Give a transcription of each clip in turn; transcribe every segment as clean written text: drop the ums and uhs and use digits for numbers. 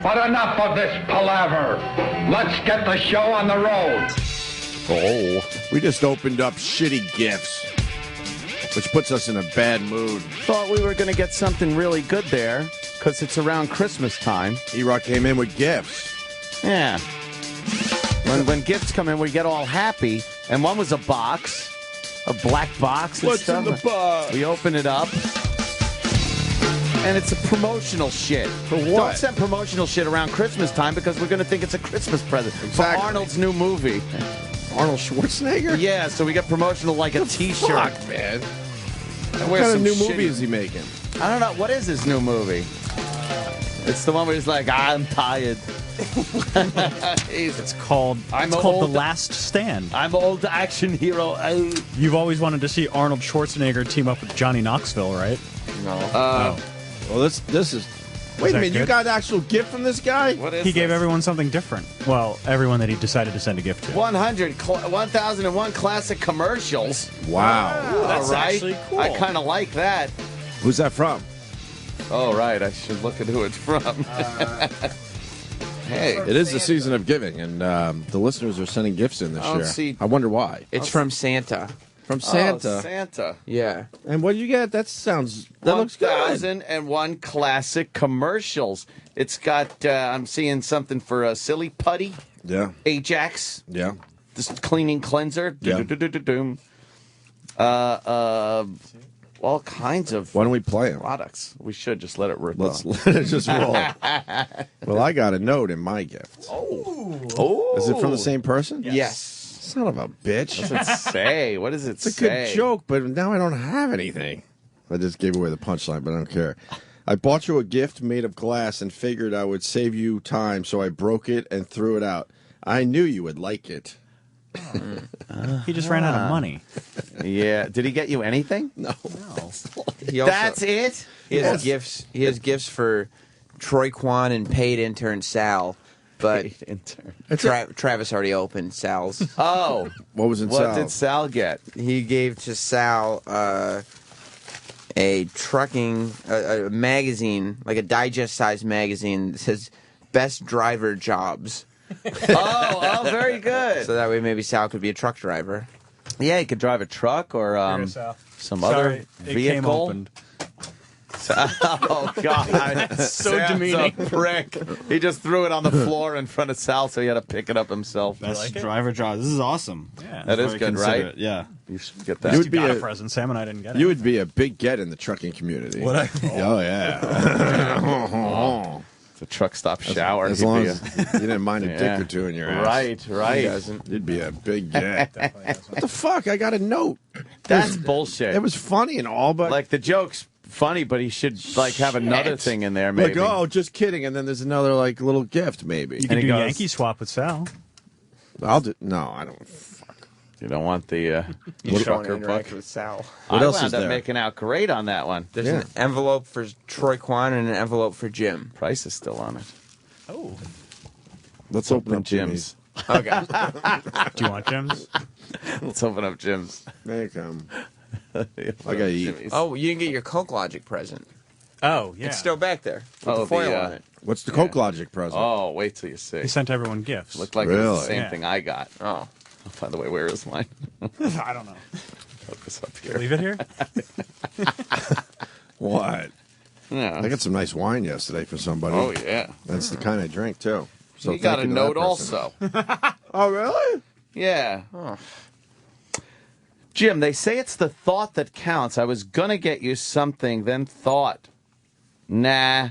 But enough of this palaver. Let's get the show on the road. Oh, we just opened up shitty gifts, which puts us in a bad mood. Thought we were going to get something really good there because it's around Christmas time. E-Rock came in with gifts. Yeah. When gifts come in, we get all happy. And one was a box, a black box and What's stuff. in the box? We open it up. And it's a promotional shit. For what? Don't send promotional shit around Christmas time because we're going to think it's a Christmas present. Exactly. For Arnold's new movie. Arnold Schwarzenegger? Yeah, so we get promotional like a T-shirt. Fuck, man. And What kind of new movie is he making? I don't know. What is his new movie? It's the one where he's like, I'm tired. It's called The Last Stand. I'm an old action hero. You've always wanted to see Arnold Schwarzenegger team up with Johnny Knoxville, right? No. No. Well, this is... Wait a minute, you got an actual gift from this guy? What is He gave everyone something different. Well, everyone that he decided to send a gift to. 1001 classic commercials. Wow. Ooh, that's all right. actually cool. I kind of like that. Who's that from? Oh, right. I should look at who it's from. Hey. It is the season of giving, and the listeners are sending gifts in this year. I wonder why. It's from Santa. From Santa. Oh, Santa. Yeah. And what did you get? That looks good. 1001 classic commercials. It's got, I'm seeing something for Silly Putty. Yeah. Ajax. Yeah. This cleaning cleanser. Yeah. All kinds of Why don't we play them? products. We should just let it rip Let's on. let it just roll. Well, I got a note in my gift. Oh. Is it from the same person? Yes. Son of a bitch. What does it say? What does it It's a say? good joke, but now I don't have anything. I just gave away the punchline, but I don't care. I bought you a gift made of glass and figured I would save you time, so I broke it and threw it out. I knew you would like it. He just ran out of money. Yeah. Did he get you anything? No. He also, That's it? He has gifts. He has gifts for Troy Kwan and paid intern Sal. But Travis already opened Sal's. Oh. What was in What Sal? did Sal get? He gave to Sal a trucking a magazine, like a digest-sized magazine that says "Best Driver Jobs." Oh, very good. So that way maybe Sal could be a truck driver. Yeah, he could drive a truck or some other vehicle. It came opened. Oh, God. So Sam's demeaning. a prick. He just threw it on the floor in front of Sal, so he had to pick it up himself. Best driver job. This is awesome. Yeah. That is Very good, right? considerate, Yeah. You should get that. You You would be got a a- present. Sam and I didn't get it. You would be a big get in the trucking community. Would I? Oh, yeah. It's a truck stop shower. As He'd long be as you didn't mind a Yeah. dick or two in your ass. Right. He doesn't. You'd be a big get. What the fuck? I got a note. That's bullshit. It was funny and all, but... Like, the joke's funny, but he should, like, have another thing in there, maybe. Like, oh, just kidding. And then there's another, like, little gift, maybe. You could he do goes- Yankee swap with Sal. I'll do... No, I don't... Fuck. You don't want the You trucker interact book. with Sal. What else wound is up there? making out great on that one. There's an envelope for Troy Kwan and an envelope for Jim. Price is still on it. Oh. Let's open up Jim's. Okay. Do you want Jim's? Let's open up Jim's. There you come. I gotta eat. Oh, you didn't get your Coke Logic present. Oh, yeah. It's still back there with Oh, the foil the, on it. What's the Coke Logic present? Oh, wait till you see. He sent everyone gifts. Looked like it was the Really? same Yeah. thing I got. Oh. By the way, where is mine? I don't know. Put this up here. Leave it here? What? Yeah. I got some nice wine yesterday for somebody. Oh, yeah. That's the kind I drink, too. So You got a thank to that note person. also. Oh, really? Yeah. Jim, they say it's the thought that counts. I was going to get you something, then thought. Nah.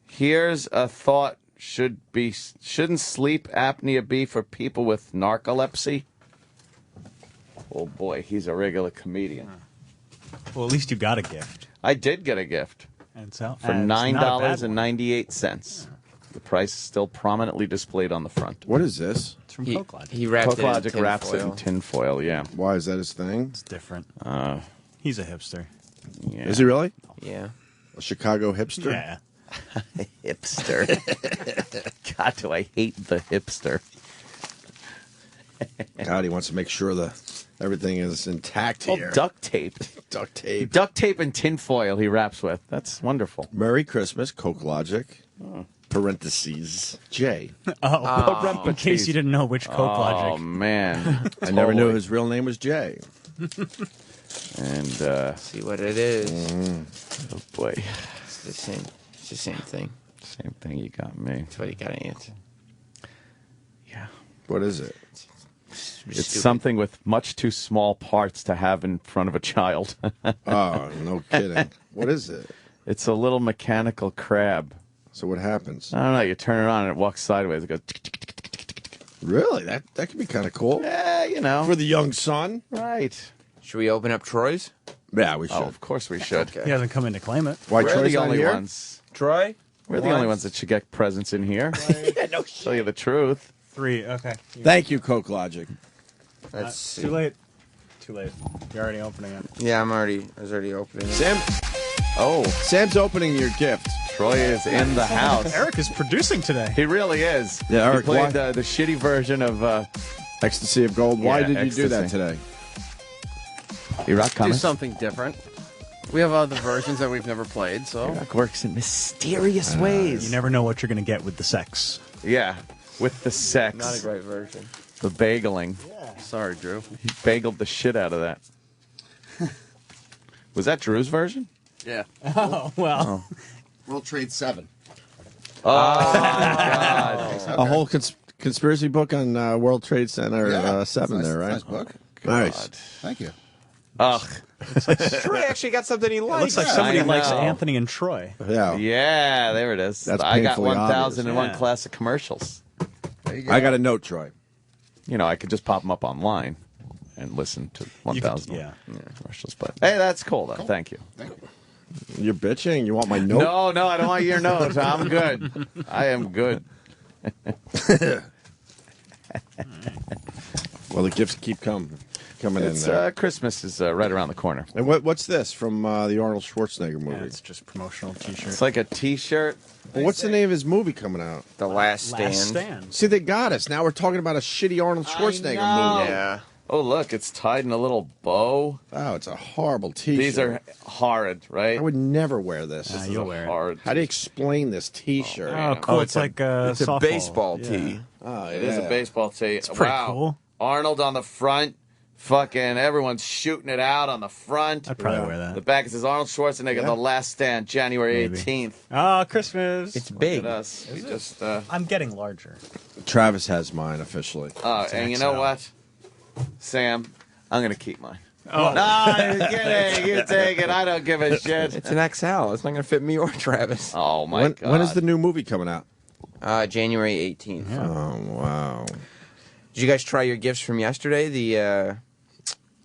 Here's a thought. Shouldn't sleep apnea be for people with narcolepsy? Oh, boy, he's a regular comedian. Well, at least you got a gift. I did get a gift And so, for it's not a bad one. $9.98. The price is still prominently displayed on the front. What is this? It's from He, Coke Logic. he wrapped Coke it in Logic tin wraps it in foil. tinfoil, yeah. Why is that his thing? It's different. He's a hipster. Yeah. Is he really? Yeah. A Chicago hipster? Yeah. Hipster. God, do I hate the hipster. God, he wants to make sure everything is intact Oh, here. duct tape. Duct tape. Duct tape and tinfoil he wraps with. That's wonderful. Merry Christmas, Coke Logic. Parentheses. J. In case you didn't know which Coke Oh, logic. man. I never knew his real name was Jay. And, See what it is. oh, boy. It's the same. It's the same thing. Same thing you got me. That's what you got to answer. Yeah. What is it? It's something with much too small parts to have in front of a child. Oh, no kidding. What is it? It's a little mechanical crab. So what happens? I don't know. You turn it on and it walks sideways. It goes. Really? That could be kind of cool. Yeah, you know. For the young son? Right. Should we open up Troy's? Yeah, we should. Oh, of course we should. Okay. He hasn't come in to claim it. Why We're Troy's the not only here? ones. Troy? We're the only ones that should get presents in here. Yeah, no shit. Tell you the truth. 3. Okay. Thank you, Coke Logic. Let's see. Too late. Too late. You're already opening it. Yeah, I was already opening it. Sam's opening your gift. Troy is in the house. Eric is producing today. He really is. Yeah, Eric, he played why- the shitty version of Ecstasy of Gold. Why Yeah, did you do that Ecstasy. today? Iraq Do Thomas. something different. We have other versions that we've never played, so Iraq works in mysterious ways. You never know what you're going to get with the sex. Yeah, with the sex. Not a great version. The bageling. sorry, Drew. He bageled the shit out of that. Was that Drew's version? Yeah. Oh, well. World Trade 7. A whole conspiracy book on World Trade Center 7 nice, there, right? Nice book. Nice. Thank you. Ugh. Troy actually got something he likes. Looks like somebody I likes know. Anthony and Troy. Yeah. Yeah, there it is. That's I got painfully 1,001 obvious. Yeah. classic commercials. There you go. I got a note, Troy. You know, I could just pop them up online and listen to 1,000 yeah. commercials. But hey, that's cool, though. Thank you. Thank you. You're bitching? You want my note? No, I don't want your note. I'm good. I am good. Well, the gifts keep coming It's in there. Christmas is right around the corner. And what's this from the Arnold Schwarzenegger movie? Yeah, it's just promotional T-shirt. It's like a T-shirt. Well, what's the name of his movie coming out? The Last Stand. Last Stand. See, they got us. Now we're talking about a shitty Arnold Schwarzenegger know. movie. Yeah. Oh, look, it's tied in a little bow. Oh, it's a horrible T-shirt. These are horrid, right? I would never wear this. Nah, This is you'll a wear it. horrid. How do you explain this T-shirt? Oh, cool. It's like a It's a softball. baseball Yeah. tee. Oh, It is a yeah. baseball tee. It's pretty wow. cool. Arnold on the front. Fucking everyone's shooting it out on the front. I'd probably wear that. The back it says Arnold Schwarzenegger, Yeah. The Last Stand, January Maybe. 18th. Oh, Christmas. It's Look big. at us. We just I'm getting larger. Travis has mine officially. and you know XL. what? Sam, I'm gonna keep mine. Oh. No, you're kidding. You take it. I don't give a shit. It's an XL. It's not going to fit me or Travis. Oh my god. When is the new movie coming out? January 18th. Oh, wow. Did you guys try your gifts from yesterday? The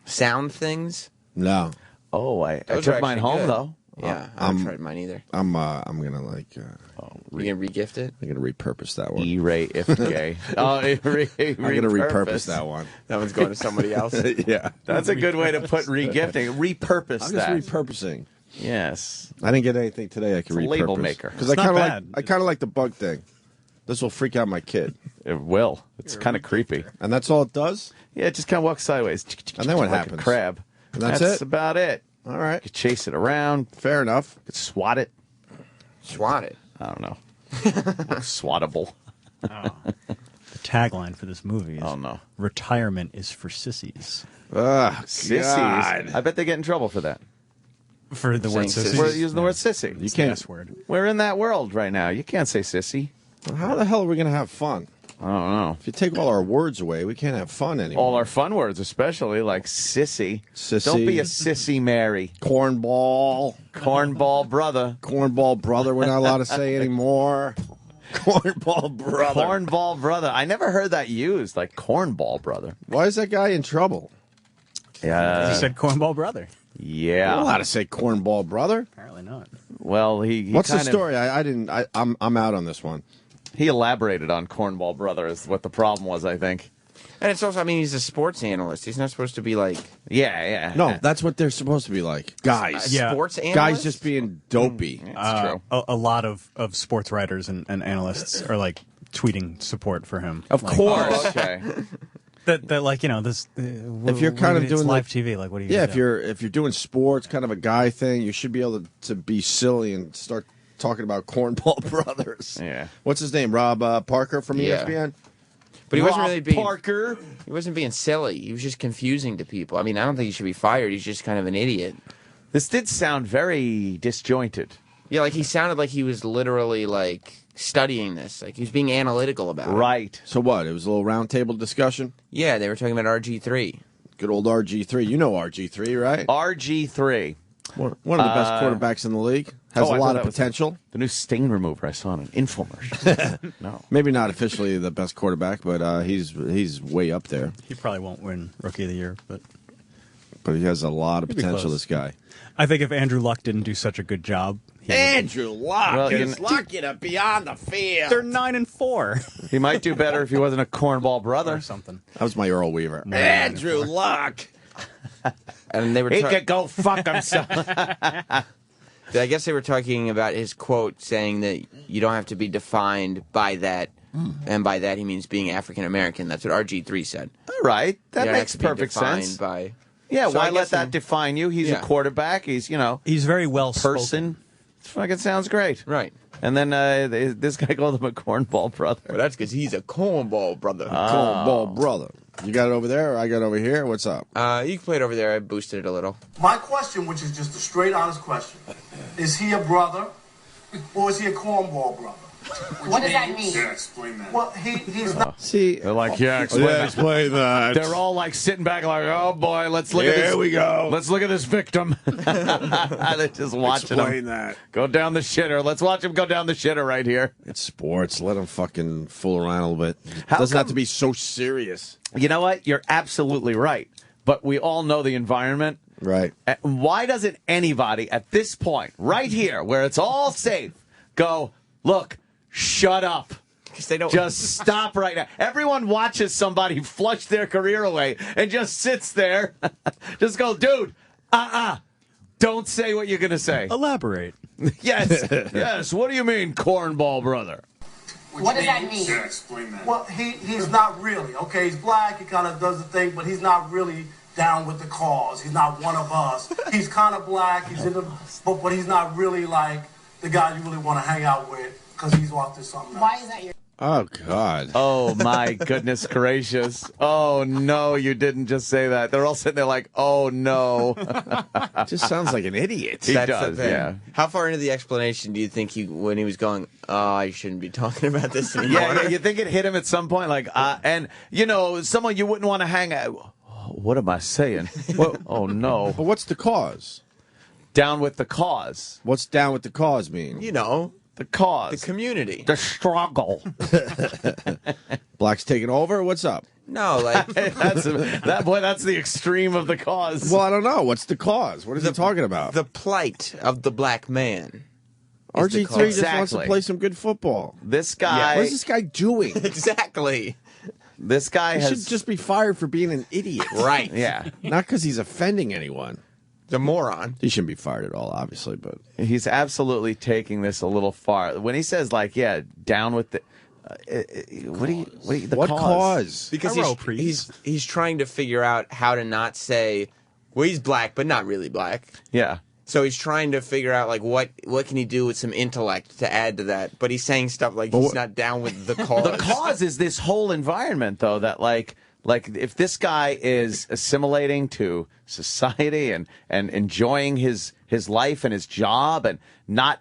sound things? No. Oh, I Those are took mine actually home good. though. Yeah, I haven't tried mine either. I'm gonna like You going to regift it? I'm gonna repurpose that one. E-Ray Ifgay. Oh, I'm gonna repurpose that one. That one's going to somebody else. Yeah. That's a good way to put regifting. Repurpose I'm that. just repurposing. Yes. I didn't get anything today I can It's a repurpose. label maker. Because It's I not kind of bad. like the bug thing. This will freak out my kid. It will. It's kind of creepy. And that's all it does? Yeah, it just kind of walks sideways. And then what like happens? A crab. And that's it? about it. All right. You could chase it around. Fair enough. You could swat it. Swat it. I don't know. Swattable. The tagline for this movie is Oh, no. "Retirement is for sissies." Ugh, Sissies. God. I bet they get in trouble for that. For the word Saying sissies. We're using the word sissy. You can't. S word. We're in that world right now. You can't say sissy. How the hell are we going to have fun? I don't know. If you take all our words away, we can't have fun anymore. All our fun words, especially like sissy. Sissy. Don't be a sissy, Mary. Cornball. Cornball brother. Cornball brother, we're not allowed to say anymore. Cornball brother. Cornball brother. I never heard that used, like cornball brother. Why is that guy in trouble? Yeah. You said cornball brother. You're not allowed Yeah. to say cornball brother. Apparently not. Well, he What's the kind of- story? I'm out on this one. He elaborated on cornball brother is what the problem was, I think. And it's also, I mean, he's a sports analyst. He's not supposed to be like Yeah. No, that's what they're supposed to be like. Guys. Yeah. sports analyst. Guys just being dopey. It's true. A lot of sports writers and analysts are like tweeting support for him. Of Like, course. Oh, okay. that like this. If you're kind of it's doing live the- TV, like what do you? Yeah, do? if you're doing sports, kind of a guy thing, you should be able to be silly and start talking about Cornball Brothers. Yeah. What's his name? Rob Parker from Yeah. ESPN? But he wasn't really being Parker. He wasn't being silly. He was just confusing to people. I mean, I don't think he should be fired. He's just kind of an idiot. This did sound very disjointed. Yeah, like he sounded like he was literally like studying this. Like he was being analytical about it. Right. So what? It was a little roundtable discussion? Yeah, they were talking about RG3. Good old RG3. You know RG3, right? RG3. One of the best quarterbacks in the league. Has a I lot thought of that was potential. The new stain remover I saw in an infomercial. No. Maybe not officially the best quarterback, but he's way up there. He probably won't win Rookie of the Year, but But he has a lot of He'd be potential, close. this guy. I think if Andrew Luck didn't do such a good job, he would. Andrew Luck Well, is lucky to be on the field. They're 9-4 He might do better if he wasn't a cornball or brother. something. That was my Earl Weaver. No, Andrew Luck. And they were He could go fuck himself. I guess they were talking about his quote saying that you don't have to be defined by that. And by that he means being African American. That's what RG3 said. All right. That You don't makes have to be perfect defined sense. By, Yeah, So why I let guess that define you? He's Yeah. a quarterback. He's, He's very well person. It fucking sounds great. right. And then this guy called him a cornball brother. Well, that's because he's a cornball brother. Cornball brother. You got it over there or I got it over here? What's up? You can play it over there. I boosted it a little. My question, which is just a straight, honest question, is he a brother or is he a cornball brother? What does that mean? Yeah, explain that. Well, he's not. See, They're like, yeah, explain that. explain that. They're all like sitting back like, oh boy, let's look at this. Here we go. Let's look at this victim. They're just watching Explain him that. go down the shitter. Let's watch him go down the shitter right here. It's sports. Let him fucking fool around a little bit. How Doesn't have come- to be so serious. You know what? You're absolutely right. But we all know the environment. Right. Why doesn't anybody at this point, right here, where it's all safe, go, look, shut up. Because they don't. Just stop right now. Everyone watches somebody flush their career away and just sits there. Just go, dude, don't say what you're going to say. Elaborate. Yes, yes. What do you mean, cornball brother? What does that mean? Yeah, explain that. Well, he's not really. Okay, he's black. He kind of does the thing, but he's not really down with the cause. He's not one of us. He's kind of black. He's in the, but he's not really like the guy you really want to hang out with because he's off to something else. Why is that your... Oh, God. Oh, my goodness gracious. Oh, no, you didn't just say that. They're all sitting there like, oh, no. Just sounds like an idiot. He That's does, the thing. yeah. How far into the explanation do you think when he was going, oh, I shouldn't be talking about this anymore? Yeah, you think it hit him at some point? Like, and, someone you wouldn't want to hang out. What am I saying? Oh, no. But what's the cause? Down with the cause. What's down with the cause mean? You know, The cause. the community. The struggle. Blacks taking over? What's up? No, like, That's the extreme of the cause. Well, I don't know. What's the cause? What is he talking about? the plight of the black man. is the RG3 cause. just wants to Exactly. play some good football. This guy. What is this guy doing? Exactly. This guy He has should just be fired for being an idiot. Right. Yeah, Not because he's offending anyone. The moron. He shouldn't be fired at all, obviously, but he's absolutely taking this a little far. When he says like, yeah, down with the. The what cause? cause? Because Hello, priest. he's trying to figure out how to not say, well, he's black, but not really black. Yeah. So he's trying to figure out like what can he do with some intellect to add to that. But he's saying stuff like he's not down with the cause. The cause is this whole environment, though, that like if this guy is assimilating to society and enjoying his life and his job and not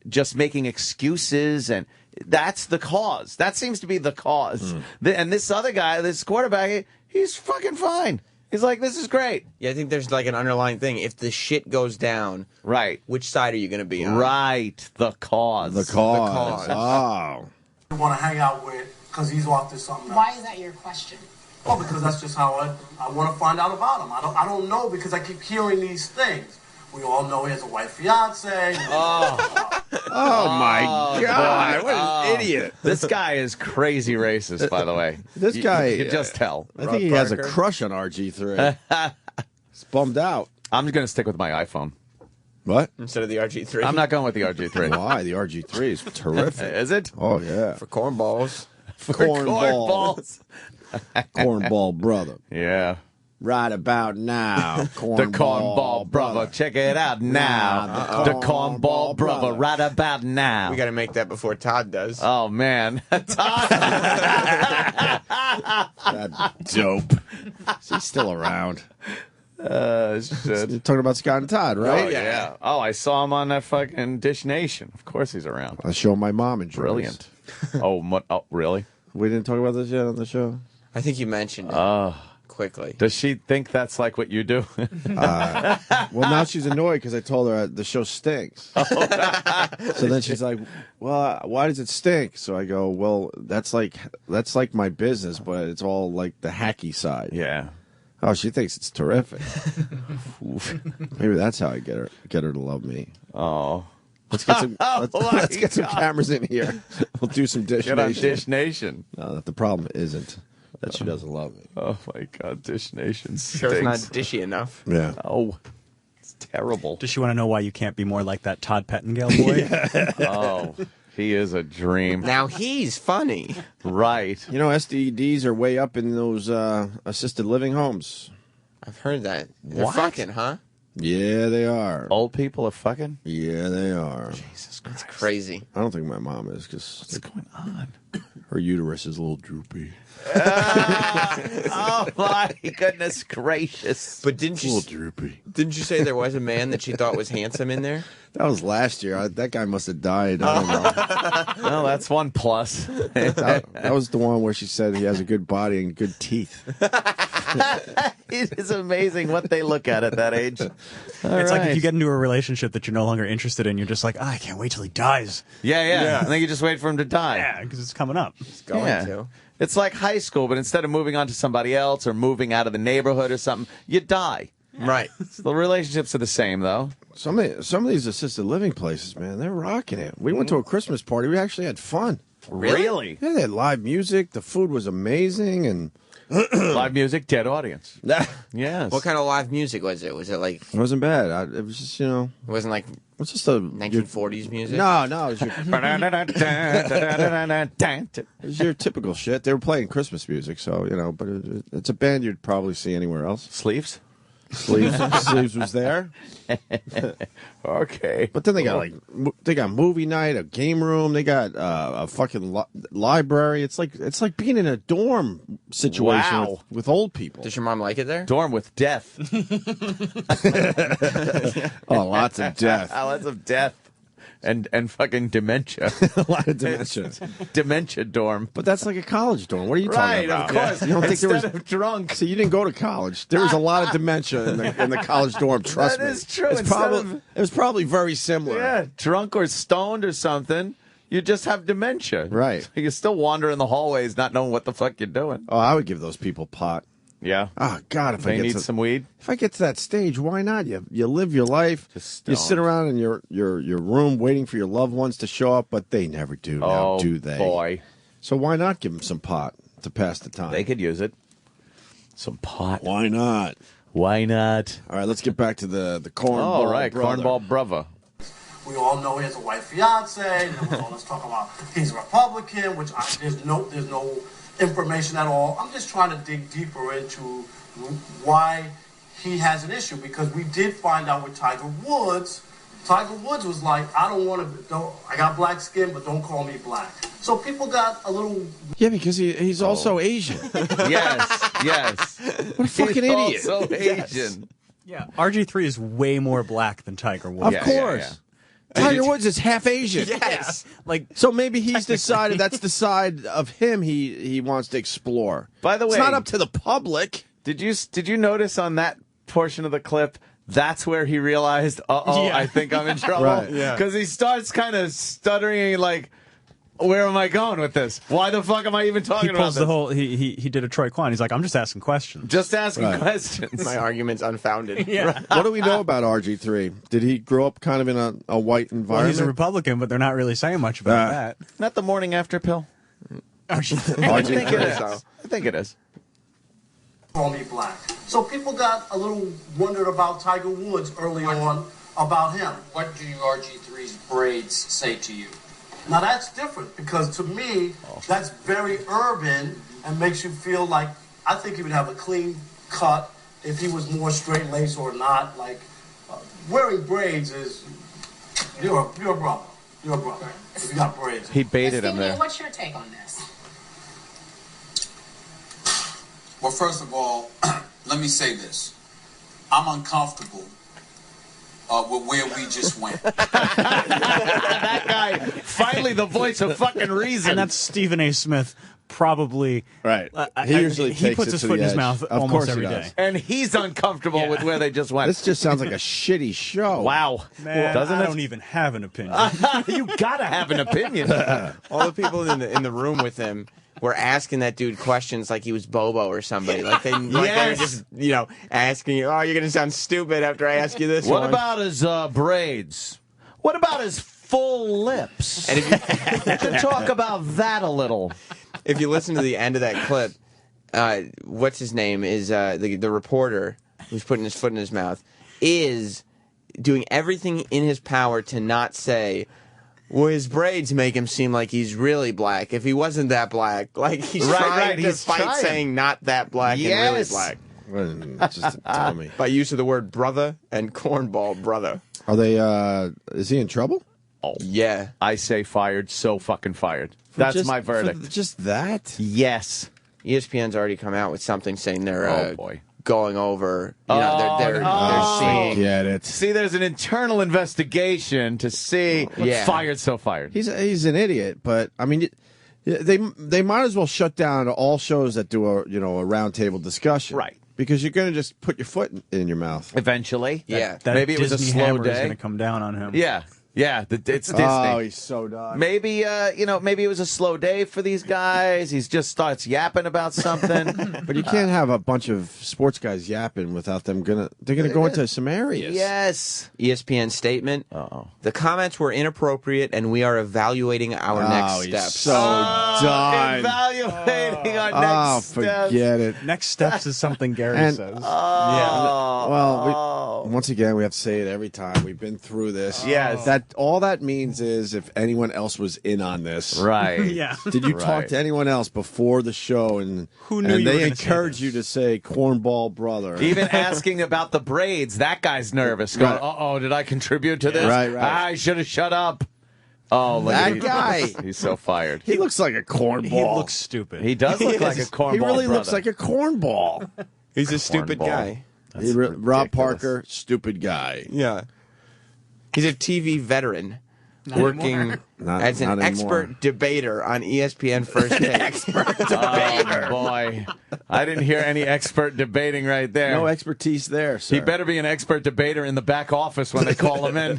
just making excuses, and that's the cause. That seems to be the cause. And this other guy, this quarterback, he's fucking fine. He's like, this is great. Yeah, I think there's like an underlying thing. If the shit goes down, Right. which side are you going to be on? Right. The cause. The cause. Oh. You want to hang out with because he's off to something else. Why is that your question? Well, because that's just how I want to find out about him. I don't know because I keep hearing these things. We all know he has a white fiance. Oh, my God. What an idiot. This guy is crazy racist, by the way. This guy- You can just tell. I think he has a crush on RG3. He's bummed out. I'm just going to stick with my iPhone. What? Instead of the RG3. I'm not going with the RG3. Why? The RG3 is terrific. Is it? Oh, yeah. for cornballs. Cornball. Cornballs. Cornball brother. Yeah. Right about now, The Cornball Brother. Check it out now. The Cornball Brother. Right about now. We got to make that before Todd does. Oh, man. Todd. That dope. He's still around. Shit. You're talking about Scott and Todd, right? Oh, yeah. Oh, I saw him on that fucking Dish Nation. Of course he's around. A show my mom enjoys. Brilliant. Oh, really? We didn't talk about this yet on the show? I think you mentioned it quickly. Does she think that's like what you do? Well, now she's annoyed because I told her the show stinks. So then she's like, well, why does it stink? So I go, well, that's like my business, but it's all like the hacky side. Yeah. Oh, she thinks it's terrific. Maybe that's how I get her to love me. Oh. Let's get some. Let's get some cameras in here. We'll do some Dish Get on Nation. Dish Nation. No, the problem isn't that she doesn't love me. Oh, my God. Dish Nation Sure, it's not stinks. dishy enough. Yeah. Oh, it's terrible. Does she want to know why you can't be more like that Todd Pettingale boy? Oh, he is a dream. Now he's funny. Right. You know, STDs are way up in those assisted living homes. I've heard that. They're What? fucking, huh? Yeah, they are. Old people are fucking? Yeah, they are. Jesus Christ. It's crazy. I don't think my mom is because What's going on? her uterus is a little droopy. Oh, my goodness gracious. But didn't A little you droopy. say there was a man that she thought was handsome in there? That was last year. That guy must have died. I don't know. Well, that's one plus. That was the one where she said he has a good body and good teeth. It is amazing what they look at that age. It's like if you get into a relationship that you're no longer interested in, you're just like, I can't wait till he dies. Yeah. And then you just wait for him to die. Yeah, because it's coming up. He's going to. It's like high school, but instead of moving on to somebody else or moving out of the neighborhood or something, you die. Right. The relationships are the same, though. Some of these assisted living places, man, they're rocking it. We went to a Christmas party. We actually had fun. Really? Yeah, they had live music. The food was amazing, and Live music, dead audience. Yes. What kind of live music was it? Was it like? It wasn't bad. It was just, It wasn't like. It's just a 1940s music. No, it was your typical shit. They were playing Christmas music, so but it's a band you'd probably see anywhere else. Sleeves was there. Okay, but then they got movie night, a game room. They got a fucking library. It's like being in a dorm situation Wow. with old people. Does your mom like it there? Dorm with death. Oh, lots of death. Lots of death. And fucking dementia. A lot of dementia. Dementia dorm. But that's like a college dorm. What are you talking about? Right, of course. You don't think there was Instead of drunk. See, you didn't go to college. There was a lot of dementia in the college dorm. Trust me. That is true. It was probably very similar. Yeah, drunk or stoned or something. You just have dementia. Right. You still wander in the hallways not knowing what the fuck you're doing. Oh, I would give those people pot. Yeah. Oh God, if They need some weed. If I get to that stage, why not? You live your life. Just You sit around in your room waiting for your loved ones to show up, but they never do now, do they? Boy. So why not give them some pot to pass the time? They could use it. Some pot. Why not? Why not? All right, let's get back to the cornball. All right, brother. cornball brother. We all know he has a white fiance. Let's talk about he's a Republican, which there's no information at all. I'm just trying to dig deeper into why he has an issue, because we did find out with Tiger Woods. Tiger Woods was like, I got black skin, but don't call me black. So people got a little... Yeah, because he's also Asian. Yes. What a fucking idiot. He's also Asian. Yeah, RG3 is way more black than Tiger Woods. Of course. yeah. Tiger Woods is half Asian. Yes. So maybe he's decided that's the side of him he wants to explore. By the way, it's not up to the public. Did you notice on that portion of the clip? That's where he realized, I think I'm in trouble. Right. Because he starts kind of stuttering, like, where am I going with this? Why the fuck am I even talking He about pulls this? the whole. He did a Troy Kwan. He's like, I'm just asking questions. Just asking Right. questions. My argument's unfounded. Yeah. What do we know about RG3? Did he grow up kind of in a white Well, environment? he's a Republican, but they're not really saying much about that. Not the morning after pill. I think RG3. it is. I think it is. Call me black. So people got a little wondered about Tiger Woods early on about him. What do RG3's braids say to you? Now that's different, because to me, that's very urban and makes you feel like, I think he would have a clean cut if he was more straight laced or not. Like wearing braids is you're a brother. You're a brother. If you got braids. He baited him there. What's your take on this? Well, first of all, let me say this. I'm uncomfortable with where we just went. That guy, finally the voice of fucking reason. And that's Stephen A. Smith, probably. Right. He usually he takes puts it his to foot the in his edge. mouth Of almost course every he day. does. And he's uncomfortable with where they just went. This just sounds like a shitty show. Wow. Man, Doesn't I it? don't even have an opinion. You gotta have an opinion. All the people in the room with him were asking that dude questions like he was Bobo or somebody. Like they were just, asking you, oh, you're going to sound stupid after I ask you this What one. about his braids? What about his full lips? And if to talk about that a little. If you listen to the end of that clip, what's his name is the reporter who's putting his foot in his mouth is doing everything in his power to not say, well, his braids make him seem like he's really black. If he wasn't that black, like he's trying to fight saying not that black and really black. Well, just a dummy. By use of the word brother and cornball brother. Are they? Is he in trouble? Oh, yeah. I say fired, so fucking fired. That's my verdict. Just that? Yes. ESPN's already come out with something saying they're Oh, boy. going over. They're seeing. Get it. See, there's an internal investigation to see fired, so fired. He's an idiot, but I mean, they might as well shut down all shows that do a roundtable discussion, right? Because you're going to just put your foot in your mouth Eventually, yeah. Maybe it was a Disney slow hammer is day. going to come down on him. Yeah. Yeah, it's Disney. Oh, he's so done. Maybe, maybe it was a slow day for these guys. He just starts yapping about something. But you can't have a bunch of sports guys yapping without them they're gonna go into some areas. Yes. ESPN statement. Uh-oh. The comments were inappropriate, and we are evaluating our next he's steps. so done. Evaluating our next steps. Forget it. Next steps is something Gary And- says. Well, once again, we have to say it every time. We've been through this. Yes. All that means is if anyone else was in on this. Right. Yeah. Did you talk Right. to anyone else before the show and Who knew and you were they gonna say encouraged this? you to say cornball brother? Even asking about the braids, that guy's nervous. Going, Right. uh-oh, did I contribute to this? Right, right. I should have shut up. Oh, look That at guy. He's so fired. He looks like a cornball. He looks stupid. He does look like a cornball. He really brother. looks like a cornball. He's a stupid Cornball. guy. Rob Parker, stupid guy. Yeah. He's a TV veteran. Working as an not expert anymore. debater on ESPN First Take. Oh, boy. I didn't hear any expert debating right there. No expertise there, sir. He better be an expert debater in the back office when they call him in.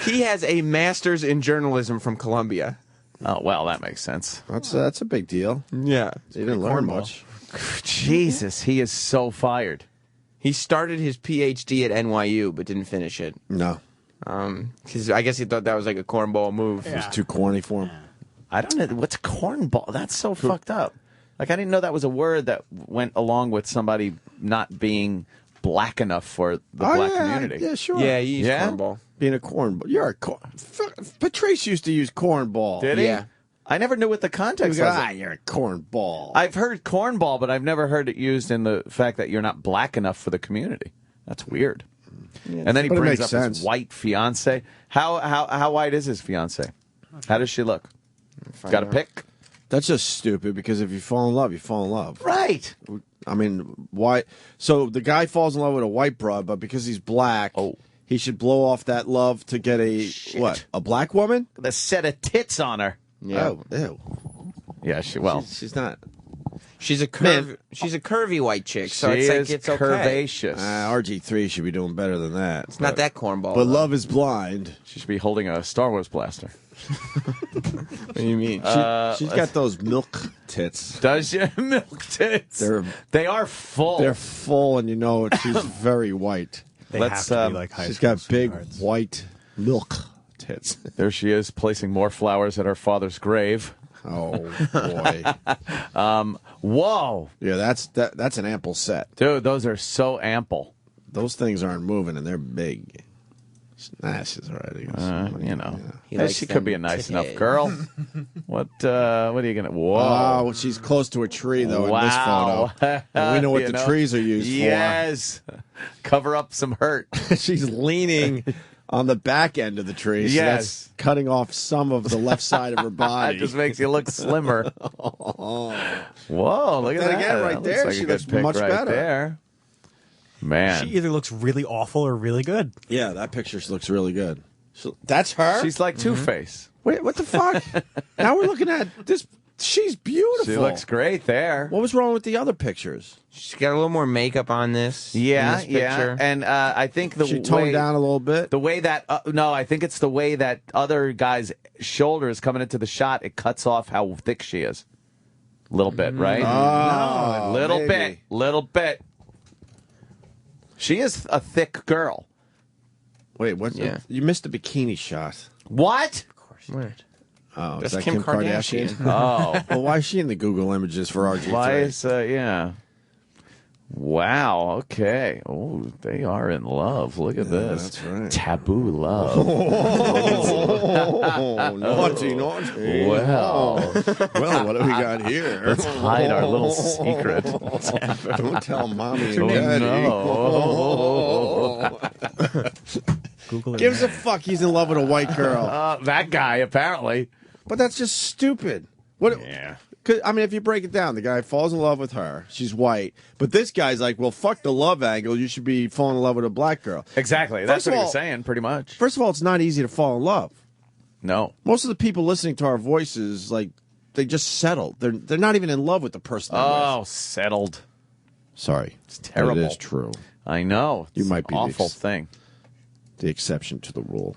He has a master's in journalism from Columbia. Oh, well, that makes sense. That's a big deal. Yeah. He didn't learn cornball. much. Jesus, he is so fired. He started his PhD at NYU, but didn't finish it. No. Because I guess he thought that was like a cornball move. It was too corny for him. I don't know. What's cornball? That's so fucked up. Like, I didn't know that was a word that went along with somebody not being black enough for the black community. Yeah, sure. Yeah, he used Yeah? cornball. Being a cornball. You're a Patrice used to use cornball. Did he? Yeah. I never knew what the context was. You're a cornball. I've heard cornball, but I've never heard it used in the fact that you're not black enough for the community. That's weird. And then he But it brings makes up sense. his white fiance. How white is his fiance? How does she look? Got a pick? That's just stupid because if you fall in love, you fall in love. Right. I mean, why? So the guy falls in love with a white broad, but because he's black, he should blow off that love to get a black woman? The set of tits on her. Yeah. Oh, ew. Yeah, She's not. She's a curvy white chick, so she it's like is it's okay. curvaceous. RG3 should be doing better than that. It's not that cornball. But though. love is blind. She should be holding a Star Wars blaster. What do you mean? She's got those milk tits. Does she? Milk tits. They are full. They're full, and you know it. She's very white. They have to be like high She's school got big sweethearts. white milk tits. There she is, placing more flowers at her father's grave. Oh boy! Whoa, Yeah, that's an ample set. dude, those are so ample. Those things aren't moving, and they're big. Nah, she's all right. I guess. You know, He Hey, likes she could be a them nice enough today. girl. What are you gonna? Whoa! Oh, she's close to a tree though in this Wow. photo. And we know what You the know? trees are used Yes, cover up some hurt. for. She's leaning on the back end of the tree. So Yes. that's cutting off some of the left side of her That body. just makes you look slimmer. Whoa! Look at Then that. again, right That there, like she a good looks pic much right better. There. Man, She either looks really awful or really good. Yeah, that picture looks really good. That's her? she's like Two-Face. Wait, what the fuck? Now we're looking at this. She's beautiful. She looks great there. What was wrong with the other pictures? She's got a little more makeup on this. Yeah, in this picture. and I think the She toned way, down a little bit. The way that no, I think it's the way that other guy's shoulder is coming into the shot. It cuts off how thick she is. A little bit, right? Oh, little maybe. bit. She is a thick girl. Wait, what? Yeah. You missed the bikini shot. What? What? Oh, That's is that Kim Kim Kardashian? Oh, Well, why is she in the Google images for RG3? why is yeah? Wow. Okay. Oh, they are in love. Look at this. that's right. Taboo love. Oh, naughty. Well, Well, what do we got here? let's hide our little secret. Don't tell mommy Oh, and daddy. no. Google it. Gives a fuck. He's in love with a white girl. That guy apparently. But that's just stupid. What? Yeah. 'Cause, I mean, if you break it down, the guy falls in love with her. She's white. But this guy's like, well, fuck the love angle. You should be falling in love with a black girl. Exactly. That's First of what all- you're saying, pretty much. First of all, it's not easy to fall in love. No. Most of the people listening to our voices, like, they just settle. They're not even in love with the person they're with. Oh, settled. Sorry. It's terrible. It is true. I know. You It's might be an the awful ex- thing. The exception to the rule.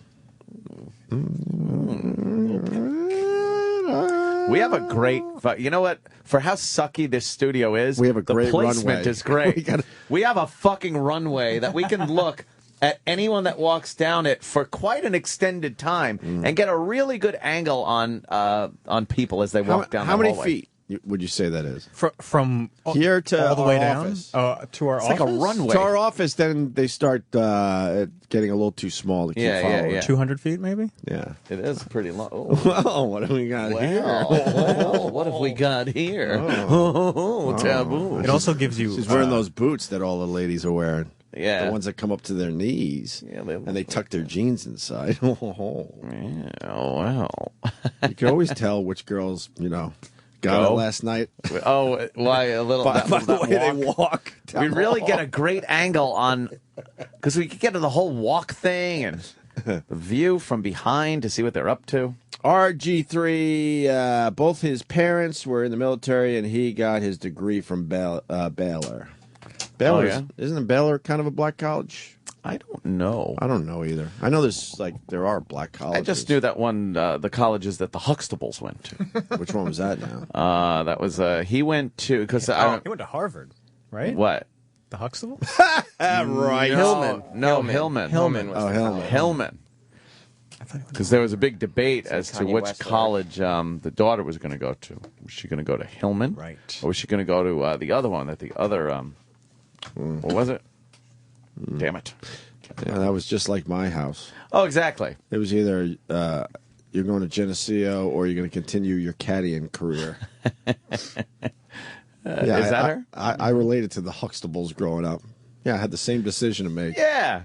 We have a great, you know what? For how sucky this studio is, We have a great the placement runway. is great. We gotta- We have a fucking runway that we can look at anyone that walks down it for quite an extended time and get a really good angle on people as they walk down. How the many hallway. feet would you say that is? From Here to all the way our down office. to our It's office. like a runway. To our office, then they start getting a little too small to keep Yeah, following. yeah. 200 feet, maybe. Yeah. It is pretty long. Oh. Well, what do we got here? Well, what have we got here? Oh, taboo. It also gives you. She's wearing those boots that all the ladies are wearing. Yeah. The ones that come up to their knees. Yeah, and they tuck their jeans inside. You Yeah, well. can always tell which girls, got Go. it last night. Oh, why a little? By that, the that way they walk. walk. We really get a great angle on, because we could get to the whole walk thing and the view from behind to see what they're up to. RG3, both his parents were in the military, and he got his degree from Baylor. Baylor, yeah? Isn't Baylor kind of a black college? I don't know. I don't know either. I know there are black colleges. I just knew that one, the colleges that the Huxtables went to. Which one was that now? That was, he went to, because He went to Harvard, right? what? The Huxtable? Right. Hillman. No, Hillman. Hillman was Oh, the Hillman. college. Hillman. Because there was a big debate as to Kanye which West college the daughter was going to go to. Was she going to go to Hillman? Right. Or was she going to go to the other one, what was it? Damn it. Yeah, that was just like my house. Oh, exactly. It was either you're going to Geneseo or you're going to continue your caddying career. Is that her? I related to the Huxtables growing up. Yeah, I had the same decision to make. Yeah.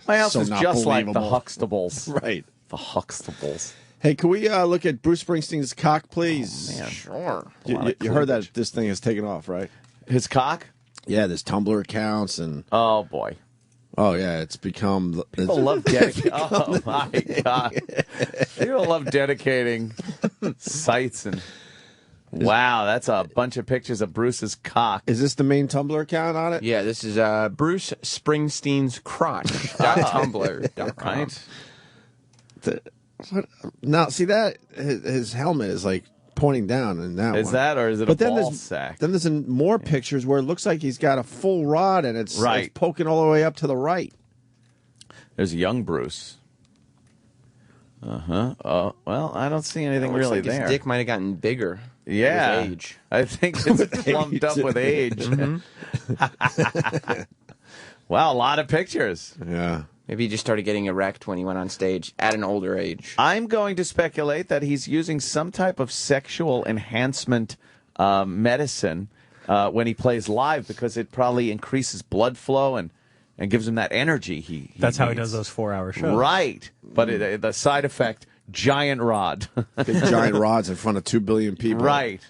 My house so is not just like the believable. Huxtables. Right. The Huxtables. Hey, can we look at Bruce Springsteen's cock, please? Man. Sure. You heard that this thing has taken off, right? His cock? Yeah, there's Tumblr accounts and Oh, boy. oh yeah, it's become. People love dedicating. Oh, my God. People love dedicating sites and. Wow, that's a bunch of pictures of Bruce's cock. Is this the main Tumblr account on it? Yeah, this is Bruce Springsteen's crotch.tumblr.com. Right? Now, see that his helmet is like pointing down in that Is one. that or is it But a then ball there's sack? then there's more pictures where it looks like he's got a full rod and it's Right. poking all the way up to the right. There's young Bruce. Uh-huh. Oh, well, I don't see anything Looks really like there. His dick might have gotten bigger. Yeah. With age. I think it's plumped up with age. Wow, a lot of pictures. Yeah. Maybe he just started getting erect when he went on stage at an older age. I'm going to speculate that he's using some type of sexual enhancement medicine when he plays live because it probably increases blood flow and gives him that energy he That's how he needs. does those 4-hour shows. Right. But the side effect, giant rod. Big giant rods in front of 2 billion people. Right.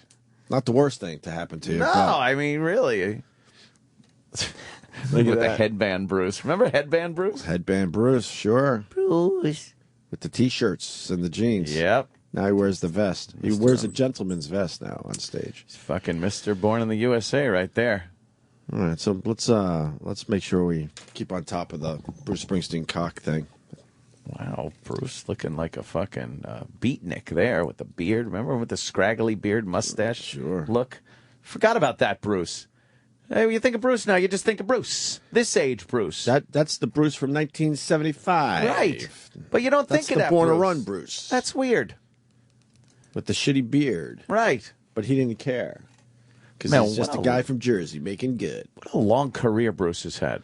Not the worst thing to happen to you. No, but I mean, really. With the headband Bruce. Remember headband Bruce? Headband Bruce, sure. Bruce. With the T-shirts and the jeans. Yep. Now he wears the vest. He wears a gentleman's vest now on stage. He's fucking Mr. Born in the USA right there. All right, so let's make sure we keep on top of the Bruce Springsteen cock thing. Wow, Bruce looking like a fucking beatnik there with the beard. Remember with the scraggly beard, mustache look? Forgot about that, Bruce. Hey, when you think of Bruce now, you just think of Bruce. This age Bruce. That's the Bruce from 1975. Right. But you don't think of that Born to Bruce. Run Bruce. That's weird. With the shitty beard. Right. But he didn't care. Because Man, he's just a guy from Jersey making good. What a long career Bruce has had.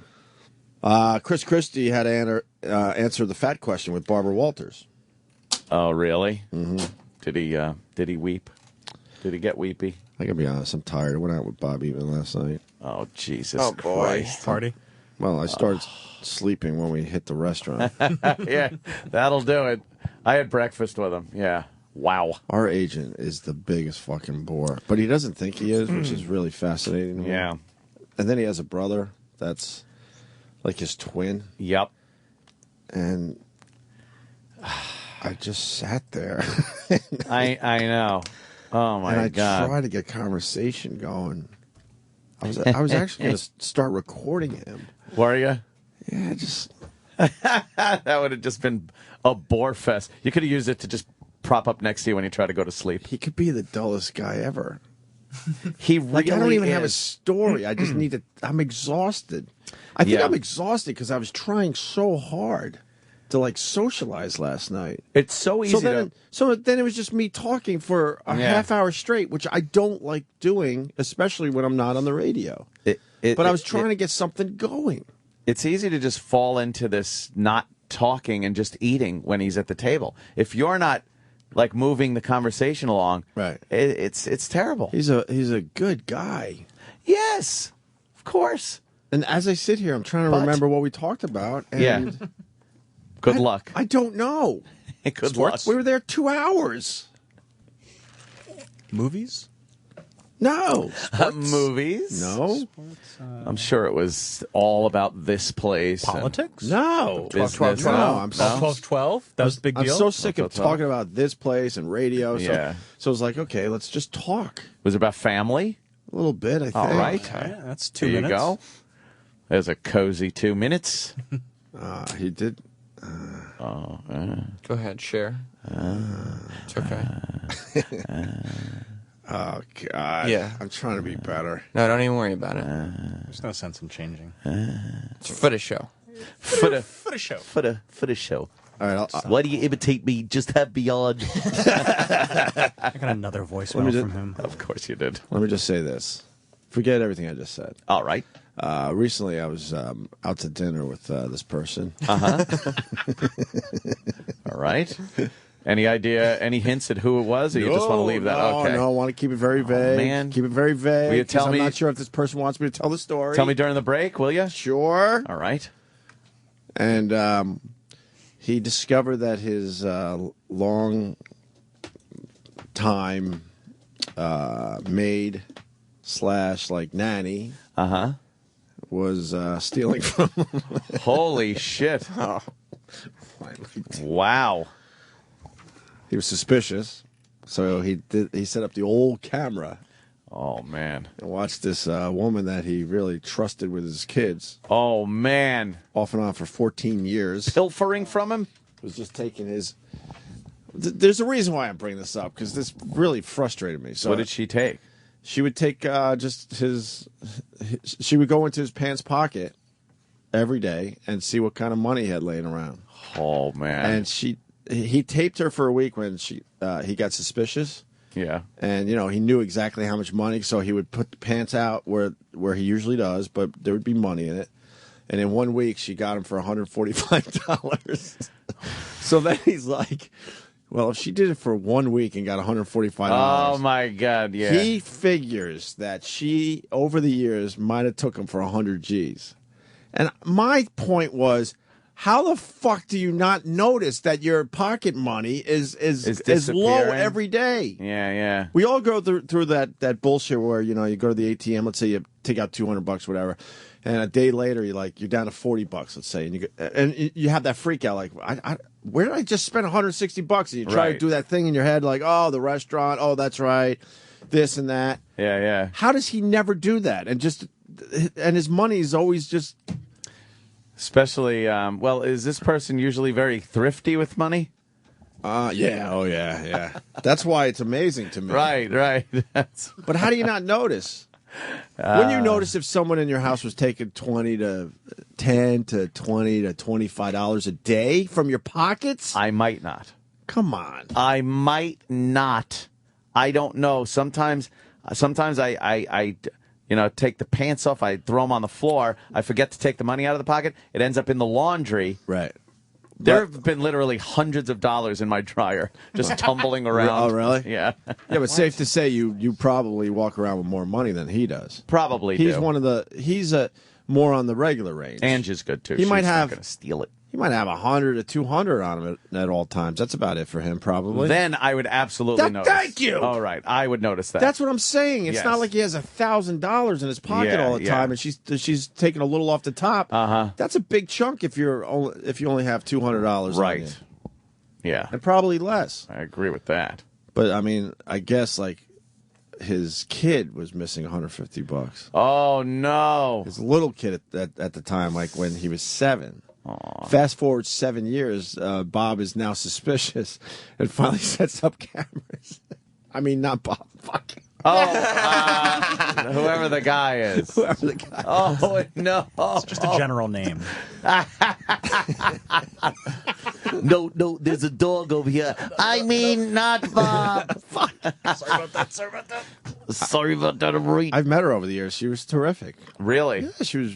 Chris Christie had to answer the fat question with Barbara Walters. Oh, really? Mm-hmm. Did he weep? Did he get weepy? I gotta be honest, I'm tired. I went out with Bob even last night. Oh, Jesus Christ. Party? Well, I started sleeping when we hit the restaurant. Yeah, that'll do it. I had breakfast with him. Yeah. Wow. Our agent is the biggest fucking bore. But he doesn't think he is, which is really fascinating to me. Yeah. And then he has a brother that's like his twin. Yep. And I just sat there. I know. Oh, my God. And I tried to get conversation going. I was actually going to start recording him. Were you? Yeah, just... That would have just been a bore fest. You could have used it to just prop up next to you when you try to go to sleep. He could be the dullest guy ever. He really Like, I don't even is. have a story. I just need to... I'm exhausted. I think Yeah. I'm exhausted because I was trying so hard to, like, socialize last night. It's so easy So then it was just me talking for a half hour straight, which I don't like doing, especially when I'm not on the radio. But I was trying to get something going. It's easy to just fall into this not talking and just eating when he's at the table. If you're not like moving the conversation along, right? It's terrible. He's a good guy. Yes, of course. And as I sit here, I'm trying to remember what we talked about. And Yeah. Good luck. I don't know. Good luck. We were there 2 hours. Movies? No. Movies? No. I'm sure it was all about this place. Politics? No. 12-12-12? No, I'm 12-12? That was a big I'm deal? so sick of 12-12-12. talking about this place and radio. So, Yeah. So I was like, okay, let's just talk. Was it about family? A little bit, I think. All right. Yeah, that's 2 There minutes. you go. There's a cozy 2 minutes. He did. Oh, Go ahead, share. It's okay. Oh, God. Yeah. I'm trying to be better. No, don't even worry about it. There's no sense in changing. It's for the show. For the show. For the show. All right. Why do you imitate me? Just have beyond. I got another voicemail from him. Of course you did. Let me just say this. Forget everything I just said. All right. Recently, I was out to dinner with this person. All right. Any idea, any hints at who it was, or you just want to leave that? Okay. No, I want to keep it very vague. man. Keep it very vague. Will you tell 'cause me- I'm not sure if this person wants me to tell the story. Tell me during the break, will you? Sure. All right. And he discovered that his long time maid / like nanny was stealing from him. Holy shit. Wow. He was suspicious, so he set up the old camera. Oh, man. And watched this woman that he really trusted with his kids. Oh, man. Off and on for 14 years. Pilfering from him? Was just taking his... There's a reason why I'm bringing this up, because this really frustrated me. So What did she take? She would take just his... She would go into his pants pocket every day and see what kind of money he had laying around. Oh, man. And he taped her for a week when he got suspicious. Yeah. And, he knew exactly how much money, so he would put the pants out where he usually does, but there would be money in it. And in 1 week, she got him for $145. So then he's like, well, if she did it for 1 week and got $145. Oh, my God, yeah. He figures that she, over the years, might have took him for 100 G's. And my point was, how the fuck do you not notice that your pocket money is low every day? Yeah, yeah. We all go through that bullshit where, you go to the ATM, let's say you take out $200, whatever, and a day later you're down to $40, let's say, and you have that freak out, like, where did I just spend $160? And you try to do that thing in your head, like, oh, the restaurant, oh, that's right, this and that. Yeah, yeah. How does he never do that? And his money is always just... Especially, well, is this person usually very thrifty with money? Yeah. Oh, yeah. That's why it's amazing to me. Right. But how do you not notice? When you notice if someone in your house was taking $10 to $20 to $25 a day from your pockets? I might not. Come on. I might not. I don't know. Sometimes I take the pants off. I throw them on the floor. I forget to take the money out of the pocket. It ends up in the laundry. Right. There have been literally hundreds of dollars in my dryer just tumbling around. Oh, really? Yeah. Yeah, but safe to say you probably walk around with more money than he does. Probably He's do. He's more on the regular range. Angie's good, too. He might She's have... not going to steal it. He might have 100 to 200 on him at all times. That's about it for him, probably. Then I would absolutely notice. Thank you. All right, I would notice that. That's what I'm saying. It's not like he has $1,000 in his pocket all the time, and she's taking a little off the top. That's a big chunk if you only have $200. Right. On you. Yeah. And probably less. I agree with that. But I mean, I guess his kid was missing $150. Oh no! His little kid at the time, like when he was 7. Aww. Fast forward 7 years, Bob is now suspicious and finally sets up cameras. I mean, not Bob. Fuck. Oh, whoever the guy is. Whoever the guy. Oh no! It's just a general name. No, there's a dog over here. I mean, not Bob. Sorry about that. I'm right. I've met her over the years. She was terrific. Really? Yeah,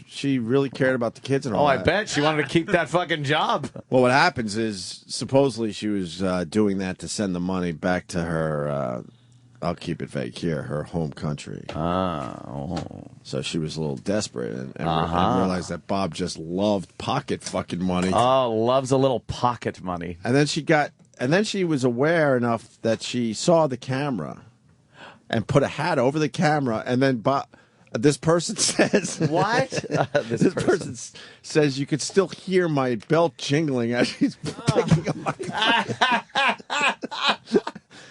she really cared about the kids and all that. I bet she wanted to keep that fucking job. Well, what happens is supposedly she was doing that to send the money back to her. I'll keep it vague here. Her home country. Oh. So she was a little desperate and realized that Bob just loved pocket fucking money. Oh, loves a little pocket money. And then she was aware enough that she saw the camera and put a hat over the camera. And then this person says, "What?" This person says you could still hear my belt jingling as she's picking up my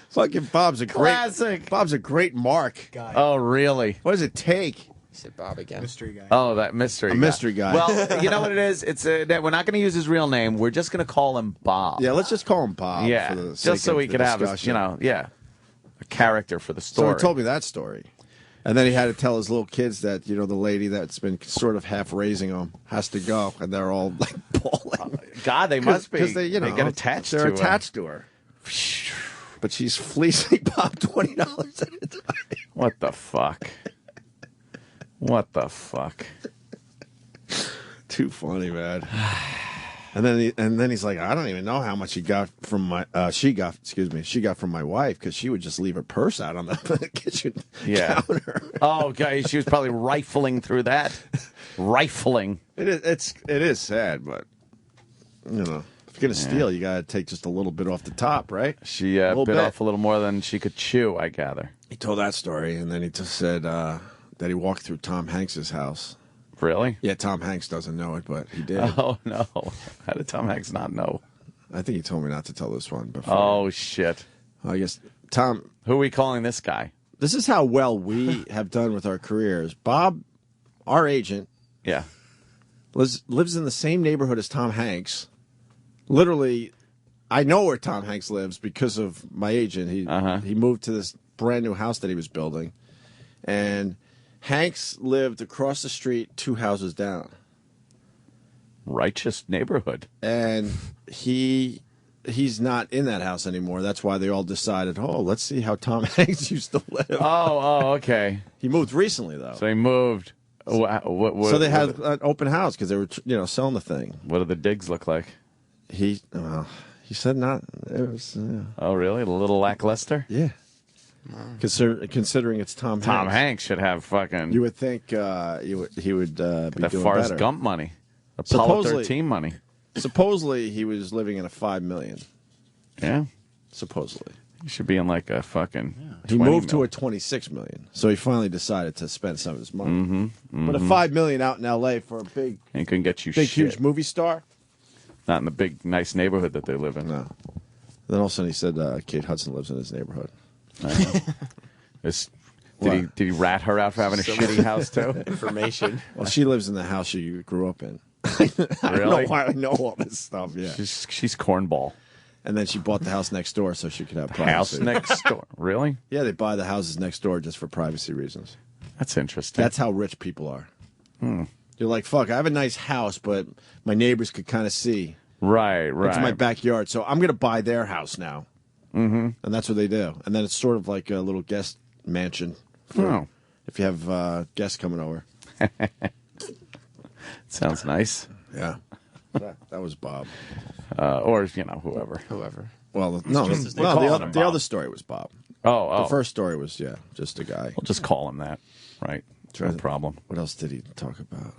Fucking Bob's a great mark. Guy. Oh, really? What does it take? You said Bob again. Mystery guy. Oh, that mystery guy. Mystery guy. Well, you know what it is? It's we're not going to use his real name. We're just going to call him Bob. Yeah, let's just call him Bob. Yeah, for the sake just so of we the could have, discussion. a character for the story. So he told me that story. And then he had to tell his little kids that, the lady that's been sort of half raising them has to go. And they're all like bawling. God, they must be. Because they get attached to her. They're attached to her. But she's fleecing Bob $20 at a time. What the fuck? What the fuck? Too funny, man. And then he's like, I don't even know how much she got from she got from my wife because she would just leave her purse out on the kitchen counter. Oh, God, she was probably rifling through that. Rifling. It is sad, but if you're gonna steal, you gotta take just a little bit off the top, right? She bit off a little more than she could chew, I gather. He told that story, and then he just said that he walked through Tom Hanks's house. Really? Yeah, Tom Hanks doesn't know it, but he did. Oh, no. How did Tom Hanks not know? I think he told me not to tell this one before. Oh, shit. I guess, Tom... Who are we calling this guy? This is how well we have done with our careers. Bob, our agent... Yeah. Lives in the same neighborhood as Tom Hanks. Literally, I know where Tom Hanks lives because of my agent. He moved to this brand new house that he was building. And... Hanks lived across the street, 2 houses down. Righteous neighborhood. And he's not in that house anymore. That's why they all decided, let's see how Tom Hanks used to live. Oh, okay. He moved recently, though. So he moved. So they had an open house because they were, selling the thing. What do the digs look like? He said not. It was. Oh, really? A little lackluster? Yeah. Considering it's Tom Hanks. Tom Hanks should have fucking. You would think he would be that doing Forrest better. Gump money, Apollo 13 money. Supposedly he was living in a $5 million. Yeah. Supposedly. He should be in like a fucking. He moved to a $26 million, so he finally decided to spend some of his money. But a $5 million out in L.A. for a big, ain't gonna get you big, shit. huge movie star. Not in the big, nice neighborhood that they live in. No. Then all of a sudden he said Kate Hudson lives in his neighborhood. Did he rat her out for having a shitty house too? Information. Well, she lives in the house she grew up in. I don't know why I know all this stuff. Yeah, she's cornball. And then she bought the house next door so she could have privacy. House next door, really? Yeah, they buy the houses next door just for privacy reasons. That's interesting. That's how rich people are. You're like, fuck, I have a nice house, but my neighbors could kind of see right into my backyard, so I'm going to buy their house now. And that's what they do. And then it's sort of like a little guest mansion for if you have guests coming over. Sounds nice. Yeah. That was Bob. Or, whoever. Well, no, the other story was Bob. Oh. The first story was, just a guy. We'll just call him that. Right. No problem. What else did he talk about?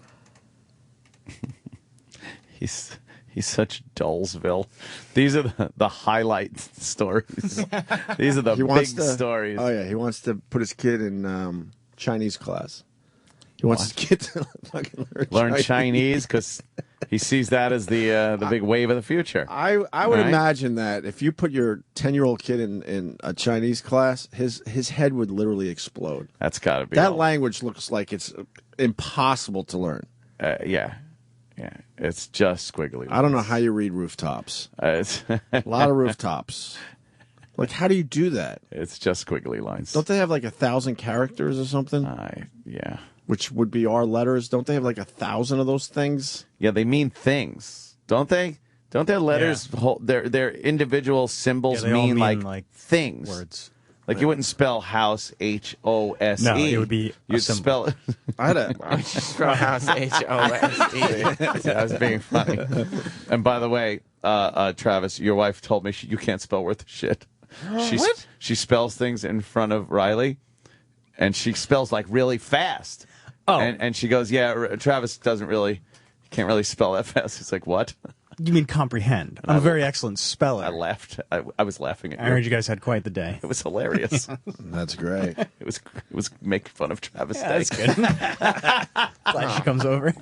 He's such Dullsville. These are the highlight stories. These are the big stories. Oh, yeah. He wants to put his kid in Chinese class. He wants his kid to fucking learn Chinese because he sees that as the big wave of the future. I would imagine that if you put your 10-year-old kid in a Chinese class, his head would literally explode. That's got to be. That language looks like it's impossible to learn. Yeah. It's just squiggly lines. I don't know how you read rooftops. A lot of rooftops. Like, how do you do that? It's just squiggly lines. Don't they have like 1,000 characters or something? Yeah. Which would be our letters. Don't they have like 1,000 of those things? Yeah, they mean things, don't they? Don't their letters, their individual symbols mean like things? Words. Like you wouldn't spell house HOSE. No, it would be You'd spell it. I spell house HOSE. I was being funny. And by the way, Travis, your wife told me you can't spell worth of shit. What? She spells things in front of Riley, and she spells like really fast. Oh. And she goes, yeah, Travis can't really spell that fast. He's like, what? You mean comprehend? I'm a very excellent speller. I laughed. I was laughing at you. I heard you guys had quite the day. It was hilarious. That's great. It was making fun of Travis. That's good. Glad she comes over.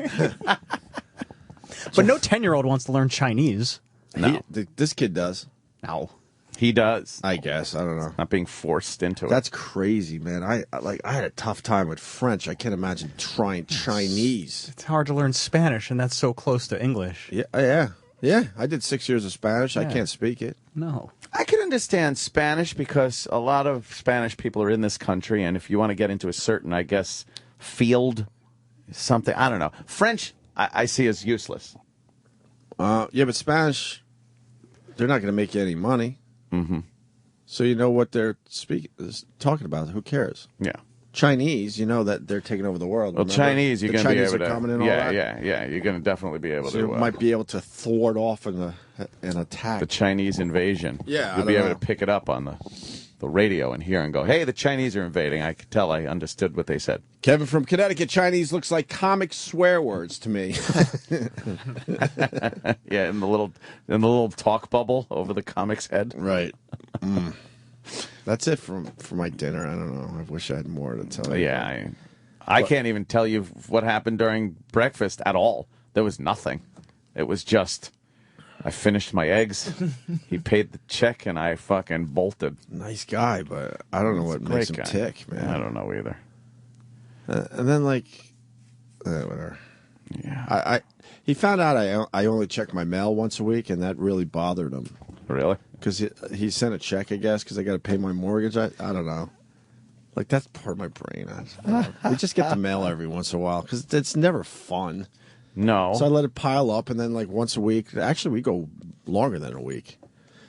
But no 10-year-old wants to learn Chinese. No. This kid does. No. He does. I guess. I don't know. Not being forced into it. That's crazy, man. I had a tough time with French. I can't imagine trying Chinese. It's hard to learn Spanish, and that's so close to English. Yeah. I did 6 years of Spanish. I can't speak it. No. I can understand Spanish because a lot of Spanish people are in this country, and if you want to get into a certain, I guess, field, something, I don't know. French, I see as useless. Yeah, but Spanish, they're not going to make you any money. Mm-hmm. So you know what they're talking about. Who cares? Yeah. Chinese, you know that they're taking over the world. Well, remember? Chinese, you're The going to be Chinese able are to. coming in all that. Yeah. You're going to definitely be able So to. you might be able to thwart off an attack. The Chinese invasion. Yeah, I You'll be don't able know. to pick it up on the radio and hear and go, hey, the Chinese are invading. I could tell I understood what they said. Kevin from Connecticut, Chinese looks like comic swear words to me. Yeah, in the little talk bubble over the comic's head. Right. That's it for my dinner. I don't know. I wish I had more to tell you. Yeah, I can't even tell you what happened during breakfast at all. There was nothing. It was just I finished my eggs. He paid the check, and I fucking bolted. Nice guy, but I don't know what makes him tick, man. I don't know either. And then whatever. Yeah. He found out I only check my mail once a week, and that really bothered him. Really? Because he sent a check, I guess, because I got to pay my mortgage. I don't know. Like, that's part of my brain. We just get the mail every once in a while because it's never fun. No. So I let it pile up, and then, like, once a week. Actually, we go longer than a week.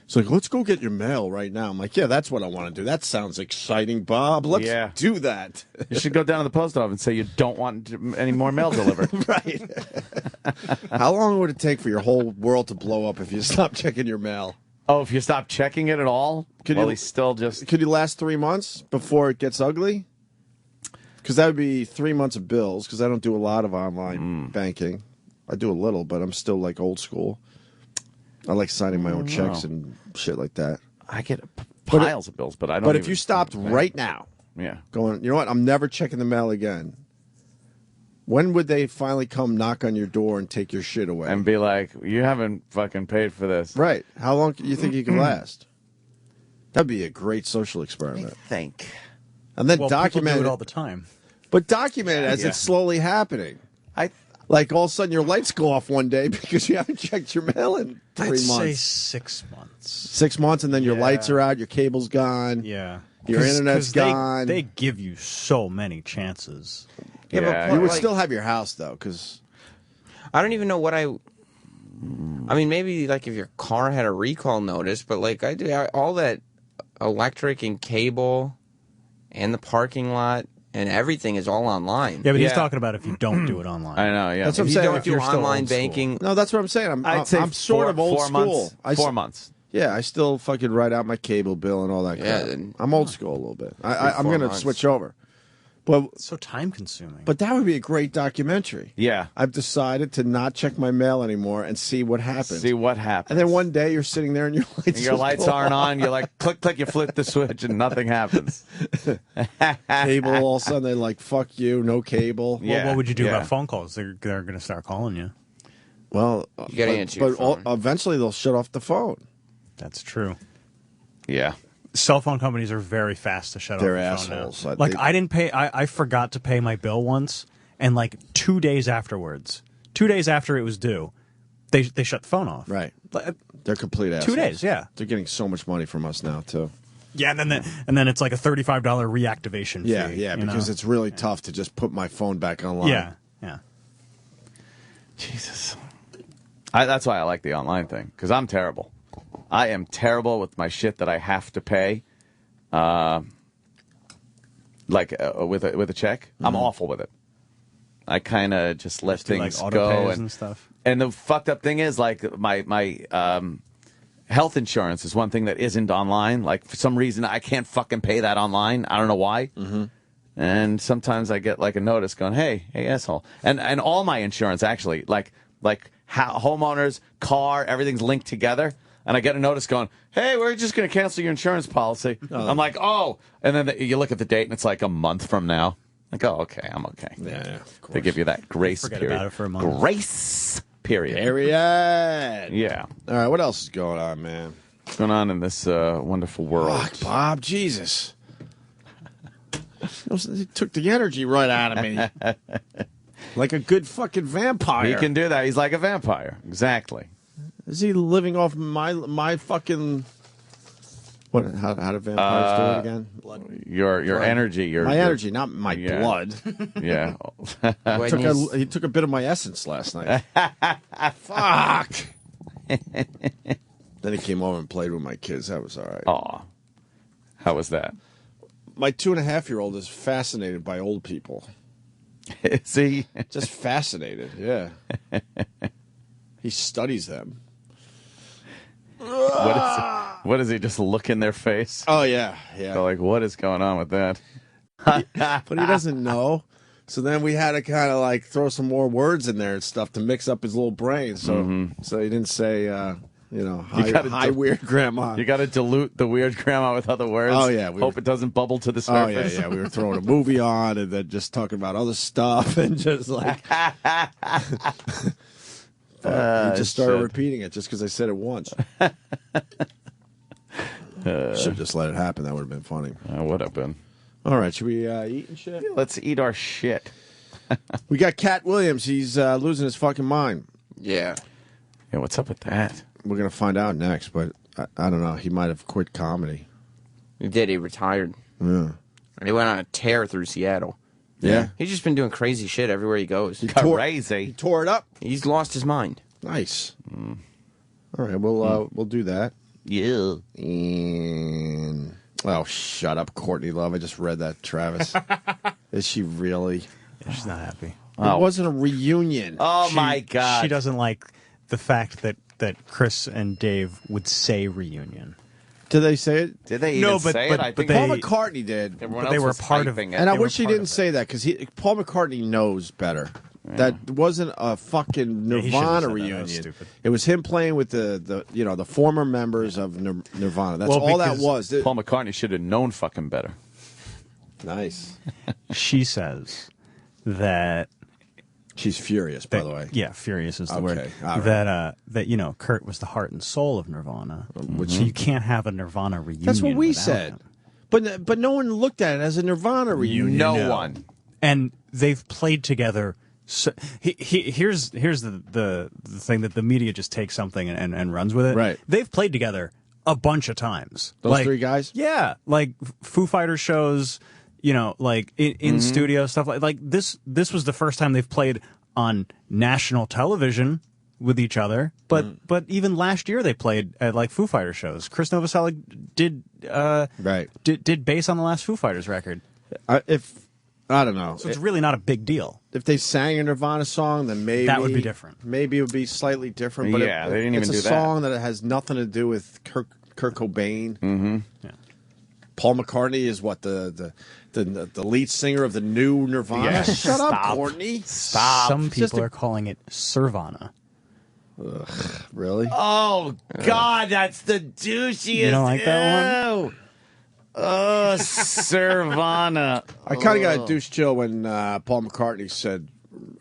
It's like, let's go get your mail right now. I'm like, yeah, that's what I want to do. That sounds exciting, Bob. Let's do that. You should go down to the post office and say you don't want any more mail delivered. Right. How long would it take for your whole world to blow up if you stopped checking your mail? Oh, if you stop checking it at all? Could you last 3 months before it gets ugly? Because that would be 3 months of bills, because I don't do a lot of online banking. I do a little, but I'm still like old school. I like signing my own checks and shit like that. I get piles of bills, but I don't. But if you stopped right now, going, you know what? I'm never checking the mail again. When would they finally come knock on your door and take your shit away? And be like, you haven't fucking paid for this. Right. How long do you think you can last? That'd be a great social experiment. I think. And then Well, document people do it all the time. But document it as it's slowly happening. Like all of a sudden your lights go off one day because you haven't checked your mail in 3 months. I'd say 6 months. 6 months, and then your lights are out, your cable's gone. Yeah. Your internet's gone. They give you so many chances. Yeah, you would still have your house, though, because I don't even know what I mean, maybe like if your car had a recall notice, but like I do all that electric and cable and the parking lot and everything is all online. Yeah, but he's talking about if you don't do it online. I know, yeah. That's what I'm if saying. you don't If do you're still online old school. banking. No, that's what I'm saying. I'd say I'm sort of old 4 school. months. 4 months. Yeah, I still fucking write out my cable bill and all that Yeah, crap. then- I'm old school a little bit. I'm 4 going to months. switch over. But It's so time consuming. But that would be a great documentary. Yeah. I've decided to not check my mail anymore and see what happens. See what happens. And then one day you're sitting there and your lights, And your lights aren't on. You're like, click, click, you flip the switch and nothing happens. Cable, all of a sudden they're like, fuck you, no cable. Well, what would you do about phone calls? They're going to start calling you. Well, You gotta answer your phone. Eventually they'll shut off the phone. That's true. Yeah. Cell phone companies are very fast to shut They're off the phone assholes. now. I Like, think- I didn't pay, I forgot to pay my bill once, and like 2 days afterwards, 2 days after it was due, they shut the phone off. Right. Like, They're complete assholes. 2 days, yeah. They're getting so much money from us now, too. Yeah, and then it's like a $35 reactivation fee. Yeah, you because know? it's really tough to just put my phone back online. Yeah. Jesus. That's why I like the online thing, because I'm terrible. I am terrible with my shit that I have to pay. With a check. I'm awful with it. I kind of just let things like go auto-pays and stuff. And the fucked up thing is, like, my health insurance is one thing that isn't online. Like, for some reason, I can't fucking pay that online. I don't know why. Mm-hmm. And sometimes I get like a notice going, "Hey, asshole!" And all my insurance actually, like homeowners, car, everything's linked together. And I get a notice going, "Hey, we're just going to cancel your insurance policy." I'm like, "Oh!" And then you look at the date, and it's like a month from now. Like, oh, okay, I'm okay. Yeah, of course. They give you that grace Forget period. about it for a month. Grace period. Period. Yeah. All right, what else is going on, man? What's going on in this wonderful world? Fuck, Bob, Jesus. He took the energy right out of me. Like a good fucking vampire. He can do that. He's like a vampire. Exactly. Is he living off my fucking... What? How do vampires do it again? Your energy. My energy, not my blood. Yeah. He took a bit of my essence last night. Fuck. Then he came over and played with my kids. That was all right. Aw. How was that? My 2.5-year-old is fascinated by old people. Is he? Just fascinated, yeah. He studies them. What is he, just look in their face? Oh, yeah. So, like, what is going on with that? But he doesn't know. So then we had to kind of like throw some more words in there and stuff to mix up his little brain. So so he didn't say, hi weird grandma. You got to dilute the weird grandma with other words. Oh, yeah. Hope it doesn't bubble to the Oh, surface. yeah. We were throwing a movie on and then just talking about other stuff and just like... he just started repeating it just because I said it once. Should have just let it happen. That would have been funny. Would have been. All right, should we eat and shit? Let's eat our shit. We got Katt Williams. He's losing his fucking mind. Yeah. Yeah, what's up with that? We're going to find out next, but I don't know. He might have quit comedy. He did. He retired. Yeah. And he went on a tear through Seattle. Yeah. He's just been doing crazy shit everywhere he goes. Crazy. He tore it up. He's lost his mind. Nice. All right, we'll do that. Yeah. And oh, shut up, Courtney Love. I just read that, Travis. Is she really? Yeah, she's not happy. It wasn't a reunion. Oh my God. She doesn't like the fact that Chris and Dave would say reunion. Did they say it? Did they even say it? I think Paul McCartney did. everyone but else they were was part of hyping And I They were wish he part didn't of say that because Paul McCartney knows better. That wasn't a fucking Yeah, he shouldn't have Nirvana said that. That reunion. was stupid. It was him playing with the former members of Nirvana. That's Well, all that because was. Paul McCartney should have known fucking better. Nice. She says that She's furious, by the way. Yeah, furious is the Okay, word. all right. That Kurt was the heart and soul of Nirvana. So you can't have a Nirvana reunion. That's what we without said. him. But no one looked at it as a Nirvana reunion. No one. And they've played together. So, here's the thing that the media just takes something and runs with it. Right. They've played together a bunch of times. Those three guys? Yeah, like Foo Fighters shows. Like in studio stuff like this. This was the first time they've played on national television with each other. But even last year they played at like Foo Fighters shows. Chris Novoselic did bass on the last Foo Fighters record. I don't know. So it's really not a big deal. If they sang a Nirvana song, then maybe That would be different. Maybe it would be slightly different. But Yeah, they didn't even it's do a that. song that has nothing to do with Kurt Cobain. Mm-hmm. Yeah. Paul McCartney is what the lead singer of the new Nirvana. Yeah, Shut up, stop. Courtney. Stop. Some Just people a- are calling it Sirvana. Really? Oh God, that's the douchiest. You don't like that one? Oh, Sirvana. I kind of got a douche chill when Paul McCartney said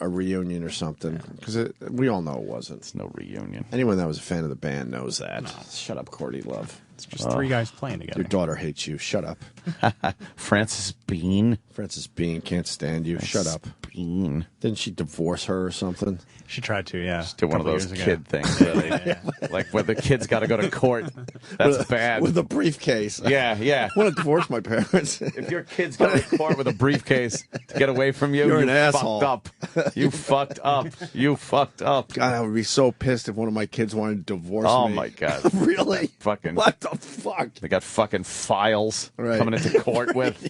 a reunion or something because we all know it wasn't. It's no reunion. Anyone that was a fan of the band knows that. Shut up, Courtney Love. It's just three guys playing together. Your daughter hates you. Shut up. Frances Bean. Frances Bean can't stand you. Shut up. Bean. Didn't she divorce her or something? She tried to, yeah. Just do one of Couple those years ago. kid things, really. Like where the kid's got to go to court. That's bad. With a briefcase. Yeah. I want to divorce my parents. If your kid's going to court with a briefcase to get away from you, You're you an asshole. fucked up. You fucked up. You fucked up. God, I would be so pissed if one of my kids wanted to divorce Oh me. my God. Really? Fucking. What the fuck? They got fucking files Right. coming into court with.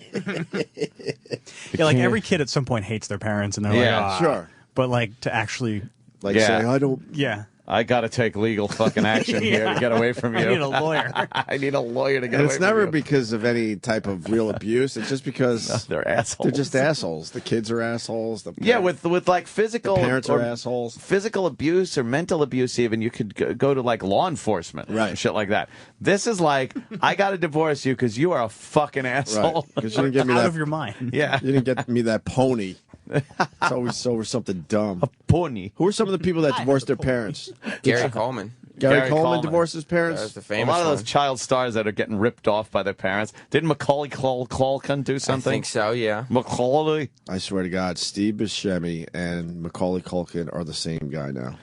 Yeah, like every kid at some point hates their parents, and they're Yeah, like, sure. But like to actually, Like Yeah. saying, I don't. yeah, I got to take legal fucking action here to get away from you. I need a lawyer. I need a lawyer to get And away it's from never you. because of any type of real abuse. It's just because They're assholes. they're just assholes. The kids are assholes. The Yeah, with like physical the parents or are assholes. physical abuse or mental abuse, even you could go to like law enforcement, Right. and shit like that. This is like, I got to divorce you because you are a fucking asshole. Because you didn't get me out that. of your mind. Yeah, You didn't get me that pony. It's always over something dumb. pony. Who are some of the people that divorced their parents? Gary Coleman. Gary Coleman Coleman. divorced his parents. That was the A famous lot of those one. child stars that are getting ripped off by their parents. Didn't Macaulay Culkin do I something? think so, yeah. Macaulay. I swear to God, Steve Buscemi and Macaulay Culkin are the same guy now.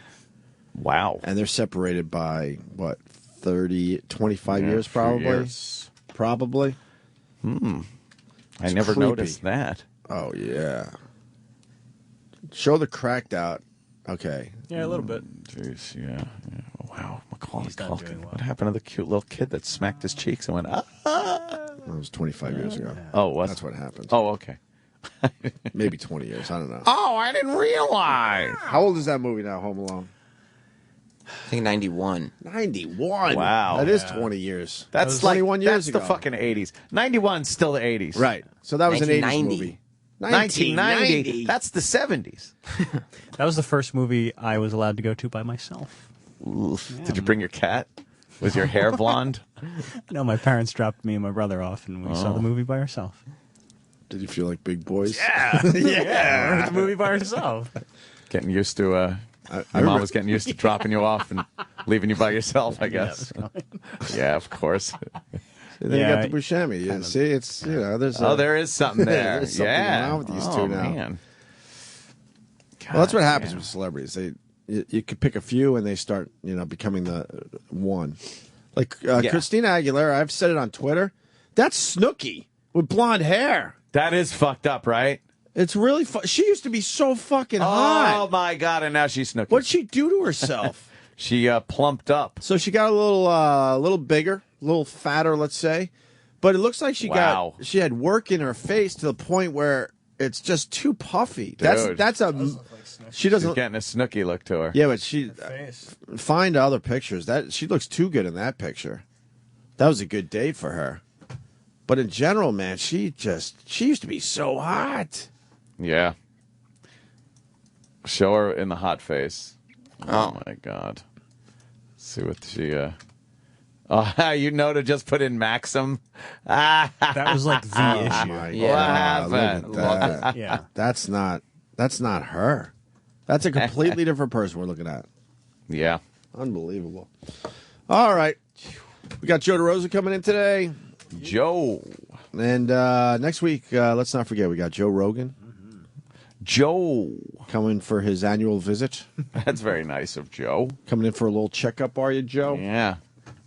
Wow. And they're separated by, what, 25 Yeah, years few probably? years. Probably. I never creepy. noticed that. Oh, yeah. Show the cracked out. Okay. Yeah, a little bit. Jeez, yeah. Wow, Macaulay He's not Culkin. doing well. What happened to the cute little kid that smacked his cheeks and went, ah? That was 25 years ago. Oh, what? That's what happened. Oh, okay. Maybe 20 years. I don't know. Oh, I didn't realize. How old is that movie now, Home Alone? I think 91. 91. Wow. That is 20 years. That's That was like 21 years that's ago. the fucking 80s. 91's still the 80s. Right. So that was an 80s 1990. movie. 1990. That's the 70s. That was the first movie I was allowed to go to by myself. Did you bring your cat? Was your hair blonde? No, my parents dropped me and my brother off, and we saw the movie by ourselves. Did you feel like big boys? Yeah, yeah, the movie by ourselves. Getting used to, your mom was getting used to dropping you off and leaving you by yourself, I guess. Yeah, of course. And then you got the Buscemi. You see, it's, there's there is something there. there's something yeah. going on with these two now. Man. Well, that's what happens with celebrities. You could pick a few and they start, becoming the one. Like Christina Aguilera, I've said it on Twitter. That's Snooki with blonde hair. That is fucked up, right? It's really she used to be so fucking hot. Oh, my God, and now she's Snooki. What'd she do to herself? She plumped up. So she got a little bigger, a little fatter, let's say. But it looks like she had work in her face to the point where it's just too puffy. Dude. That's a. She doesn't. She's getting a snooky look to her. Yeah, but find other pictures. That she looks too good in that picture. That was a good date for her. But in general, man, she used to be so hot. Yeah. Show her in the hot face. Oh my God. Let's see what she. Oh, you know to just put in Maxim. That was like the issue. What happened? Look at that. Yeah. That's not her. That's a completely different person we're looking at. Yeah. Unbelievable. All right. We got Joe DeRosa coming in today. Joe. And next week, let's not forget, we got Joe Rogan. Joe. Coming for his annual visit. That's very nice of Joe. Coming in for a little checkup, are you, Joe? Yeah.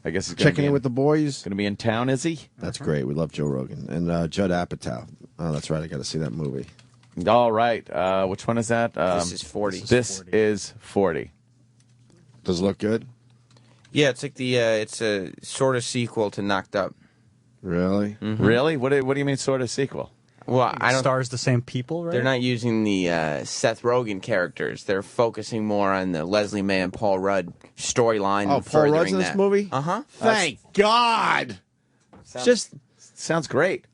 I guess he's checking in with the boys. Going to be in town, is he? That's great. We love Joe Rogan. And Judd Apatow. Oh, that's right. I got to see that movie. All right. Which one is that? This is 40. This is 40. Does it look good? Yeah, it's like it's a sort of sequel to Knocked Up. Really? Mm-hmm. Really? What do you mean sort of sequel? Well, I don't. Stars the same people, right? They're not using the Seth Rogen characters. They're focusing more on the Leslie Mann and Paul Rudd storyline. Oh, Paul Rudd's in this movie? Uh-huh. Thank God. Sounds great.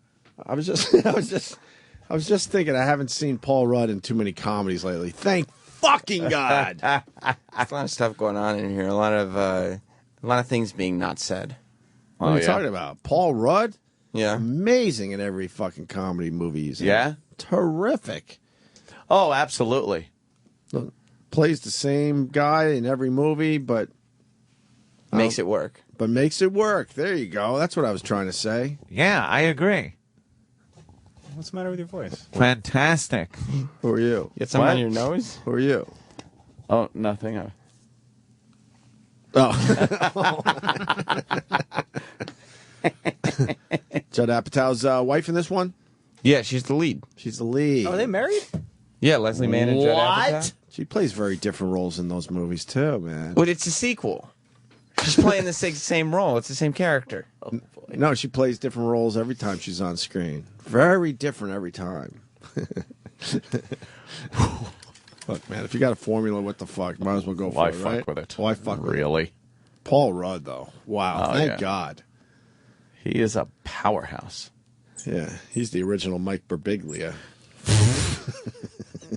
I was just thinking I haven't seen Paul Rudd in too many comedies lately. Thank fucking God. There's a lot of stuff going on in here. A lot of things being not said. What are you talking about? Paul Rudd? Yeah. Amazing in every fucking comedy movie he's in. Yeah? Terrific. Oh, absolutely. Plays the same guy in every movie, but makes it work. But makes it work. There you go. That's what I was trying to say. Yeah, I agree. What's the matter with your voice? Fantastic. Who are you? You got something on your nose? Who are you? Oh, nothing. Judd Apatow's wife in this one? Yeah, she's the lead. She's the lead. Oh, are they married? Yeah, Leslie Mann and Judd Apatow. She plays very different roles in those movies, too, man. But it's a sequel. She's playing the same role. It's the same character. Oh, no, she plays different roles every time she's on screen. Very different every time. Look, man, if you got a formula, what the fuck? Might as well go for Why it, fuck right? with it? Why fuck with it? Really? Paul Rudd, though. Wow. Oh, Thank yeah. God. He is a powerhouse. Yeah, he's the original Mike Birbiglia.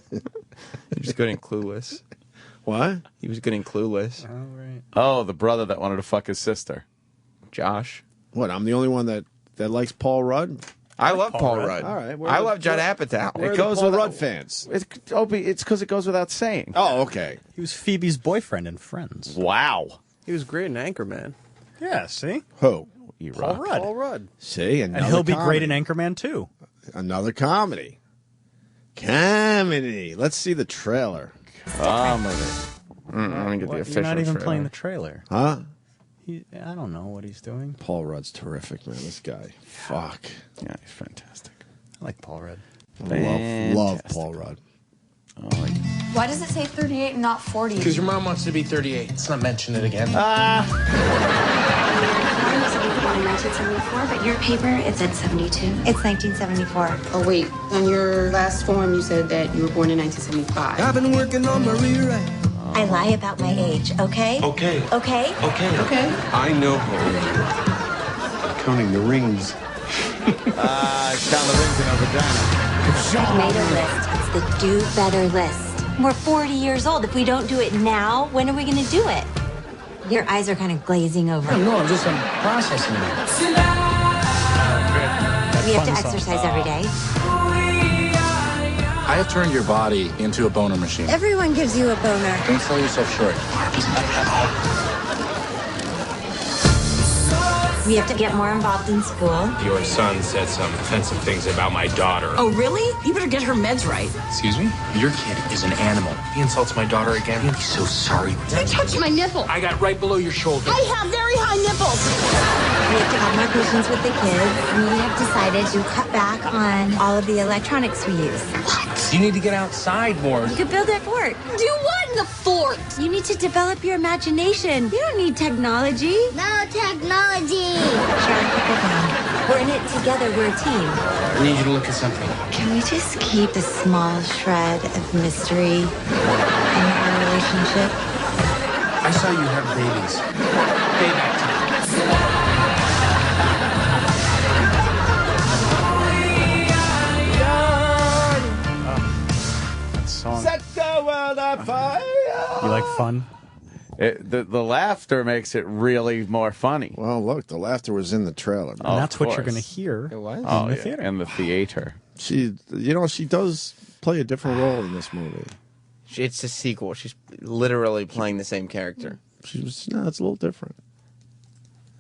He was good in Clueless. What? He was good in Clueless. Oh, right. Oh, the brother that wanted to fuck his sister. Josh. What, I'm the only one that likes Paul Rudd? I love Paul Rudd. All right. I love Judd Apatow. It goes Paul Rudd fans. Opie, it's because it goes without saying. Oh, okay. He was Phoebe's boyfriend in Friends. Wow. He was great in Anchorman. Yeah, see? Who? Paul Rudd. Paul Rudd. See? And he'll be great in Anchorman, too. Another comedy. Comedy. Let's see the trailer. Comedy. Let me get the official You're not even trailer. playing the trailer. Huh? I don't know what he's doing. Paul Rudd's terrific, man. This guy. Fuck. Yeah, he's fantastic. I like Paul Rudd. Love Paul Rudd. Oh, Why does it say 38 and not 40? Because your mom wants to be 38. Let's not mention it again. Mine was born in 1974, but your paper, it said 72. It's 1974. Oh, wait. On your last form, you said that you were born in 1975. I've been working on my rewrite. I lie about my age, okay? Okay. Okay? Okay. Okay. I know her. Counting the rings. Count the rings in her vagina. I've made a list. It's the do better list. We're 40 years old. If we don't do it now, when are we going to do it? Your eyes are kind of glazing over. No, I'm processing it. We have to exercise every day. I have turned your body into a boner machine. Everyone gives you a boner. Don't sell yourself short. We have to get more involved in school. Your son said some offensive things about my daughter. Oh, really? You better get her meds right. Excuse me? Your kid is an animal. He insults my daughter again. He's so sorry. You're touching my nipple. I got right below your shoulder. I have very high nipples. We have to have more patience with the kids. We have decided to cut back on all of the electronics we use. You need to get outside more. We could build a fort. Do what the fort. You need to develop your imagination. You don't need technology. No technology. Sharon, put that down. We're in it together. We're a team. I need you to look at something. Can we just keep the small shred of mystery in our relationship? I saw you have babies. Payback time. Song. Set the world on fire. You like fun? The laughter makes it really more funny. Well, look, the laughter was in the trailer. And that's what you're going to hear It was? in Oh, the yeah, theater. in the theater. She does play a different role in this movie. It's a sequel. She's literally playing the same character. It's a little different.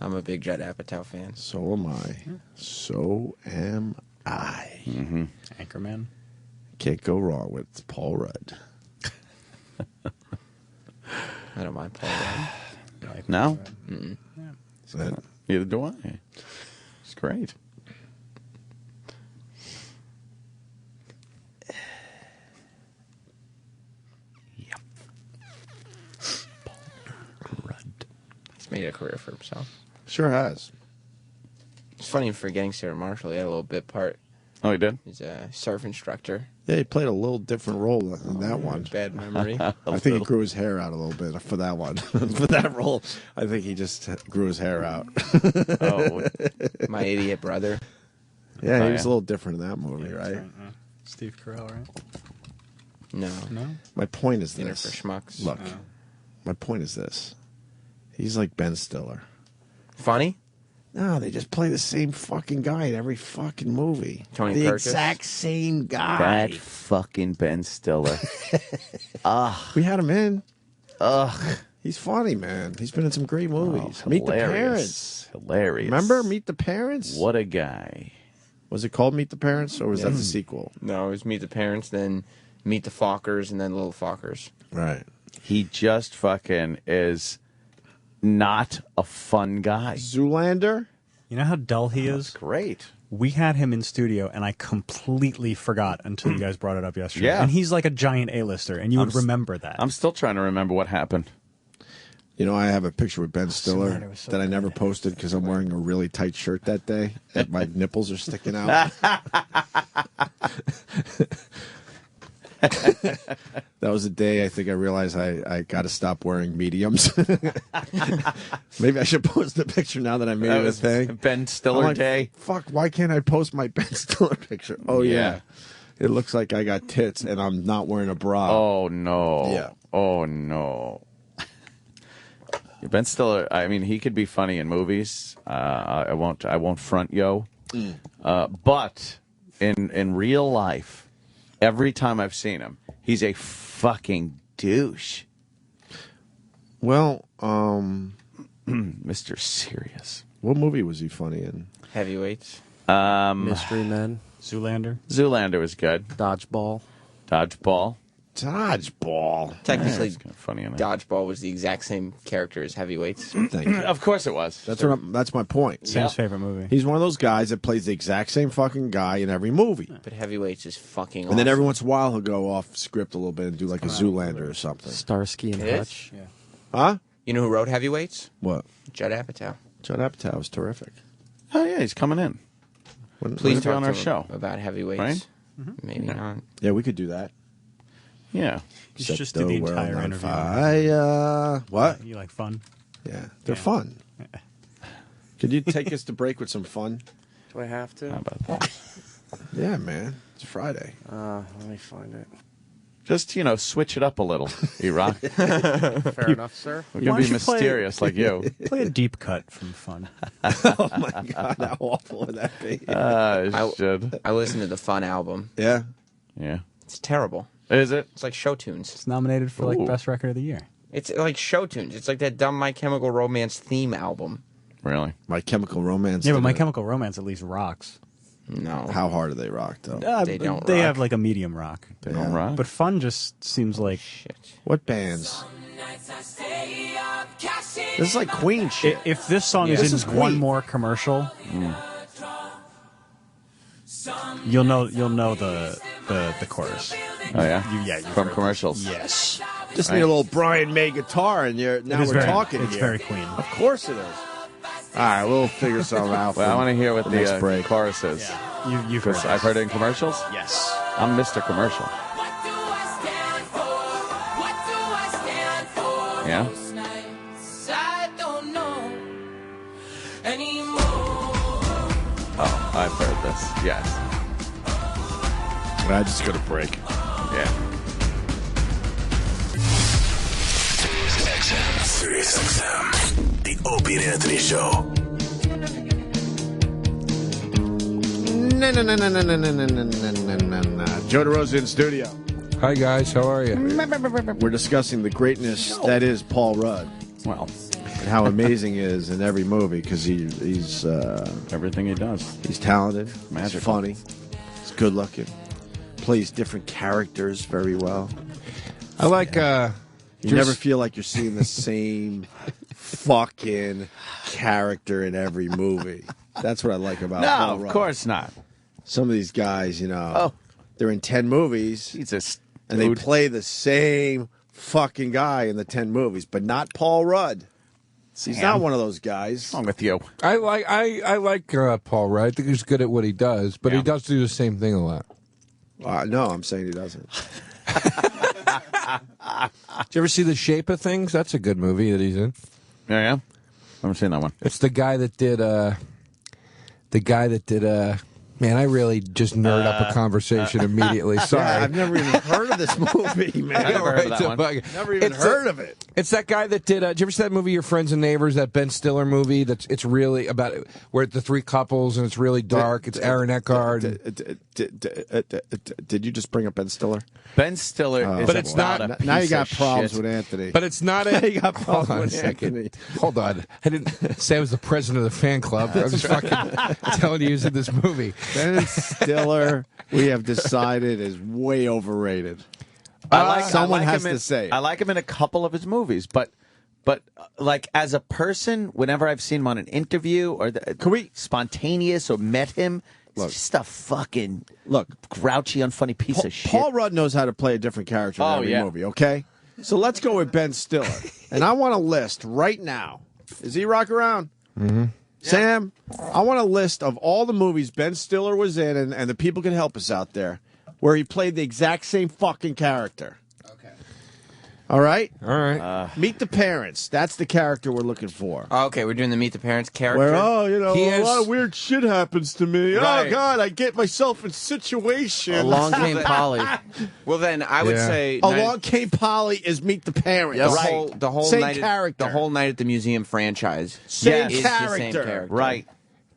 I'm a big Judd Apatow fan. So am I. So am I. Mm-hmm. Anchorman. Can't go wrong with Paul Rudd. I don't mind Paul Rudd. No? Mm-mm. Neither do I. It's great. Yep. Paul Rudd. He's made a career for himself. Sure has. It's funny forgetting Sarah Marshall. He had a little bit part. Oh, he did? He's a surf instructor. Yeah, he played a little different role in that one. Bad memory. I think he grew his hair out a little bit for that one. For that role, I think he just grew his hair out. Oh, my idiot brother. Yeah, he was a little different in that movie, right? Steve Carell, right? No. No? My point is Dinner this. for Schmucks. Look, my point is this. He's like Ben Stiller. Funny? No, they just play the same fucking guy in every fucking movie. Tony the Perkins? exact same guy. That fucking Ben Stiller. We had him in. Ugh. He's funny, man. He's been in some great movies. Oh, Meet the hilarious. Parents. Hilarious. Remember Meet the Parents? What a guy. Was it called Meet the Parents, or was that the sequel? No, it was Meet the Parents, then Meet the Fockers, and then Little Fockers. Right. He just fucking is not a fun guy. Zoolander? You know how dull he is? Great. We had him in studio, and I completely forgot until you guys brought it up yesterday. Yeah. And he's like a giant A-lister, and you would remember that. I'm still trying to remember what happened. You know, I have a picture with Ben Stiller Zoolander was so that I never posted because I'm wearing a really tight shirt that day, and my nipples are sticking out. That was the day I think I realized I got to stop wearing mediums. Maybe I should post the picture now that I made it a thing. Ben Stiller Day. Fuck, why can't I post my Ben Stiller picture? Oh, yeah. It looks like I got tits and I'm not wearing a bra. Oh, no. Yeah. Oh, no. Ben Stiller, I mean, he could be funny in movies. I won't front yo. But in real life, every time I've seen him, he's a fucking douche. Well, Mr. Serious. What movie was he funny in? Heavyweights. Mystery Men. Zoolander. Zoolander was good. Dodgeball. Dodgeball. Dodgeball. Technically, That's kind of funny. Isn't it? Dodgeball was the exact same character as Heavyweights. Thank you. Of course it was. That's my point. Sam's favorite movie. He's one of those guys that plays the exact same fucking guy in every movie. But Heavyweights is fucking awesome. And then every once in a while he'll go off script a little bit and do like a Zoolander or something. Starsky and It is? Hutch. Yeah. Huh? You know who wrote Heavyweights? What? Judd Apatow. Judd Apatow was terrific. Oh, yeah, he's coming in. Please be talk on to our him show. about Heavyweights. Right? Maybe not. Yeah, we could do that. Yeah. You should just do the world entire on interview. fire. What? You like fun? Yeah, they're fun. Could you take us to break with some fun? Do I have to? How about that? Yeah, man. It's Friday. Let me find it. Just, switch it up a little, E-Rock. Fair enough, sir. We're Why going to be don't you play- mysterious like you. Play a deep cut from Fun. Oh my God, how awful would that be? I should. I listened to the Fun album. Yeah. Yeah. It's terrible. Is it? It's like show tunes. It's nominated for Ooh. best record of the year. It's like show tunes. It's like that dumb My Chemical Romance theme album. Really? My Chemical Romance. Yeah, but did My it. Chemical Romance at least rocks. No. How hard do they rock though? They don't They rock. have like a medium rock. They don't rock? But Fun just seems like Shit. What bands? This is like Queen shit. if this song This is is in one Queen. more commercial, you'll know the chorus. Oh, yeah? You've From heard commercials. this. Yes. Just need a little Brian May guitar, and now we're talking It's here. very Queen. Of course it is. All right, we'll figure something out. Well, I want to hear what next the break. chorus is. Yeah. You've heard I've heard it in commercials. Yes. I'm Mr. Commercial. Yeah. Oh, I've heard this. Yes. I just got a break. Yeah. Sirius XM, the Opie and Anthony Show. No. Joe DeRosa in studio. Hi, guys. How are you? We're discussing the greatness that is Paul Rudd. Well, and how amazing he is in every movie because he's everything he does. He's talented, Magical. he's funny, he's good looking, plays different characters very well. I like. You never feel like you're seeing the same fucking character in every movie. That's what I like about Paul Rudd. Of course not. Some of these guys, they're in 10 movies. Jesus. And they play the same fucking guy in the 10 movies, but not Paul Rudd. He's not one of those guys. What's wrong with you? I like Paul Rudd. I think he's good at what he does, but he does do the same thing a lot. No, I'm saying he doesn't. Did you ever see The Shape of Things? That's a good movie that he's in. Yeah. I haven't seen that one. It's the guy that did. Man, I really just nerd up a conversation immediately. Sorry, Yeah, I've never even heard of this movie, man. I've never heard of that one. Never even heard of it. It's that guy that did. Did you ever see that movie, Your Friends and Neighbors? That Ben Stiller movie. It's really about where the three couples and it's really dark. It's Aaron Eckhart. Did you just bring up Ben Stiller? Ben Stiller is but it's about not. a piece Now you got of problems shit. with Anthony. But it's not a. Now you got problems Hold on a with second. Anthony. Hold on. I didn't say I was the president of the fan club. I was fucking telling you he was in this movie. Ben Stiller, we have decided, is way overrated. I Someone like has him to say it. I like him in a couple of his movies, but like as a person, whenever I've seen him on an interview or spontaneous or met him, it's just a fucking grouchy, unfunny piece of shit. Paul Rudd knows how to play a different character in every movie, okay? So let's go with Ben Stiller. And I want a list right now. Is he rock around? Mm-hmm. Sam, I want a list of all the movies Ben Stiller was in, and the people can help us out there, where he played the exact same fucking character. Okay. All right? All right. Meet the Parents. That's the character we're looking for. Okay, we're doing the Meet the Parents character. Where, He a lot has- of weird shit happens to me. Right. Oh, God, I get myself in situations. Along came Polly. Well, then I would say Along Came Polly is Meet the Parents. the whole Same night character. the whole night at the museum franchise. Same is character. the same character. Right.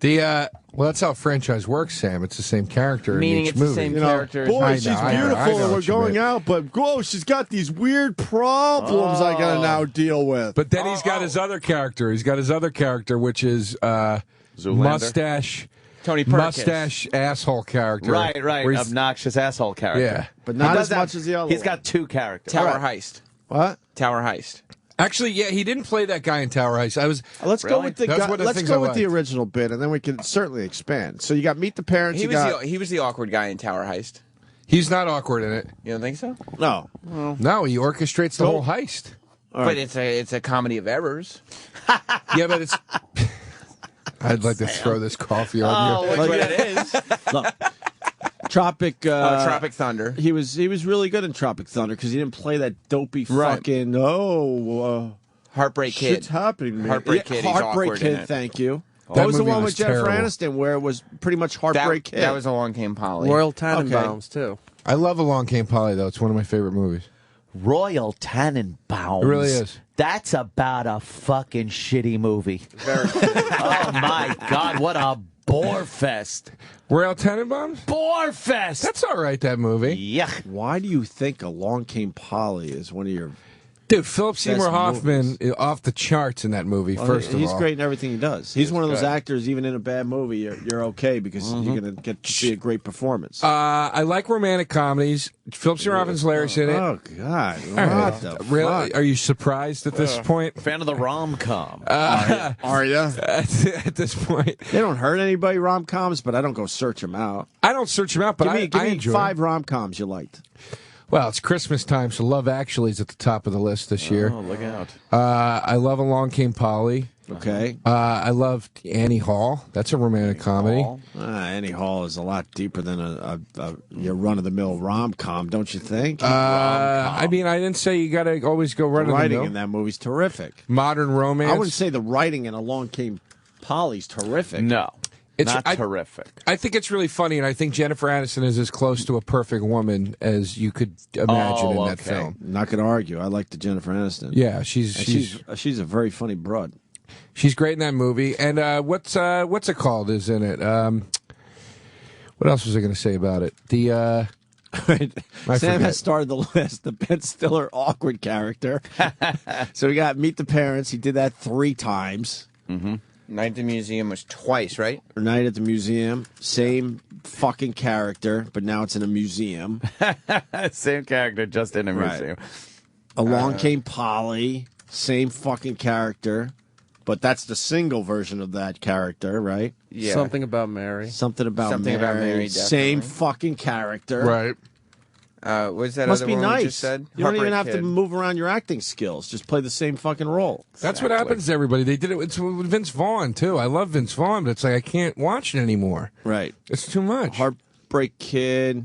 Well, that's how a franchise works, Sam. It's the same character Meaning in each it's the movie. same You know, character. boy, I she's know, I know, beautiful I know and we're what you going meant. out, but whoa, she's got these weird problems I gotta now deal with. But then he's got his other character. He's got his other character, which is mustache Tony Perkins. mustache asshole character. Right. where he's- Obnoxious asshole character. Yeah. But not He as does much as the other He's one. got two characters. Tower Heist. What? Tower Heist. Actually, yeah, he didn't play that guy in Tower Heist. Let's go with the That's guy, one of the let's things go I with the liked. original bit, and then we can certainly expand. So you got Meet the Parents. He you was got he was the awkward guy in Tower Heist. He's not awkward in it. You don't think so? no. No, he orchestrates the whole heist. But it's a comedy of errors. Yeah, but it's. I'd like to throw this coffee on you. Look what it is. Look, Tropic Tropic Thunder. He was really good in Tropic Thunder because he didn't play that dopey Right. fucking Heartbreak Kid. shit's happening to me. Heartbreak Kid, he's Heartbreak awkward in Kid. it. Thank you. That What was the movie one was with Jennifer terrible. Aniston where it was pretty much Heartbreak Kid? That was Along Came Polly. Royal Tenenbaums, too. I love Along Came Polly, though. It's one of my favorite movies. Royal Tenenbaums. It really is. That's about a fucking shitty movie. Oh my God, what a bore fest. Royal Tenenbaums? Bore fest. That's all right, that movie. Yuck. Why do you think Along Came Polly is one of your... Dude, Philip Seymour Best Hoffman movies. is off the charts in that movie, first of all. He's great in everything he does. He's one of those good. actors, even in a bad movie, you're okay because you're going to get to see a great performance. I like romantic comedies. Philip Seymour Hoffman's hilarious in it. Oh, God. All right. What the Really? fuck? Are you surprised at this point? Fan of the rom-com. Are you? At this point. They don't hurt anybody, rom-coms, but I don't go search them out. I don't search them out, but Give me I enjoy 'em. 5 rom-coms you liked. Well, it's Christmas time, so Love Actually is at the top of the list this year. Oh, look out. I love Along Came Polly. Okay. I love Annie Hall. That's a romantic comedy. Annie Hall is a lot deeper than your run-of-the-mill rom-com, don't you think? I mean, I didn't say you got to always go The run of the writing mill. in that movie's terrific. Modern romance. I wouldn't say the writing in Along Came Polly's terrific. No. It's Not terrific. I think it's really funny, and I think Jennifer Aniston is as close to a perfect woman as you could imagine in that film. Not going to argue. I like the Jennifer Aniston. Yeah, she's a very funny broad. She's great in that movie. And what's it called? Is in it? What else was I going to say about it? The Sam forget. has started the list. The Ben Stiller awkward character. So we got Meet the Parents. He did that 3 times. Mm-hmm. Night at the Museum was twice, right? Night at the Museum. Same fucking character, but now it's in a museum. Same character, just in a museum. Along Came Polly. Same fucking character. But that's the single version of that character, right? Yeah. Something About Mary. Something about Mary. Definitely. Same fucking character. Right. What's that Must other be one we nice. just said? You don't even Heartbreak have to Kid. move around your acting skills. Just play the same fucking role. That's what happens to everybody. They did it with Vince Vaughn, too. I love Vince Vaughn, but it's like I can't watch it anymore. Right. It's too much. Heartbreak Kid.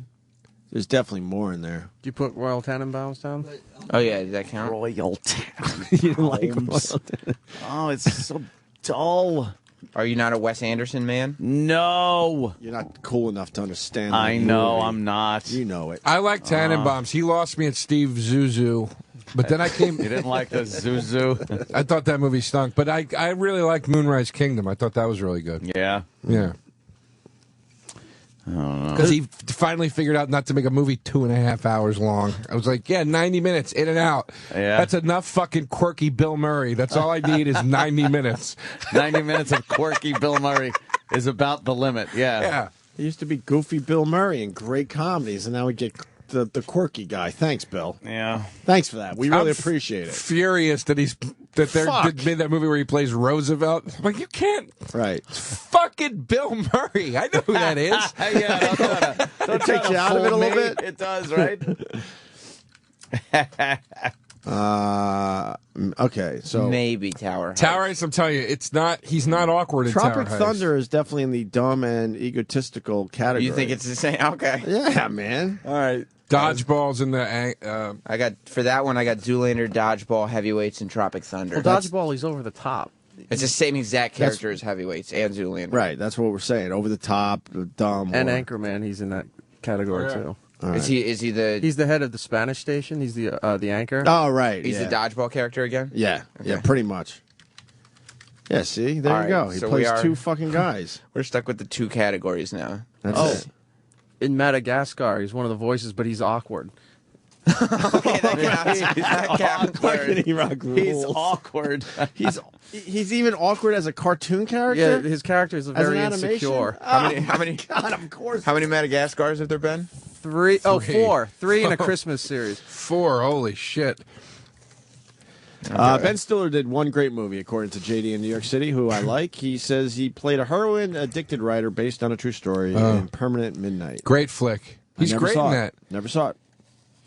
There's definitely more in there. Do you put Royal Tenenbaums down? Oh, yeah. Does that count? Royal Tenenbaums. You didn't like Royal Tenenbaums. Oh, it's so dull. Are you not a Wes Anderson man? No. You're not cool enough to understand. I that know, movie. I'm not. You know it. I like Tannenbaums. He lost me at Steve Zuzu. But then I came. You didn't like the Zuzu? I thought that movie stunk. But I really liked Moonrise Kingdom. I thought that was really good. Yeah. Yeah. I don't know. Because he finally figured out not to make a movie 2.5 hours long. I was like, yeah, 90 minutes, in and out. Yeah. That's enough fucking quirky Bill Murray. That's all I need is 90 minutes. 90 minutes of quirky Bill Murray is about the limit. Yeah. Yeah. He used to be goofy Bill Murray in great comedies, and now we get the quirky guy. Thanks, Bill. Yeah. Thanks for that. We really I'm appreciate it. Furious that they made that movie where he plays Roosevelt. I'm like, you can't. Right. It's fucking Bill Murray. I know who that is. Yeah, don't Take you out of it a little bit. It does, right? Okay, so Maybe Tower House. Tower Heist, I'm telling you, it's not. He's not awkward in Tropic Tower Heist. Thunder is definitely in the dumb and egotistical category. You think it's the same? Okay. Yeah, man. All right. Dodgeball's in the. I got for that one. I got Zoolander, Dodgeball, Heavyweights, and Tropic Thunder. Well, Dodgeball, he's over the top. It's the same exact character as Heavyweights and Zoolander. Right, that's what we're saying. Over the top, dumb. And or- Anchorman, he's in that category too. All right. Is he the? He's the head of the Spanish station. He's the anchor. Oh, right. He's yeah. the Dodgeball character again. Yeah, Okay. yeah, pretty much. Yeah, see, there All you right, go. He so plays we are- two fucking guys. We're stuck with the 2 categories now. That's it. In Madagascar, he's one of the voices, but he's awkward. Okay, that counts. Fucking rock rules. He's awkward. He's even awkward as a cartoon character. Yeah, his character is As very an animation? insecure. How many? God, of course. How many Madagascars have there been? 3. Oh, Three. 4. 3 in a Christmas series. 4. Holy shit. Ben Stiller did one great movie, according to JD in New York City, who I like. He says he played a heroin-addicted writer based on a true story in Permanent Midnight. Great flick. He's I never great saw in it. that. Never saw it.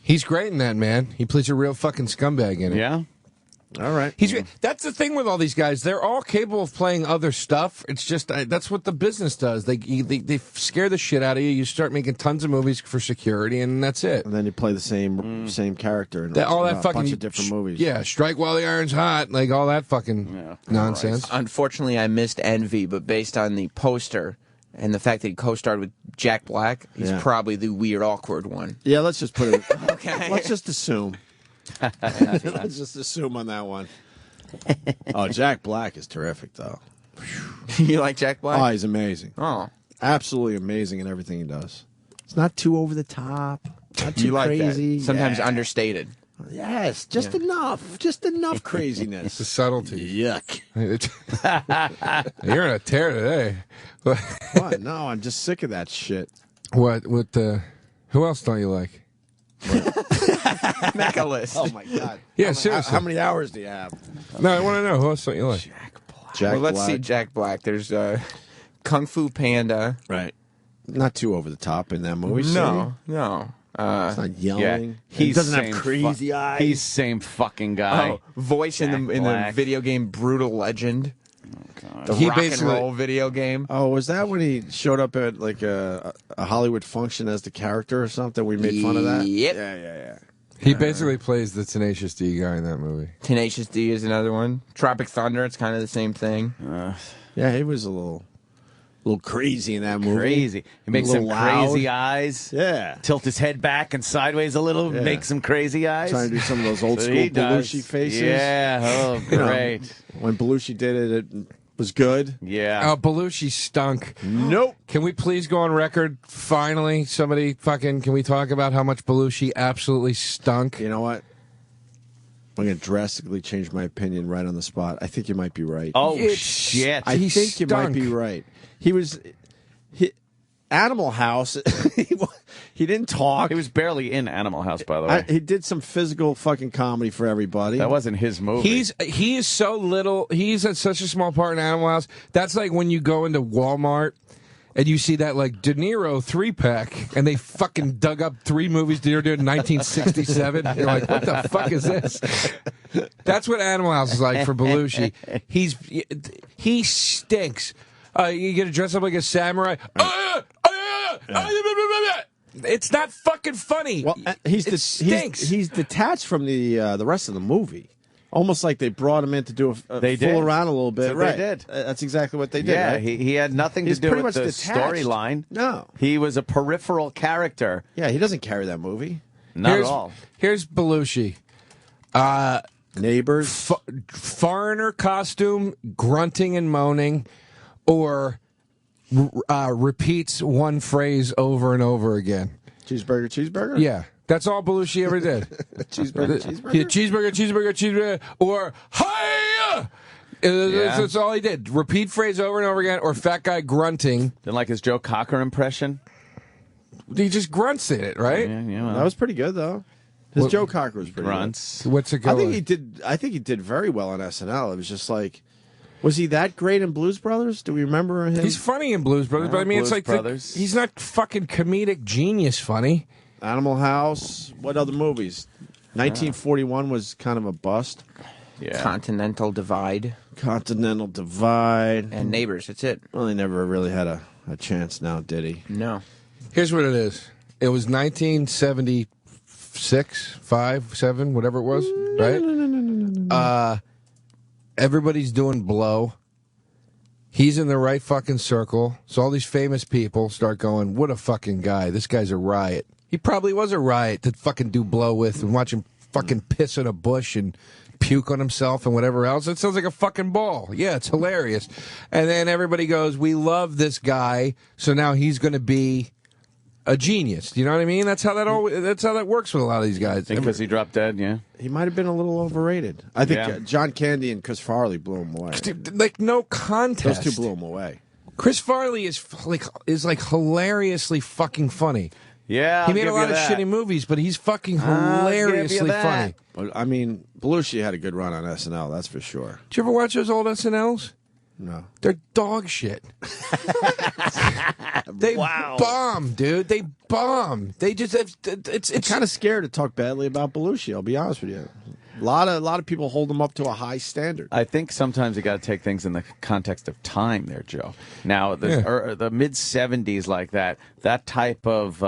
He's great in that, man. He plays a real fucking scumbag in it. Yeah. All right. That's the thing with all these guys. They're all capable of playing other stuff. It's just that's what the business does. They scare the shit out of you. You start making tons of movies for security, and that's it. And then you play the same character in All that a fucking bunch of different movies. Yeah, Strike While the Iron's Hot, like all that fucking nonsense. Unfortunately, I missed Envy, but based on the poster and the fact that he co-starred with Jack Black, he's Yeah. probably the weird, awkward one. Yeah, let's just put it. Okay. Let's just assume. Let's just assume on that one. Oh, Jack Black is terrific, though. You like Jack Black? Oh, he's amazing. Oh. Absolutely amazing in everything he does. It's not too over the top, not too You like crazy. that. Sometimes Yeah. understated. Yes, just enough. Just enough craziness. The subtlety. Yuck. You're on a tear today. What? No, I'm just sick of that shit. What? Who else don't you like? Make a list. Oh, my God. Yeah, seriously. How many hours do you have? No, I want to know who else don't you like? Jack Well, let's Black. see Jack Black. There's Kung Fu Panda. Right. Not too over the top in that movie. No. It's not yelling. Yeah, He doesn't have same crazy eyes. He's same fucking guy. Oh, voice in the Black. video game Brutal Legend. The He rock and basically- roll video game. Oh, was that when he showed up at like a Hollywood function as the character or something? We made fun of that. Yep. Yeah. He basically plays the Tenacious D guy in that movie. Tenacious D is another one. Tropic Thunder, it's kind of the same thing. Yeah, he was a little crazy in that movie. Crazy. He makes A some little loud. crazy eyes. Yeah. Tilt his head back and sideways a little. Yeah. Make some crazy eyes. Trying to do some of those old So school he does. Belushi faces. Yeah. Oh, You know, great. when Belushi did it, it was good. Yeah. Oh, Belushi stunk. Nope. Can we please go on record? Finally, somebody fucking. Can we talk about how much Belushi absolutely stunk? You know what? I'm going to drastically change my opinion right on the spot. I think you might be right. Oh, It's- shit. I he think you might stunk. be right. Animal House. He didn't talk. He was barely in Animal House, by the way. He did some physical fucking comedy for everybody. That wasn't his movie. He is so little. He's at such a small part in Animal House. That's like when you go into Walmart and you see that like De Niro 3-pack, and they fucking dug up 3 movies De Niro did in 1967. You're like, what the fuck is this? That's what Animal House is like for Belushi. He stinks. You get to dress up like a samurai. It's not fucking funny. Well, it stinks. He's detached from the rest of the movie. Almost like they brought him in to do a They fool did. around a little bit. That's what right. they did. That's exactly what they did. Yeah, right? he had nothing He's to do pretty with much the detached. storyline. No. He was a peripheral character. Yeah, he doesn't carry that movie. Not at all. Here's Belushi. Neighbors. Foreigner costume, grunting and moaning, or repeats one phrase over and over again. Cheeseburger? Yeah. That's all Belushi ever did. Cheeseburger? Yeah, cheeseburger. Or, hi! That's all he did. Repeat phrase over and over again, or fat guy grunting. Didn't like his Joe Cocker impression? He just grunts in it, right? Yeah, That was pretty good, though. His Joe Cocker was pretty grunts. good. What's it go? I think he did very well on SNL. It was just like, was he that great in Blues Brothers? Do we remember him? He's funny in Blues Brothers, but I mean, Blues it's like Brothers. he's not fucking comedic genius funny. Animal House. What other movies? 1941 was kind of a bust. Yeah. Continental Divide. Continental Divide. And Neighbors, that's it. Well, he never really had a chance now, did he? No. Here's what it is. It was 1976, 5, 7, whatever it was, right? Everybody's doing blow. He's in the right fucking circle. So all these famous people start going, what a fucking guy. This guy's a riot. He probably was a riot to fucking do blow with and watch him fucking piss in a bush and puke on himself and whatever else. It sounds like a fucking ball. Yeah, it's hilarious. And then everybody goes, we love this guy, so now he's going to be a genius. Do you know what I mean? That's how that works with a lot of these guys. Because he dropped dead, yeah. He might have been a little overrated. I think Yeah. John Candy and Chris Farley blew him away. Like no contest. Those two blew him away. Chris Farley is like hilariously fucking funny. Yeah, he I'll made a give lot you of that. shitty movies, but he's fucking I'll give you hilariously that. funny. But I mean, Belushi had a good run on SNL, that's for sure. Did you ever watch those old SNLs? No. They're dog shit. They bomb, dude. They bomb. They just it's kind of scared to talk badly about Belushi, I'll be honest with you. A lot of people hold him up to a high standard. I think sometimes you got to take things in the context of time there, Joe. Now, the mid-'70s like that type of,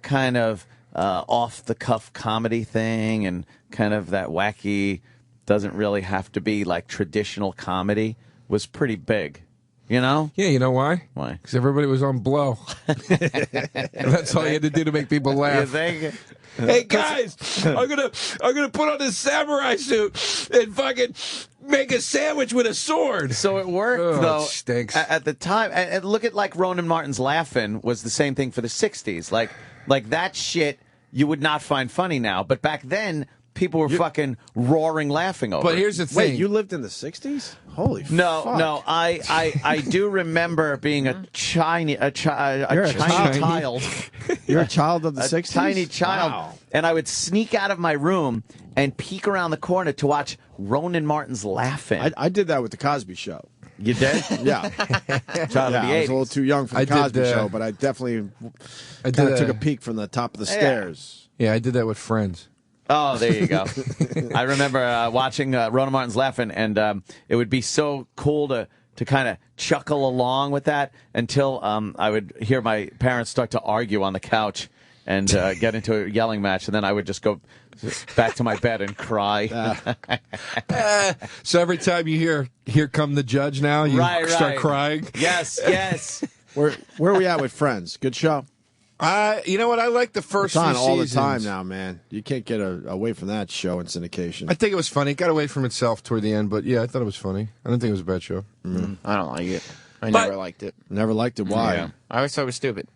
kind of off-the-cuff comedy thing and kind of that wacky, doesn't really have to be like traditional comedy was pretty big. You know? Yeah, you know why? Why? Because everybody was on blow. That's all you had to do to make people laugh. You think? Hey guys, I'm gonna put on this samurai suit and fucking make a sandwich with a sword. So it worked, though. It stinks. At the time, and look at like Ronan Martin's Laugh-In was the same thing for the '60s. Like that shit you would not find funny now, but back then people were fucking roaring laughing over. But here's the thing: Wait, you lived in the 60s? Holy No, fuck. no, I do remember being a tiny child. You're a child of the 60s? Tiny child. Wow. And I would sneak out of my room and peek around the corner to watch Ronan Martin's Laugh-In. I did that with the Cosby Show. You did? Yeah. Child of the I was 80s. a little too young for the I did, Cosby Show, but I definitely I did kind of took a peek from the top of the stairs. Yeah, I did that with Friends. Oh, there you go. I remember watching Rona Martin's Laughing, and it would be so cool to kind of chuckle along with that until I would hear my parents start to argue on the couch and get into a yelling match, and then I would just go back to my bed and cry. So every time you hear "Here Come the Judge" now, you start crying. Yes. Where are we at with Friends? Good show. You know what? I like the first It's on few all the seasons. time now, man. You can't get away from that show in syndication. I think it was funny. It got away from itself toward the end, but yeah, I thought it was funny. I didn't think it was a bad show. I don't like it. I But- never liked it. Never liked it. Why? Yeah. I always thought it was stupid.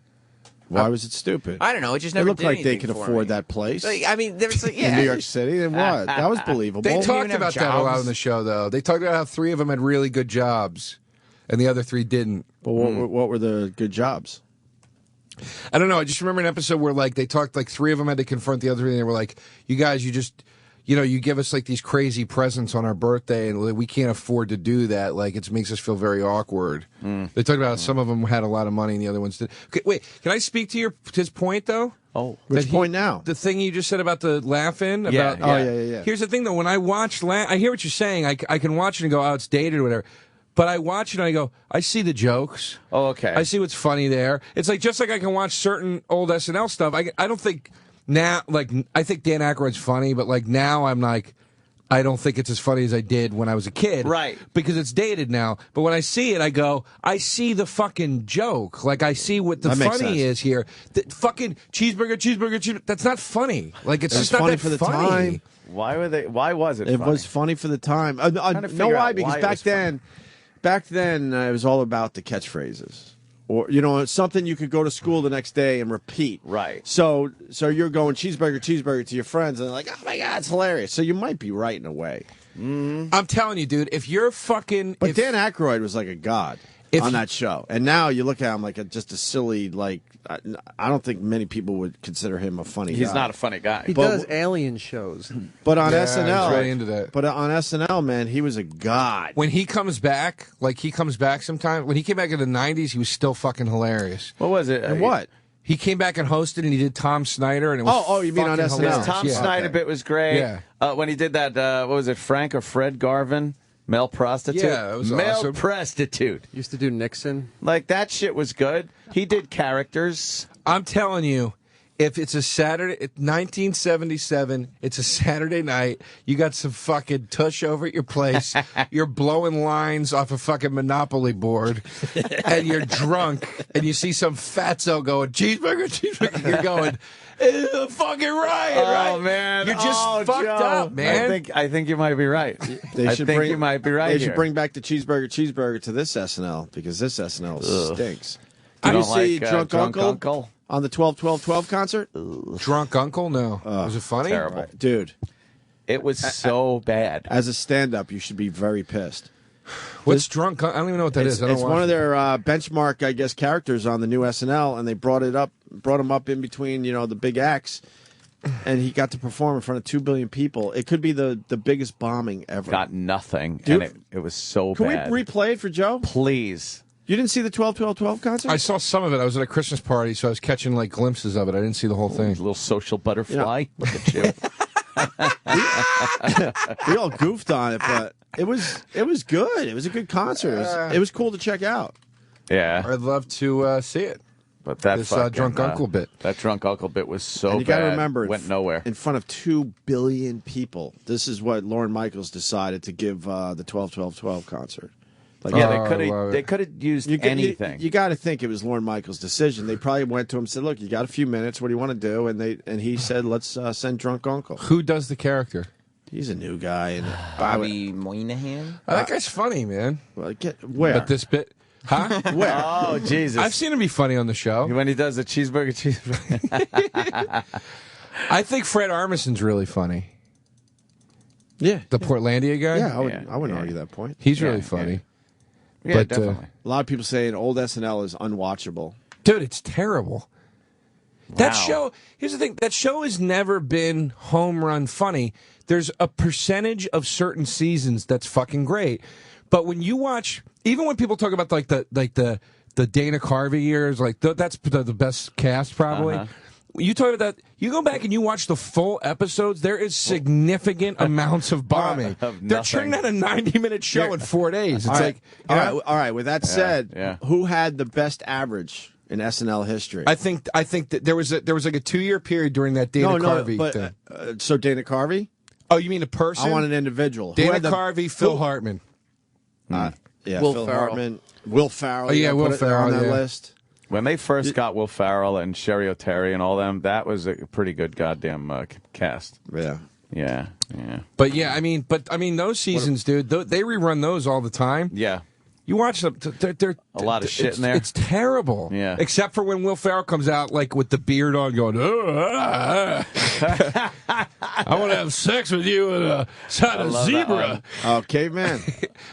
Why was it stupid? I don't know. It just It never looked did like they anything could for afford me. that place. Like, I mean, there was like, yeah, in New York City. Then what? That was believable. They talked even have about that a lot jobs. on the show, though. They talked about how 3 of them had really good jobs, and the other 3 didn't. But what were the good jobs? I don't know. I just remember an episode where like they talked like 3 of them had to confront the other 3, and they were like, "You guys, you just, you give us like these crazy presents on our birthday, and we can't afford to do that. Like it makes us feel very awkward." They talked about how some of them had a lot of money, and the other ones did. Okay, wait, can I speak to his point though? Oh, which point now? The thing you just said about the laughing. Yeah, About, yeah. Here's the thing though. When I watch, I hear what you're saying. I can watch it and go, "Oh, it's dated" or whatever. But I watch it and I go, I see the jokes. Oh, okay. I see what's funny there. It's like just like I can watch certain old SNL stuff. I don't think now, like, I think Dan Aykroyd's funny, but like now I'm like, I don't think it's as funny as I did when I was a kid. Right. Because it's dated now. But when I see it, I go, I see the fucking joke. Like, I see what the That makes funny sense. is here. The fucking cheeseburger. That's not funny. Like, it's It just was not funny that for the funny. time. Why was it It funny? was funny for the time. Trying to know figure why? out Because why it back was funny. then, it was all about the catchphrases, or it's something you could go to school the next day and repeat. Right. So you're going cheeseburger to your friends, and they're like, "Oh my god, it's hilarious." So you might be right in a way. I'm telling you, dude, if you're fucking... But Dan Aykroyd was like a god on that show, and now you look at him like just a silly. Like I don't think many people would consider him a funny. He's guy. not a funny guy. He does alien shows. But on Yeah, SNL, I was really into that. But on SNL, man, he was a god. When he comes back, sometime. When he came back in the 90s, he was still fucking hilarious. What was it? And what? He came back and hosted, and he did Tom Snyder, and it was Oh, you mean on fucking SNL? hilarious. His Tom Yeah. Snyder bit was great. Yeah. When he did that, what was it, Frank or Fred Garvin? Male prostitute? Yeah, that was Male awesome. prostitute. Used to do Nixon. Like, that shit was good. He did characters. I'm telling you, if it's a Saturday, 1977, it's a Saturday night, you got some fucking tush over at your place, you're blowing lines off a fucking Monopoly board, and you're drunk, and you see some fatso going, cheeseburger, you're going, fucking right, right? Oh, man. You're just fucked Joe. up, man. I think you might be right. They should bring, you might be right They here. should bring back the cheeseburger to this SNL because this SNL stinks. You Did you don't see like, Drunk Drunk Uncle, Uncle? on the 12-12-12 concert? Drunk Uncle? No. Was it funny? Terrible. Dude, It was so bad. as a stand-up, you should be very pissed. What's Drunk Uncle? I don't even know what that is. I don't It's watch one of it. their benchmark, I guess, characters on the new SNL, and they brought him up in between, the big acts, and he got to perform in front of 2 billion people. It could be the biggest bombing ever. Got nothing. Dude, And it was so Can bad. we replay it for Joe? Please. You didn't see the 12-12-12 concert? I saw some of it. I was at a Christmas party, so I was catching like glimpses of it. I didn't see the whole thing. A little social butterfly. Look at you. We all goofed on it, but it was good. It was a good concert. It was cool to check out. Yeah. I'd love to see it. But that This fucking, Drunk Uncle bit. That Drunk Uncle bit was so And you bad. got to remember, Went nowhere. in front of 2 billion people. This is what Lorne Michaels decided to give the 12-12-12 concert. Like, Yeah, I they love could it. have used You anything. You got to think it was Lorne Michaels' decision. They probably went to him and said, "Look, you got a few minutes. What do you want to do?" And he said, "Let's send Drunk Uncle." Who does the character? He's a new guy. And Bobby Moynihan. That guy's funny, man. Well, where? But this bit, huh? Where? Oh, Jesus. I've seen him be funny on the show. When he does the cheeseburger. I think Fred Armisen's really funny. Yeah, the Portlandia guy. Yeah, I wouldn't argue that point. He's really funny. Yeah, But, definitely. A lot of people saying old SNL is unwatchable. Dude, it's terrible. That Wow. show, here's the thing, that show has never been home run funny. There's a percentage of certain seasons that's fucking great. But when you watch, even when people talk about like the Dana Carvey years, like that's the best cast probably. You talk about that. You go back and you watch the full episodes. There is significant amounts of bombing. They're churning out a 90-minute show in 4 days. It's all right. With that said, who had the best average in SNL history? I think that there was like a 2-year period during that Dana Carvey thing. So Dana Carvey? Oh, you mean a person? I want an individual. Dana Carvey, Phil Hartman. Yeah, Will Phil Ferrell. Hartman. Will Ferrell. Oh, yeah, Will Ferrell on that list. When they first got Will Ferrell and Sherry O'Terry and all them, that was a pretty good goddamn cast. Yeah. Yeah. But I mean those seasons, dude, they rerun those all the time. Yeah. You watch them. They're a lot of shit in there. It's terrible. Yeah. Except for when Will Ferrell comes out, like with the beard on, going, I want to have sex with you inside a zebra. Oh, caveman.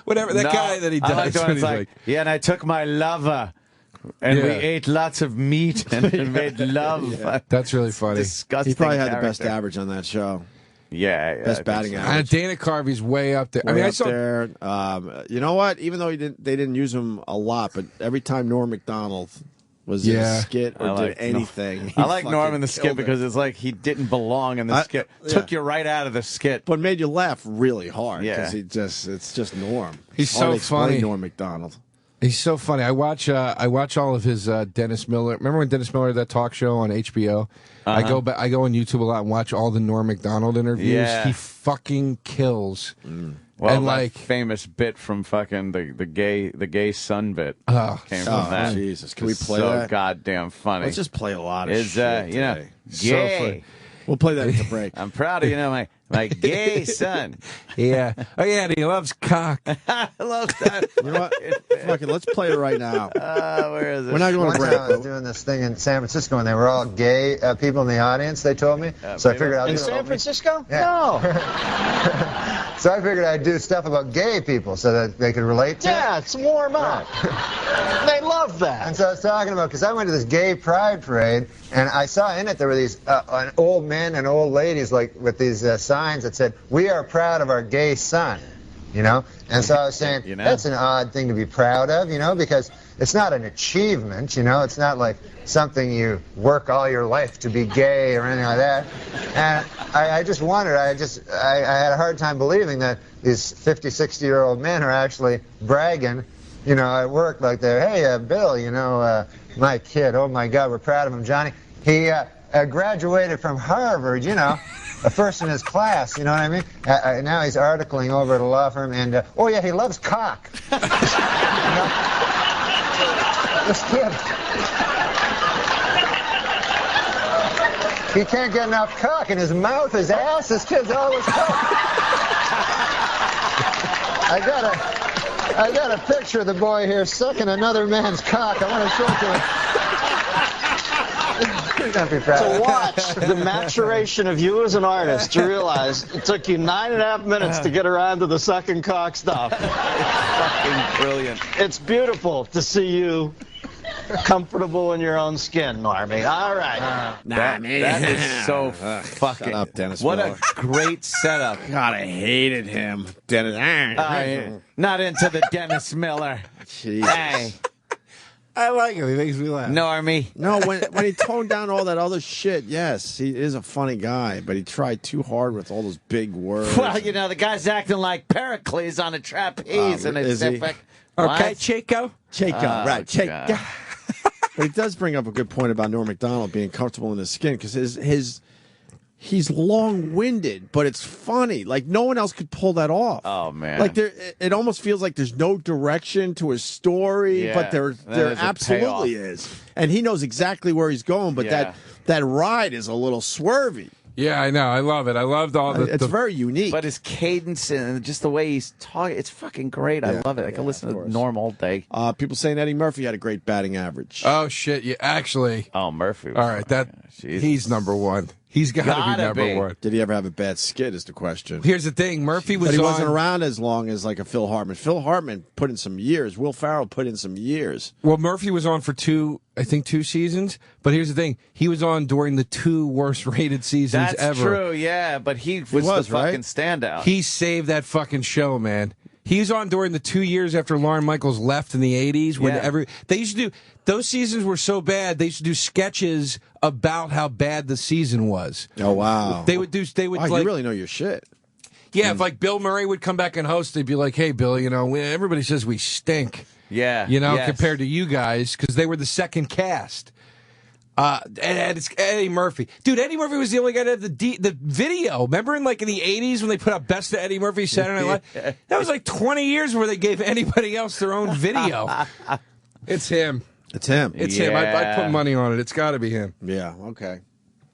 Whatever that guy that he does. I like the one that's like, yeah, and I took my lover. And we ate lots of meat and made love. That's really funny. Disgusting. He probably had character. the best average on that show. Yeah, best batting average. Dana Carvey's way up there. Way up there. You know what? Even though they didn't use him a lot, but every time Norm Macdonald was in a skit or did anything, I like Norm in the skit because it's like he didn't belong in the skit. Took you right out of the skit, but made you laugh really hard because Yeah. it's just Norm. He's Hard to so explain funny. Norm Macdonald. He's so funny. I watch all of his Dennis Miller. Remember when Dennis Miller had that talk show on HBO? I go on YouTube a lot and watch all the Norm Macdonald interviews. Yeah. He fucking kills. Well, and that famous bit from fucking the gay son bit came from that. Jesus, can we play so that? goddamn funny. Let's just play a lot of Is shit. you know, today. gay. So funny. We'll play that at the break. I'm proud of my gay son. Yeah. Oh yeah, and he loves cock. I love that. You know what? Fuck it, let's play it right now. Where is it? We're not going to One break. time I was doing this thing in San Francisco, and they were all gay people in the audience. They told me, so I figured I'd In do San Francisco? Yeah. No. So I figured I'd do stuff about gay people so that they could relate to. Yeah, it's warm up. They love that. And so I was talking about, because I went to this gay pride parade, and I saw in it there were these old men and old ladies like with these signs that said, "We are proud of our gay son." You know? And so I was saying, that's an odd thing to be proud of, you know, because it's not an achievement, you know, it's not like something you work all your life to be gay or anything like that. And I just wondered, I had a hard time believing that these 50, 60-year-old men are actually bragging, you know, at work like they're, hey, Bill, you know, my kid, oh my God, we're proud of him, Johnny. He graduated from Harvard, you know. A first in his class, you know what I mean? Now he's articling over at a law firm, and oh yeah, he loves cock. You know? This kid, he can't get enough cock in his mouth, his ass. This kid's always cock. I got a picture of the boy here sucking another man's cock. I want to show it to him. To watch the maturation of you as an artist, to realize it took you 9.5 minutes to get around to the sucking cock stuff. Fucking brilliant. It's beautiful to see you comfortable in your own skin, Normie. All right. That is so fucking. Shut up, Dennis what Miller. a great setup. God, I hated him. Dennis. Not into the Dennis Miller. Jesus. Hey. I like him. He makes me laugh. Normie. No, when he toned down all that other shit, yes, he is a funny guy, but he tried too hard with all those big words. Well, you know, the guy's acting like Pericles on a trapeze, and it's is he? epic. Okay, What? Chico. Right, Chico. God. But he does bring up a good point about Norm Macdonald being comfortable in his skin, because he's long-winded, but it's funny. Like, no one else could pull that off. Oh, man. Like, it almost feels like there's no direction to his story, Yeah, but there is a absolutely payoff. is. And he knows exactly where he's going, but Yeah. that ride is a little swervy. Yeah, I know. I love it. I loved all the. It's very unique. But his cadence and just the way he's talking, it's fucking great. I love it. I can listen to Norm all day. People saying Eddie Murphy had a great batting average. Oh shit! Yeah, actually. Oh, Murphy. Was All right, he's number one. He's got to be number one. Did he ever have a bad skit? Is the question. Here's the thing: Murphy was. But he on, wasn't around as long as like a Phil Hartman. Phil Hartman put in some years. Will Ferrell put in some years. Well, Murphy was on for two seasons. But here's the thing: he was on during the 2 worst-rated seasons That's ever. true, yeah. But he was the fucking standout. He saved that fucking show, man. He was on during the 2 years after Lorne Michaels left in the 80s. When they used to do those seasons were so bad. They used to do sketches about how bad the season was. Oh wow! They would Wow, like, you really know your shit. Yeah, if like Bill Murray would come back and host, they'd be like, "Hey, Bill, everybody says we stink." Yeah, compared to you guys, because they were the second cast. And it's Eddie Murphy. Dude, Eddie Murphy was the only guy to have the video. Remember in the 80s when they put out Best of Eddie Murphy Saturday Night Live? That was like 20 years where they gave anybody else their own video. It's him. It's him. It's him. I put money on it. It's got to be him. Yeah, okay.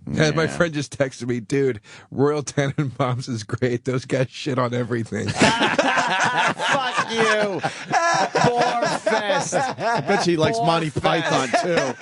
And my friend just texted me, dude, Royal Tenenbaums is great. Those guys shit on everything. Fuck you. Fest. I bet he likes Monty Python, too.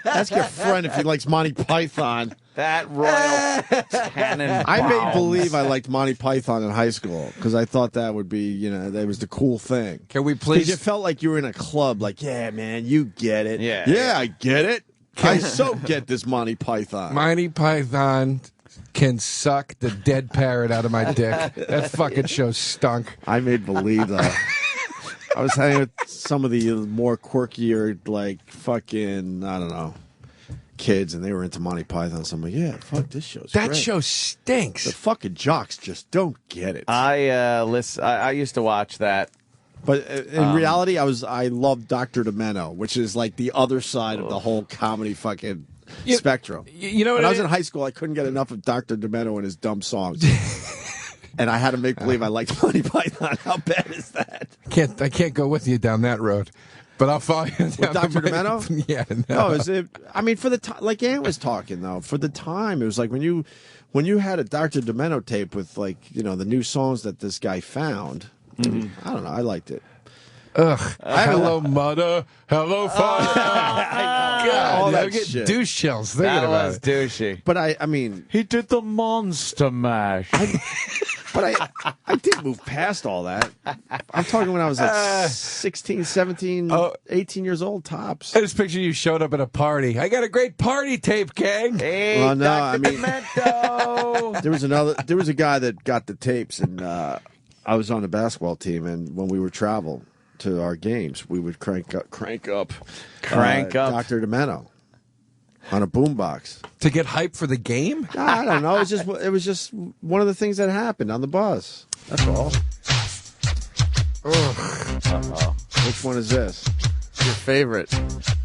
Ask your friend if he likes Monty Python. That Royal Tenenbaums. I made believe I liked Monty Python in high school because I thought that would be, that was the cool thing. Can we please? Because you felt like you were in a club, like, yeah, man, you get it. Yeah, I get it. I so get this Monty Python. Monty Python can suck the dead parrot out of my dick. That fucking show stunk. I made believe that. I was hanging with some of the more quirkier, fucking, I don't know, kids, and they were into Monty Python. So I'm like, yeah, fuck, this show's That great. show stinks. The fucking jocks just don't get it. I used to watch that. But in reality, I love Dr. Demento, which is like the other side of the whole comedy fucking spectrum. When I was in high school, I couldn't get enough of Dr. Demento and his dumb songs. And I had to make believe I liked Monty Python. How bad is that? I can't go with you down that road. But I'll follow you down with Dr. Demento? Yeah, no. Is it? I mean, for the time, like Ann was talking though, for the time, it was like when you had a Dr. Demento tape with the new songs that this guy found. Mm-hmm. I don't know. I liked it. Ugh. Hello, mother. Hello, father. God, all that I get shit. douche chills thinking That about was it. douchey. But I mean, he did the Monster Mash. But I did move past all that. I'm talking when I was like 16, 17, 18 years old, tops. I just picture you showed up at a party. I got a great party tape, gang. Hey, well, no, Dr. I mean, Demento. there was a guy that got the tapes, and I was on the basketball team, and when we would travel to our games, we would crank up Dr. Demento on a boombox to get hype for the game. I don't know. It was just one of the things that happened on the bus. That's all. Which one is this? Your favorite,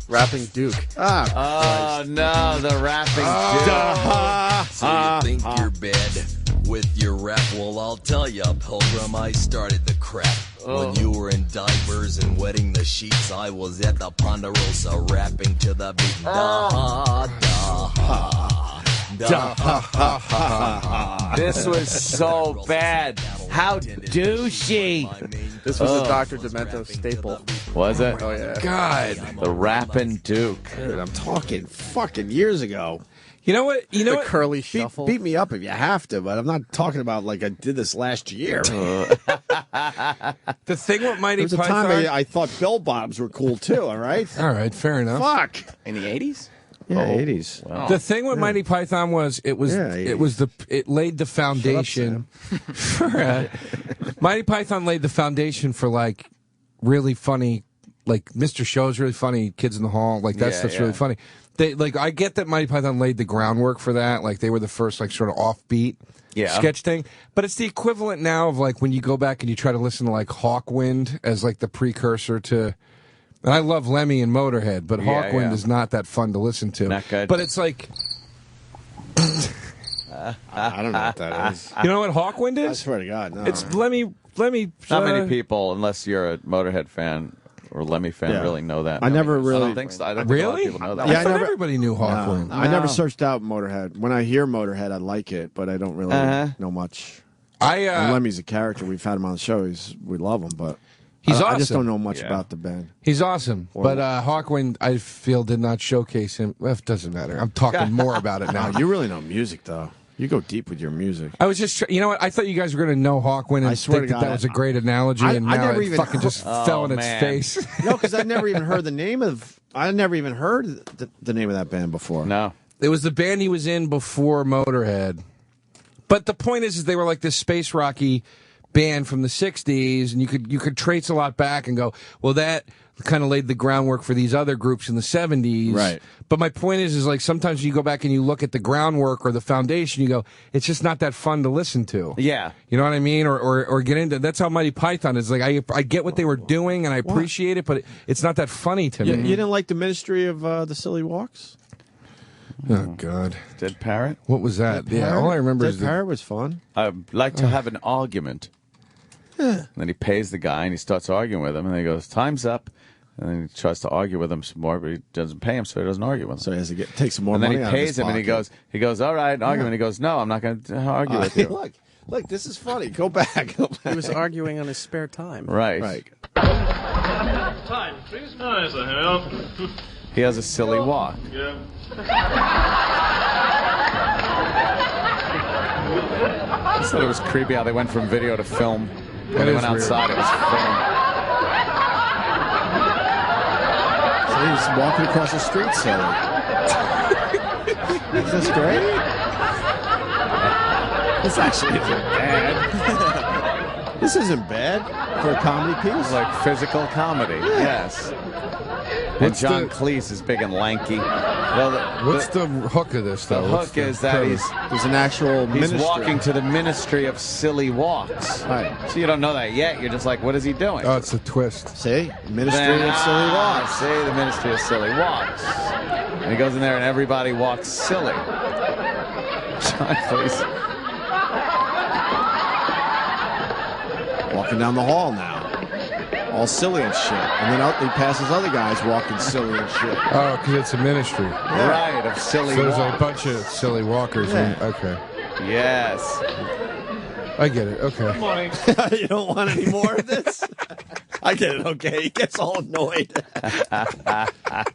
Rapping Duke. Oh no, the Rapping Duke. So you think you're bad with your rap? Well, I'll tell ya, Pilgrim, I started the crap. When you were in diapers and wetting the sheets, I was at the Ponderosa rapping to the beat. This was so bad. How douchey. This was a Dr. Demento staple. Was it? Oh, yeah. God. The Rappin' Duke. Dude, I'm talking fucking years ago. You know what? The curly shuffle. Beat me up if you have to, but I'm not talking about like I did this last year. The thing with Mighty There was a Python. time I thought bell bottoms were cool too, all right? All right, fair enough. Fuck. In the 80s? Yeah, 80s. Wow. The thing with Mighty Python was it laid the foundation for Mighty Python laid the foundation for like really funny, like Mr. Show's really funny, Kids in the Hall, like that stuff's really funny. They I get that Mighty Python laid the groundwork for that, like they were the first like sort of offbeat sketch thing, but it's the equivalent now of like when you go back and you try to listen to like Hawkwind as like the precursor to. And I love Lemmy and Motorhead, but Hawkwind is not that fun to listen to. Not good. But it's like I don't know what that is. you know what Hawkwind is? I swear to God, no. It's Lemmy. Not many people, unless you're a Motorhead fan or Lemmy fan, really know that. I never really. I don't think so. I don't think a lot of people know that. I thought everybody knew Hawkwind. No, I never searched out Motorhead. When I hear Motorhead, I like it, but I don't really know much. And Lemmy's a character. We've had him on the show. We love him, but he's awesome. I just don't know much about the band. He's awesome, but Hawkwind, I feel, did not showcase him. Well, it doesn't matter. I'm talking more about it now. You really know music, though. You go deep with your music. I was just, you know what? I thought you guys were going to know Hawkwind and think that was a great analogy, and now it fucking just fell in its face. No, because I never even heard the name of. I never even heard the name of that band before. No, it was the band he was in before Motorhead. But the point is they were like this space rocky band from the 60s, and you could trace a lot back and go, well, that kind of laid the groundwork for these other groups in the 70s. Right. But my point is like sometimes you go back and you look at the groundwork or the foundation, you go, it's just not that fun to listen to. Yeah. You know what I mean? Or get into. That's how Monty Python is. Like I get what they were doing and I appreciate it, but it's not that funny to me. You didn't like the Ministry of the Silly Walks? Oh God. Dead Parrot? What was that? Dead Yeah, Parrot? all I remember Dead is Parrot was fun. I'd like to have an argument. And then he pays the guy and he starts arguing with him, and then he goes, "Time's up." And then he tries to argue with him some more, but he doesn't pay him, so he doesn't argue with him. So he has to take some more money. money And out then of he his pays him, and he pocket. goes, "All right, an argument." He goes, "No, I'm not going to argue with you." Look, this is funny. Go back. He was arguing on his spare time. Right. Time, please. Nice, I have. He has a silly walk. Yeah. I thought it was creepy how they went from video to film. When That they is went weird. outside, it was film. So he's walking across the street, silly. Is this great? This actually isn't bad. This isn't bad for a comedy piece. Like physical comedy, yes. And John Cleese is big and lanky. Well, What's the hook of this, though? The hook is that there's an actual he's ministry. walking to the Ministry of Silly Walks. Right. So you don't know that yet. You're just like, what is he doing? Oh, it's a twist. See? Ministry of Silly Walks. See, the Ministry of Silly Walks. And he goes in there and everybody walks silly. John Cleese. Walking down the hall now. All silly and shit. And then he passes other guys walking silly and shit. Oh, because it's a ministry. Right, of silly So there's walks. a bunch of silly walkers. Yeah. Okay. Yes. I get it. Okay. Morning. You don't want any more of this? I get it. Okay. He gets all annoyed.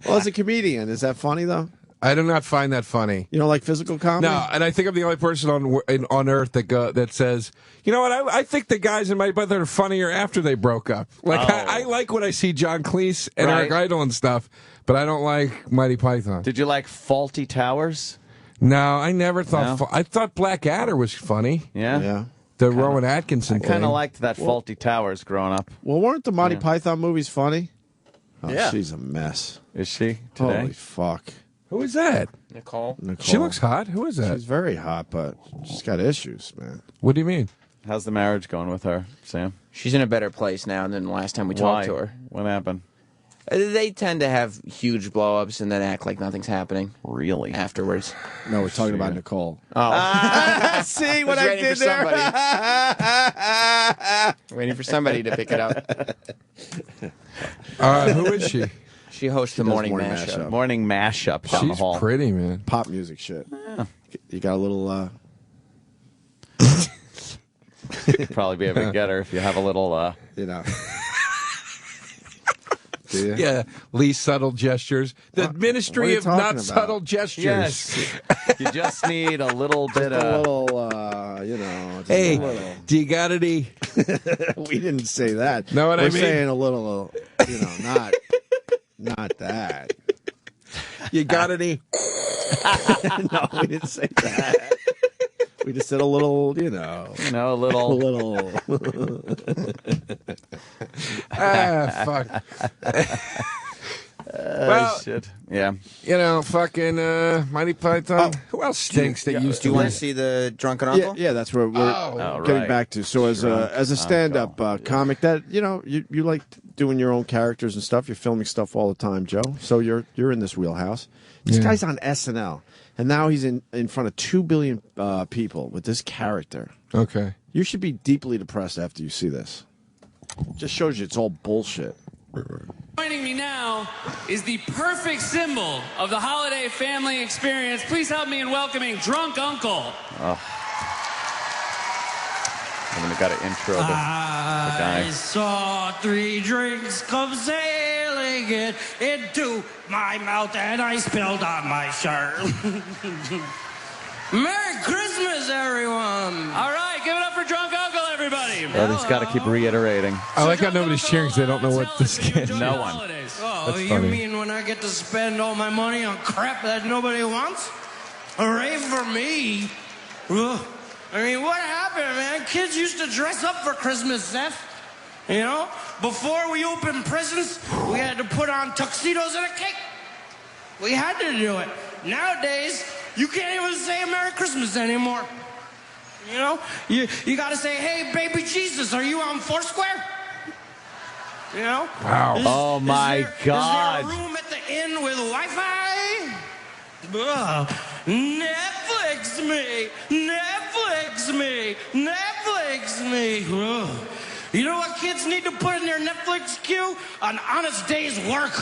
Well, as a comedian, is that funny, though? I do not find that funny. You don't like physical comedy? No, and I think I'm the only person on earth that says, you know what? I think the guys in my brother are funnier after they broke up. Like I like when I see John Cleese and Eric Idle and stuff, but I don't like Monty Python. Did you like Faulty Towers? No, I never thought. No? I thought Blackadder was funny. Yeah. Yeah. The Rowan Atkinson I kind thing. of liked that Faulty Towers growing up. Well, weren't the Monty Python movies funny? Oh, Yeah. she's a mess. Is she today? Holy fuck. Who is that? Nicole. She looks hot. Who is that? She's very hot, but she's got issues, man. What do you mean? How's the marriage going with her, Sam? She's in a better place now than the last time we talked to her. What happened? They tend to have huge blow-ups and then act like nothing's happening. Really? Afterwards. No, we're talking about Nicole. Oh. See what was I waiting did for there? Waiting for somebody to pick it up. Who is she? She hosts the does morning morning mashup. mashup. Morning mashup down the She's hall. pretty, man. Pop music shit. You got a little, You'd probably be able to get her if you have a little. you know. Do you? Yeah, least subtle gestures. The What are Ministry you of talking Not about? Subtle Gestures. Yes. You just need a little bit A of. little, you know. Just Hey, a little. do you got any? We didn't say that. Know what I We're mean? saying a little, you know, not that. You got any? No, we didn't say that. We just said a little, you know. You know, a A little. little. Fuck. Well, Shit. Yeah. you know, fucking Monty Python. Who else stinks that used Do to you want be? to see the Drunken Yeah, Uncle? yeah, that's where we're Oh, getting right. back to. So as a stand-up comic, that you know, you like doing your own characters and stuff. You're filming stuff all the time, Joe. So you're in this wheelhouse. This guy's on SNL, and now he's in front of 2 billion people with this character. Okay. You should be deeply depressed after you see this. Just shows you it's all bullshit. Joining me now is the perfect symbol of the holiday family experience. Please help me in welcoming Drunk Uncle. Oh. I'm gonna gotta intro the I guy. saw 3 drinks come sailing into my mouth and I spilled on my shirt. Merry Christmas, everyone! All right, give it up for Drunk Uncle, everybody. Oh, he's got to keep reiterating. I like how nobody's cheering because they don't know what this kid is. No one. Oh, That's you funny. mean when I get to spend all my money on crap that nobody wants? Hooray for me! Ugh. I mean, what happened, man? Kids used to dress up for Christmas, Seth. You know? Before we opened presents, we had to put on tuxedos and a cake. We had to do it. Nowadays, you can't even say Merry Christmas anymore. You know? You gotta say, hey, baby Jesus, are you on Foursquare? You know? Wow. Oh, my God. Is there a room at the inn with Wi-Fi? Ugh. Netflix me! Netflix me! Netflix me! Ugh. You know what kids need to put in their Netflix queue? An honest day's work.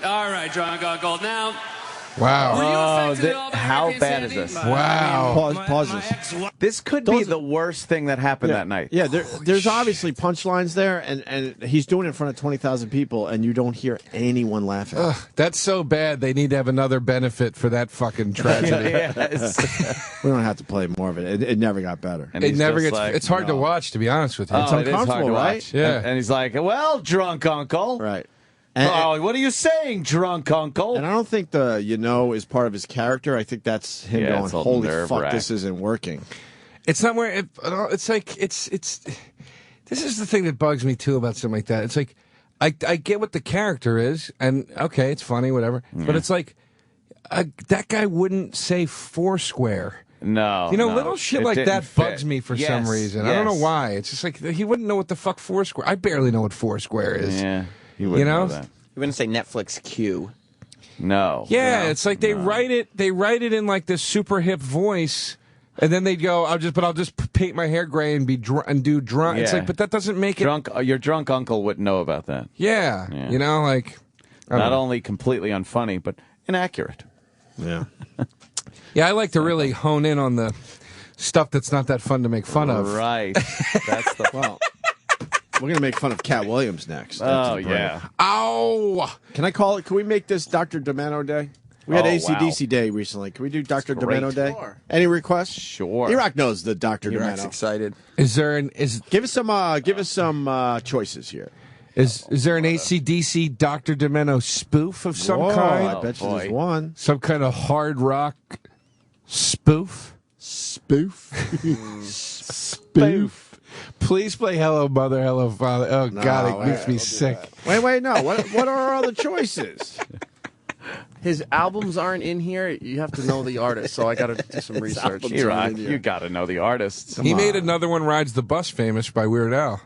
All right, Drunk Uncle. Now, Wow. were you affected at all by How Hurricane bad is Sandy? this? Wow. Pauses. This could be the worst thing that happened that night. Yeah, there's obviously punchlines there, and he's doing it in front of 20,000 people, and you don't hear anyone laughing. Ugh, that's so bad. They need to have another benefit for that fucking tragedy. We don't have to play more of it. It never got better. And It he's never just gets. like, it's hard to watch, to be honest with you. Oh, It's it is hard uncomfortable, to right? watch. Yeah. And he's like, well, drunk uncle. Right. Oh, what are you saying, drunk uncle? And I don't think the is part of his character. I think that's him Yeah, going, it's a holy nerve fuck, wrack. this isn't working. It's not where it's like it's. This is the thing that bugs me too about something like that. It's like I get what the character is, and okay, it's funny, whatever. But it's like that guy wouldn't say Foursquare. No, You know, no, little shit it like didn't that fit. bugs me for Yes, some reason. I don't know yes. why. It's just like he wouldn't know what the fuck Foursquare. I barely know what Foursquare is. Yeah, you wouldn't know that. You wouldn't say Netflix Q. No. Yeah, no, it's like they write it. They write it in like this super hip voice, and then they go, I'll just paint my hair gray and be do drunk. It's Yeah. like, but that doesn't make it drunk. Your drunk uncle wouldn't know about that. Yeah, you know, like I don't Not know. only completely unfunny, but inaccurate. Yeah. Yeah, I like to really hone in on the stuff that's not that fun to make fun of. Right. That's the Well, we're going to make fun of Katt Williams next. Oh, yeah. Ow! Can I call it? Can we make this Dr. Demento Day? We had AC/DC Day recently. Can we do Dr. great. Demento Day? Sure. Any requests? Sure. E-Rock knows the Dr. Iraq's Demento. excited. Is there Give us some choices here. is there an AC/DC Dr. Demento spoof of some Whoa, kind? I bet you boy. there's one. Some kind of hard rock spoof? Spoof. Spoof. Please play Hello Mother, Hello Father. Oh, God, it makes me sick. Wait, no. What are our other choices? His albums aren't in here. You have to know the artist, so I got to do some research. E-Rock, you got to know the artists. He made another one, Rides the Bus, famous by Weird Al.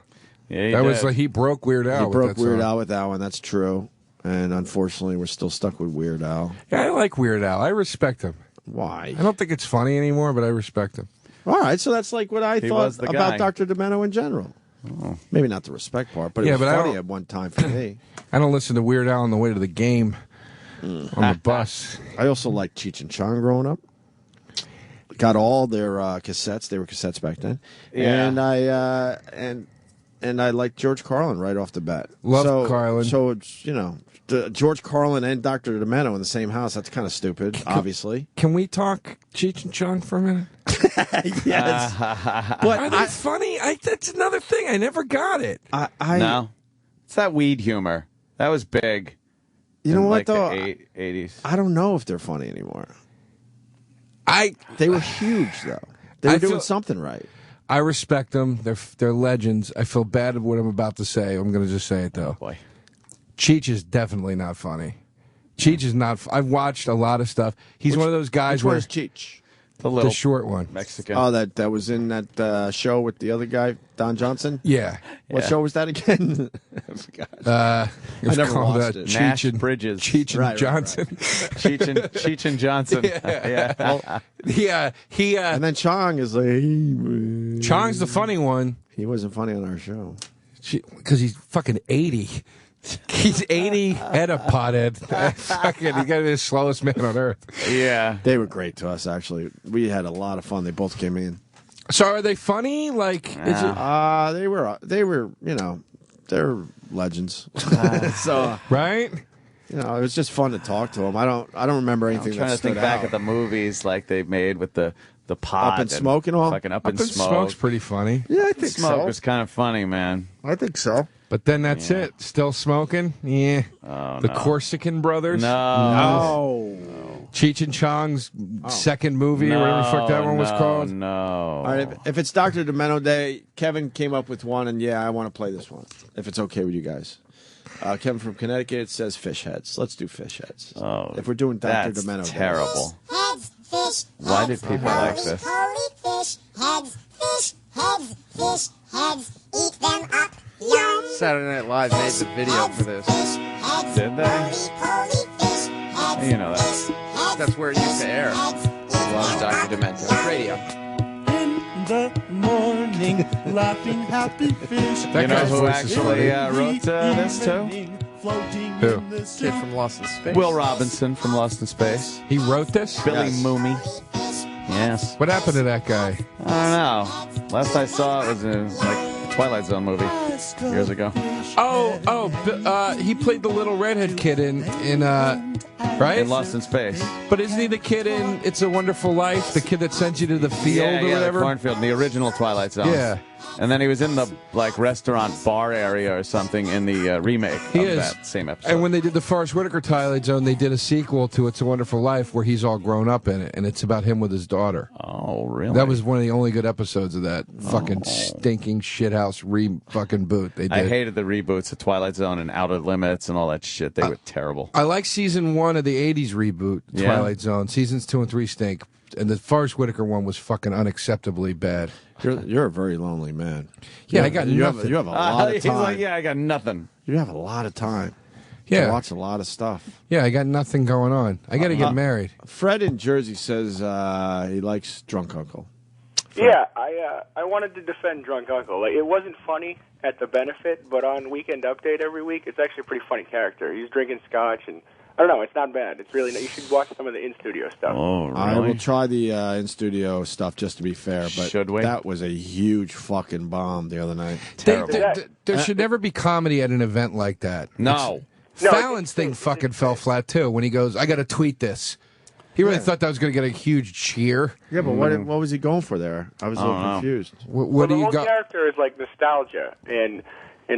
Yeah, That was did. like he broke Weird Al. He with broke that Weird song. Al with that one. That's true. And unfortunately, we're still stuck with Weird Al. Yeah, I like Weird Al. I respect him. Why? I don't think it's funny anymore, but I respect him. All right, so that's like what I He thought was the about guy. Dr. Demento in general. Oh. Maybe not the respect part, but it Yeah, was but I funny don't- at one time for me. I don't listen to Weird Al on the way to the game on the bus. I also liked Cheech and Chong growing up. Got all their cassettes. They were cassettes back then. Yeah. And I and I liked George Carlin right off the bat. Love Carlin. So it's, George Carlin and Dr. Demento in the same house. That's kind of stupid, obviously. Can we talk Cheech and Chong for a minute? Yes. But are they funny? That's another thing. I never got it. No. It's that weed humor. That was big. You know in, what, like, though? The 80s. I don't know if they're funny anymore. They were huge, though. They were I doing feel- something right. I respect them. They're legends. I feel bad of what I'm about to say. I'm going to just say it, though. Boy. Cheech is definitely not funny. Cheech is not. I've watched a lot of stuff. He's one of those guys Which where one is Cheech? The short one. Mexican. Oh, that was in that show with the other guy, Don Johnson? Yeah. What show was that again? I forgot. It was I never called watched it. Nash Cheech and Bridges. Cheech and Right. Johnson. Cheech and Johnson. Yeah. Well, Yeah, he. and then Chong is like, hey, Chong's the funny one he wasn't funny on our show. because he's fucking 80. He's 80 and a pothead. Fucking, he got to be the slowest man on earth. Yeah. They were great to us, actually. We had a lot of fun. They both came in. So are they funny? Like, is it They were, they're legends. So, right? it was just fun to talk to them. I don't remember anything I'm trying that to think stood back out. at the movies like they made with the pot. Up in Smoke and all? Fucking Up Up in in Smoke. Smoke's pretty funny. Yeah, I think Smoke so. was kind of funny, man. I think so. But then that's Yeah. it. Still smoking? Yeah. Oh, The no. Corsican brothers? No. No. Cheech and Chong's second movie, or whatever the fuck that one was called. No. All right, if it's Dr. Demento Day, Kevin came up with one, and I want to play this one, if it's okay with you guys. Kevin from Connecticut says fish heads. Let's do fish heads. Oh, if we're doing Dr. that's Demento terrible. Heads, fish, Why did people like this? holy fish, heads, eat them up, yum. Saturday Night Live made the video for this. Did they? You know that. That's where it used to air. Love Dr. Demento. It's radio. In the morning, laughing happy fish. You know who actually wrote this too? Who? Kid from Lost in Space. Will Robinson from Lost in Space. He wrote this? Billy Mooney. Yes. What happened to that guy? I don't know. Last I saw it was in like a Twilight Zone movie years ago. He played the little redhead kid in right? In Lost in Space. But isn't he the kid in It's a Wonderful Life? The kid that sent you to the field or whatever? The cornfield, in the original Twilight Zone. Yeah. And then he was in the restaurant bar area or something in the remake of that same episode. And when they did the Forrest Whitaker Twilight Zone, they did a sequel to It's a Wonderful Life where he's all grown up in it, and it's about him with his daughter. Oh, really? That was one of the only good episodes of that fucking stinking shithouse fucking boot they did. I hated the reboots of Twilight Zone and Outer Limits and all that shit. They were terrible. I like season 1 of the 80s reboot, Twilight Zone. Seasons 2 and 3 stink. And the Forrest Whitaker one was fucking unacceptably bad. You're a very lonely man. Yeah, I got nothing. You have a lot of time. He's like, I got nothing. You have a lot of time. Yeah. To watch a lot of stuff. Yeah, I got nothing going on. I got to get married. Fred in Jersey says he likes Drunk Uncle. Yeah, I wanted to defend Drunk Uncle. Like, it wasn't funny at the benefit, but on Weekend Update every week, it's actually a pretty funny character. He's drinking scotch, and I don't know, it's not bad. It's really you should watch some of the in-studio stuff. Oh, really? I will try the in-studio stuff just to be fair, but Should we? that was a huge fucking bomb the other night. There should never be comedy at an event like that. No. Fallon's thing fucking fell flat, too, when he goes, I got to tweet this. He really thought that was going to get a huge cheer. Yeah, but what was he going for there? I was a little confused. What do you got? The whole got? character is like nostalgia and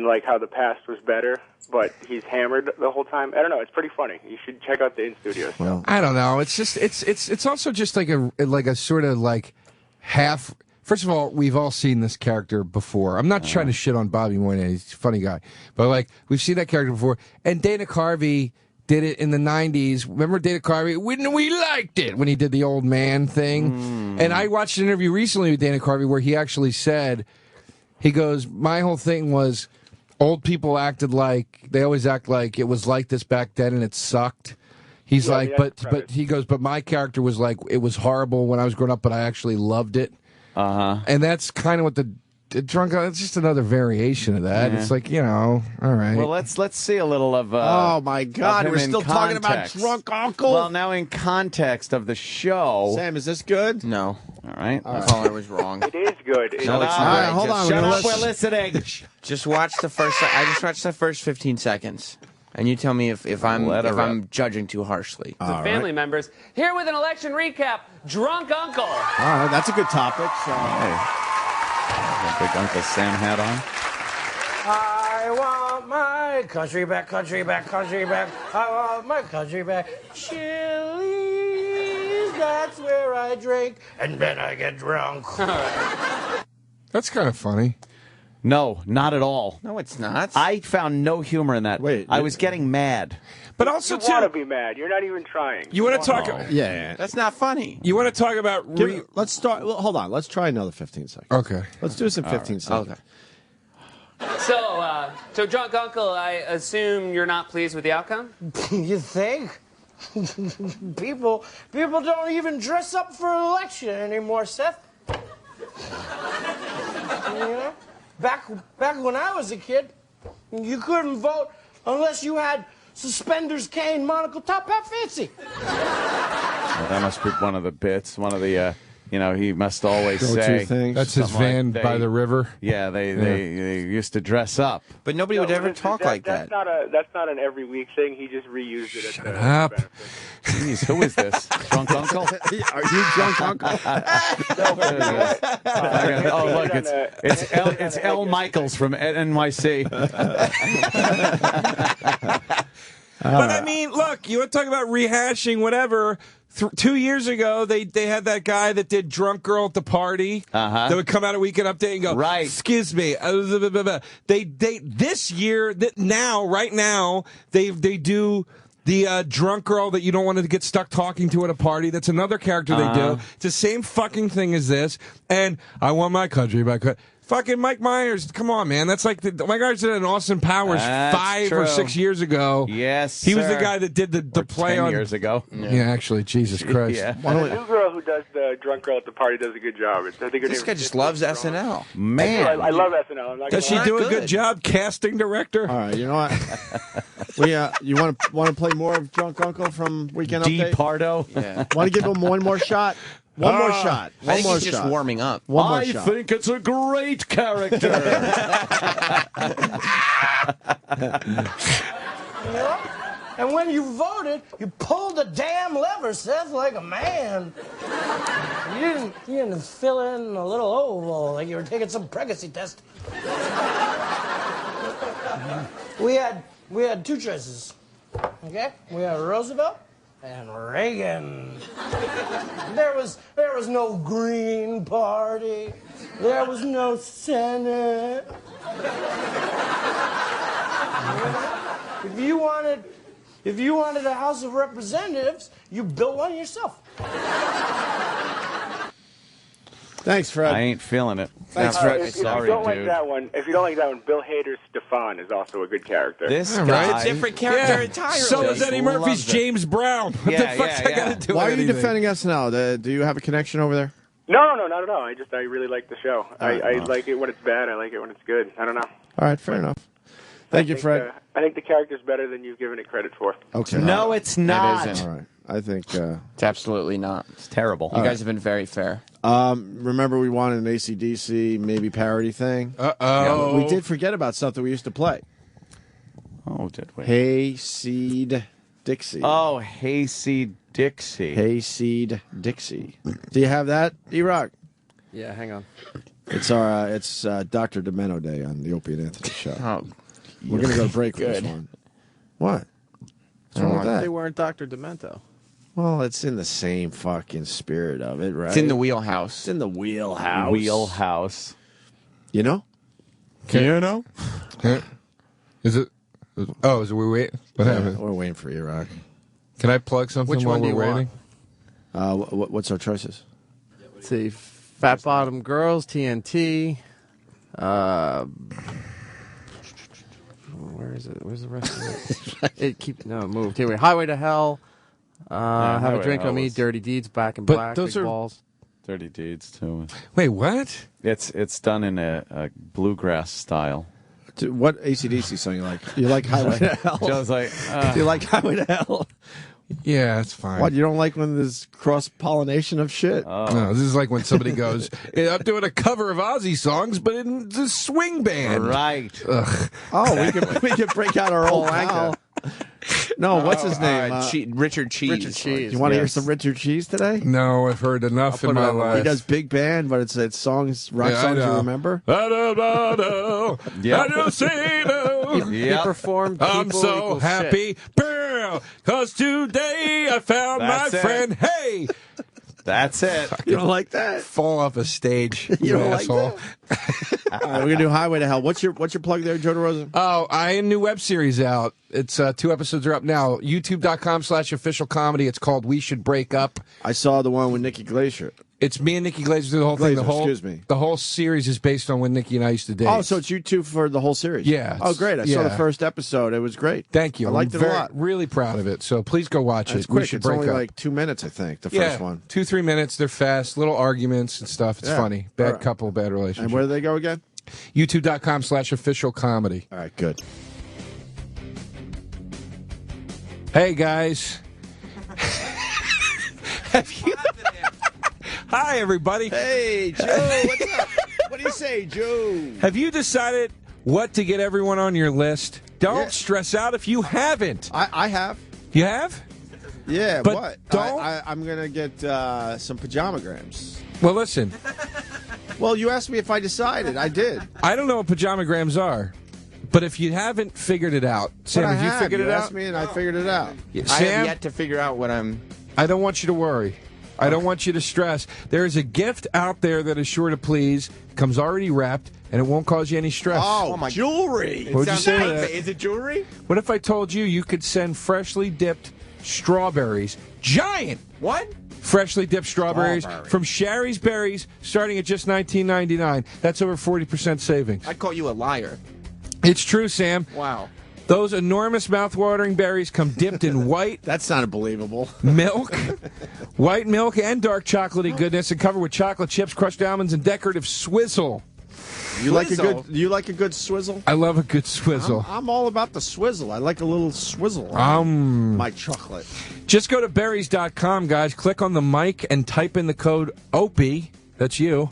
like how the past was better, but he's hammered the whole time. I don't know. It's pretty funny. You should check out the in-studio stuff. Well, I don't know. It's just it's also just like a sort of like half. First of all, we've all seen this character before. I'm not trying to shit on Bobby Moynihan. He's a funny guy, but like we've seen that character before. And Dana Carvey did it in the 90s. Remember Dana Carvey? When we liked it when he did the old man thing. And I watched an interview recently with Dana Carvey where he actually said, he goes, my whole thing was old people acted like, they always act like it was like this back then and it sucked. He's like, but he goes, but my character was like, it was horrible when I was growing up, but I actually loved it. And that's kind of what the drunk. It's just another variation of that. Yeah. It's like, all right. Well, let's see a little of. Oh my God, of him we're in still talking about context. Drunk Uncle. Well, now in context of the show. Sam, is this good? No. All right. The caller was wrong. It is good. No, it's All right, not. hold on. Shut up, Let's- we're listening. Just watch the first. I just watched the first 15 seconds, and you tell me if I'm judging too harshly. The family members here with an election recap. Drunk Uncle. All right, that's a good topic. So. Big Uncle Sam hat on. I want my country back, country back, country back. I want my country back. Chili's, that's where I drink, and then I get drunk. That's kind of funny. No, not at all. No, it's not. I found no humor in that. Wait, I was getting mad. But also, You want to be mad. You're not even trying. you want to talk. Yeah. That's not funny. You want to talk about. Let's start. Well, hold on. Let's try another 15 seconds. Okay. Let's do this in 15 seconds. Okay. So Drunk Uncle, I assume you're not pleased with the outcome? You think? People don't even dress up for an election anymore, Seth. You know? Back when I was a kid, you couldn't vote unless you had suspenders, cane, monocle, top hat, fancy. Well, that must be one of the bits. One of the, he must always Go-to say. things. That's his van like by the river. Yeah, they used to dress up. But nobody would ever talk like that. That's not an every week thing. He just reused it. Shut up. Jeez, who is this? Drunk Uncle? Are you Drunk Uncle? Oh, look, it's L. Michaels from NYC. But I mean, look, you want to talk about rehashing whatever. 2 years ago, they had that guy that did Drunk Girl at the Party that would come out a Weekend Update and go, right. Excuse me. They this year, right now, they do the drunk girl that you don't want to get stuck talking to at a party. That's another character they do. It's the same fucking thing as this. And I want my country back. Fucking Mike Myers, come on, man. That's like Mike Myers did an Austin Powers 5 or 6 years ago. Yes, he was the guy that did the play 10 on years ago. Yeah, actually, Jesus Christ. The new girl who does the drunk girl at the party does a good job. I think her This name guy is just loves SNL. Man, I love SNL. I'm not Does she gonna do lie. a good job casting director? All right, you know what? You want to play more of Drunk Uncle from Weekend D. Update? Pardo. Yeah. Want to give him one more shot? One more shot. I One think more he's shot. just warming up. One more I shot. think it's a great character. You know? And when you voted, you pulled the damn lever, Seth, like a man. You didn't fill in a little oval like you were taking some pregnancy test. We had two choices. Okay? We had Roosevelt and Reagan. There was no Green Party. There was no Senate. If you wanted a House of Representatives, you built one yourself. Thanks, Fred. I ain't feeling it. Thanks, Fred. If Sorry, you don't like dude. that one, Bill Hader's Stefan is also a good character. This All guy. right. Different character entirely. So is Just Eddie Murphy's loves it. James Brown. What Yeah, the fuck's yeah, that yeah. got to do Why are with you anything? defending SNL? Do you have a connection over there? No, not at all. I really like the show. right, I well. like it when it's bad. I like it when it's good. I don't know. All right, fair enough. Thank you, Fred. I think the character's better than you've given it credit for. Okay. No, it's not. isn't. All right. I think. It's absolutely not. It's terrible. You guys have been very fair. Remember, we wanted an AC/DC maybe parody thing. Uh-oh. We did forget about something we used to play. Oh, did we? Hayseed Dixie. Oh, Hayseed Dixie. Hayseed Dixie. Do you have that, E-Rock? Yeah, hang on. It's Dr. Demento Day on the Opie and Anthony show. Oh, We're gonna go to break with this Good. one. What? What's wrong with They that? weren't Dr. Demento. Well, it's in the same fucking spirit of it, right? it's in the wheelhouse. It's in the wheelhouse. Wheelhouse. You know? You know? Is it? Oh, is it? We wait. What happened? We're waiting for E-Rock. Can I plug something Which while one do we're you waiting? What's our choices? Let's see. Fat Bottom Girls, TNT. Where is it? Where's the rest of it? It moved. Here we go. Highway to Hell. Have Highway a drink to on Hell me. was- Dirty Deeds. Back in But Black. those Big are- balls. Dirty Deeds, too. Wait, what? It's done in a bluegrass style. What AC/DC song you like? You like Highway to Hell? Joe's like, Do you like Highway to Hell? Yeah, that's fine. What, you don't like when there's cross-pollination of shit? No, this is like when somebody goes, "Hey, I'm doing a cover of Ozzy songs, but in the swing band." right. Ugh. Oh, we can break out our old pal. No, what's his name? Richard Cheese. Richard Cheese. You want to hear yes. some Richard Cheese today? No, I've heard enough I'll in put it my on the life. He does big band, but it's songs, rock Yeah, I songs you know. remember. Yep. I just say no. He Yep. performed I'm People so Equals happy, Shit. because today I found That's my it. friend. Hey, That's it. You don't like that? fall off a stage, You don't like asshole. All right, we're gonna do Highway to Hell. What's your plug there, Joe DeRosa? Oh, I have a new web series out. It's 2 episodes are up now. YouTube.com/official comedy. It's called We Should Break Up. I saw the one with Nikki Glaser. It's me and Nikki Glaser do the whole thing. Glaser, The whole, excuse me. The whole series is based on when Nikki and I used to date. Oh, so it's you two for the whole series? Yeah, Oh, it's- great! I saw the yeah. first episode. It was great. Thank you. I liked I'm it a lot. Really proud of it. So please go watch It's it. We quick. should It's break only up. like 2 minutes, I think. The yeah, first one. 2-3 minutes. They're fast. Little arguments and stuff. It's Yeah. funny. Bad All right. couple, bad relationship. And where do they go again? YouTube.com/official comedy. All right, good. Hey guys. Have you? Hi everybody. Hey, Joe, what's up? What do you say, Joe? Have you decided what to get everyone on your list? Don't Yeah. stress out if you haven't. I have. You have? Yeah, But what? don't- I'm going to get some pajamagrams. Well, listen. Well, you asked me if I decided. I did. I don't know what pajamagrams are, But if you haven't figured it out, Sam, But I have you had. figured it out? Asked me and I figured it out. Yeah, I have Sam, yet to figure out what I'm. I don't want you to worry. I don't want you to stress. There is a gift out there that is sure to please, comes already wrapped, and it won't cause you any stress. Oh, my jewelry. What'd you say? to that? Is it jewelry? What if I told you you could send freshly dipped strawberries, giant What? freshly dipped strawberries from Sherry's Berries, starting at just $19.99. That's over 40% savings. I'd call you a liar. It's true, Sam. Wow. Those enormous mouth-watering berries come dipped in white That sounded believable. milk, white milk, and dark chocolatey goodness, and covered with chocolate chips, crushed almonds, and decorative swizzle. You like a good swizzle? I love a good swizzle. I'm all about the swizzle. I like a little swizzle on my chocolate. Just go to berries.com, guys. Click on the mic and type in the code OPIE. That's you.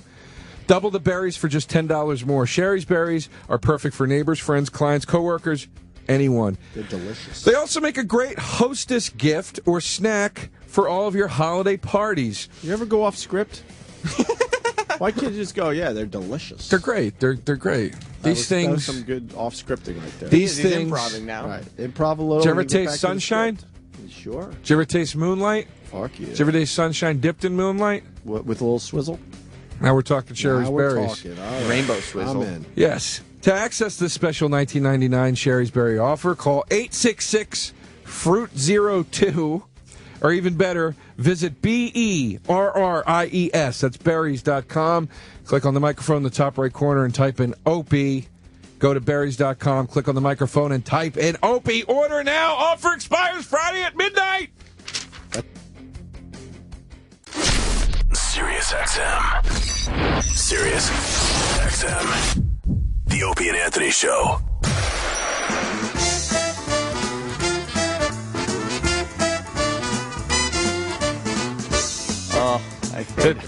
Double the berries for just $10 more. Sherry's Berries are perfect for neighbors, friends, clients, coworkers, anyone. They're delicious. They also make a great hostess gift or snack for all of your holiday parties. You ever go off script? Why can't you just go, yeah, they're delicious? They're great. They're great. These that was things. some good off-scripting right there. These He's things. improving now. Right. Improv a little. Did you ever and get taste back to the sunshine? script. Sure. Did you ever taste moonlight? Fuck yeah. Did you ever taste sunshine dipped in moonlight? With a little swizzle? Now we're talking Sherry's Now we're Berries. talking. All right. Rainbow swizzle. I'm in. Yes. To access this special $19.99 Sherry's Berry offer, call 866-FRUIT-02, or even better, visit BERRIES. That's berries.com. Click on the microphone in the top right corner and type in Opie. Go to berries.com, click on the microphone and type in Opie. Order now. Offer expires Friday at midnight. Sirius XM. Sirius XM. The Opie and Anthony Show. Oh, I think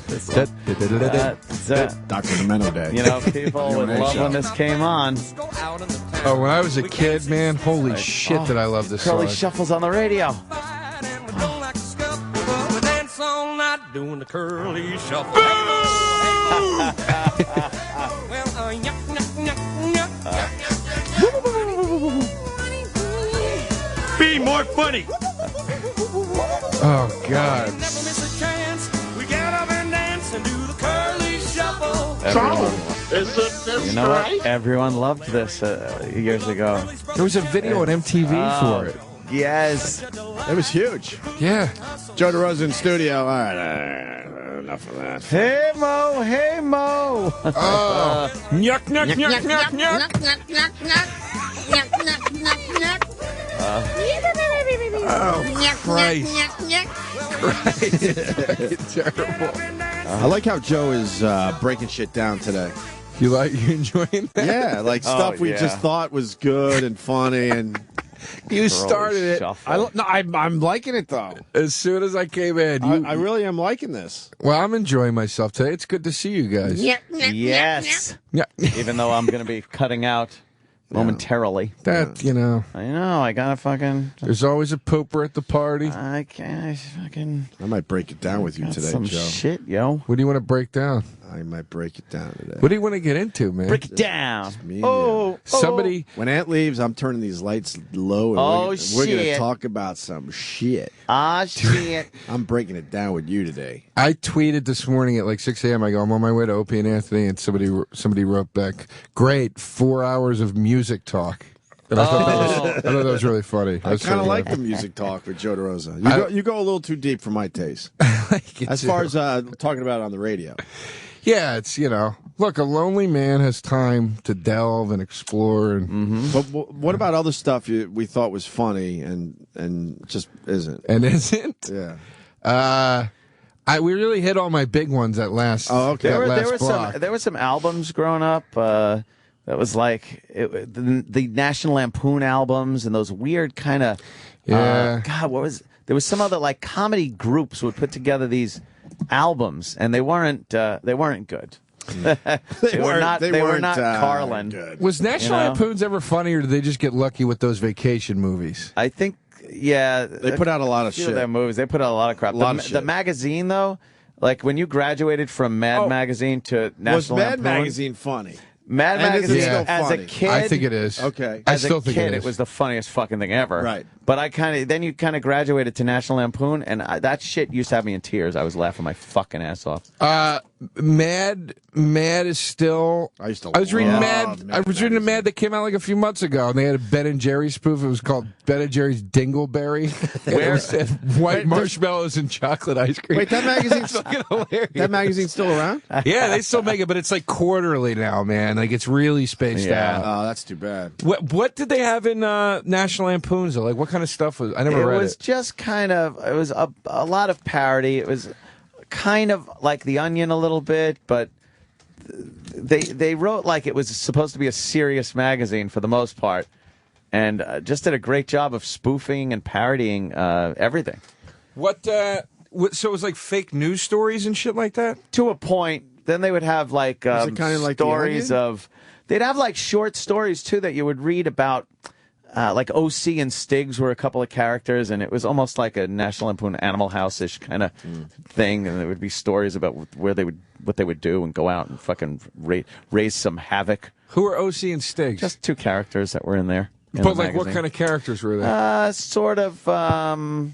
Dr. Demento Day. You know, people would love when this came on. Oh, when I was a kid, man, holy shit did I love this Curly song. Shuffle's on the radio. Doing the curly shuffle. Be more funny. Oh, God. Never miss a chance. We get up and dance and do the curly shuffle. You know what? Everyone loved this years ago. There was a video on MTV for it. Yes. It was huge. Yeah. Joe DeRosa in studio. All right. Enough of that. Hey, Mo. Hey, Mo. Oh. Nyuk, nyuk, nyuk, nyuk, nyuk. Oh, Christ. Christ. Terrible. I like how Joe is breaking shit down today. You enjoying that? Yeah, like stuff we just thought was good and funny, and you started it. I'm liking it though. As soon as I came in, I really am liking this. Well, I'm enjoying myself today. It's good to see you guys. Yes. Yeah. Even though I'm going to be cutting out momentarily. That, you know. I know. I got to fucking. There's always a pooper at the party. I can't fucking. I might break it down with you today, some Joe. shit, yo. What do you want to break down? I might break it down today. What do you want to get into, man? Break it down. Somebody. When Ant leaves, I'm turning these lights low. And we're going to talk about some shit. Ah, shit. I'm breaking it down with you today. I tweeted this morning at like 6 a.m. I go, I'm on my way to Opie and Anthony, and somebody wrote back, great, 4 hours of music talk. And I thought that was really funny. I kind of like the music talk with Joe DeRosa. You go a little too deep for my taste. As far as talking about it on the radio. Yeah, it's, look, a lonely man has time to delve and explore. And But what about other stuff we thought was funny and just isn't? And isn't? Yeah. We really hit all my big ones that last. Oh, okay. There were some albums growing up. That was like the National Lampoon albums and those weird kind of God, there was some other like comedy groups would put together these albums and they weren't good. they were not Carlin. Good. Was National Lampoons ever funny, or did they just get lucky with those vacation movies? I think they put out a lot of shit. Their movies, they put out a lot of crap. The magazine though, like when you graduated from Mad Magazine to National was Mad Lampoon, Magazine funny? Mad And is it Magazine still as a funny? kid. I think it is. Okay. I As still a think kid, it is. was the funniest fucking thing ever. Right. But then you kind of graduated to National Lampoon, and that shit used to have me in tears. I was laughing my fucking ass off. Mad is still. I used to. I was reading love Mad. I was reading a Mad that came out like a few months ago, and they had a Ben and Jerry spoof. It was called Ben and Jerry's Dingleberry. Where? It said white marshmallows and chocolate ice cream. Wait, that magazine's fucking hilarious. That magazine's still around? Yeah, they still make it, but it's like quarterly now, man. Like it's really spaced out. Oh, that's too bad. What did they have in National Lampoons though? Like what kind of stuff was? I never read It was just kind of. It was a lot of parody. It was kind of like The Onion a little bit, but they wrote like it was supposed to be a serious magazine for the most part, and just did a great job of spoofing and parodying everything. What? So it was like fake news stories and shit like that. To a point. Then they would have like it kind of like The stories Onion? of. They'd have like short stories too that you would read about. Like OC and Stiggs were a couple of characters, and it was almost like a National Lampoon Animal House-ish kind of thing. And there would be stories about what they would do and go out and fucking raise some havoc. Who were OC and Stiggs? Just two characters that were in there. But like, what kind of characters were they? Sort of Beavis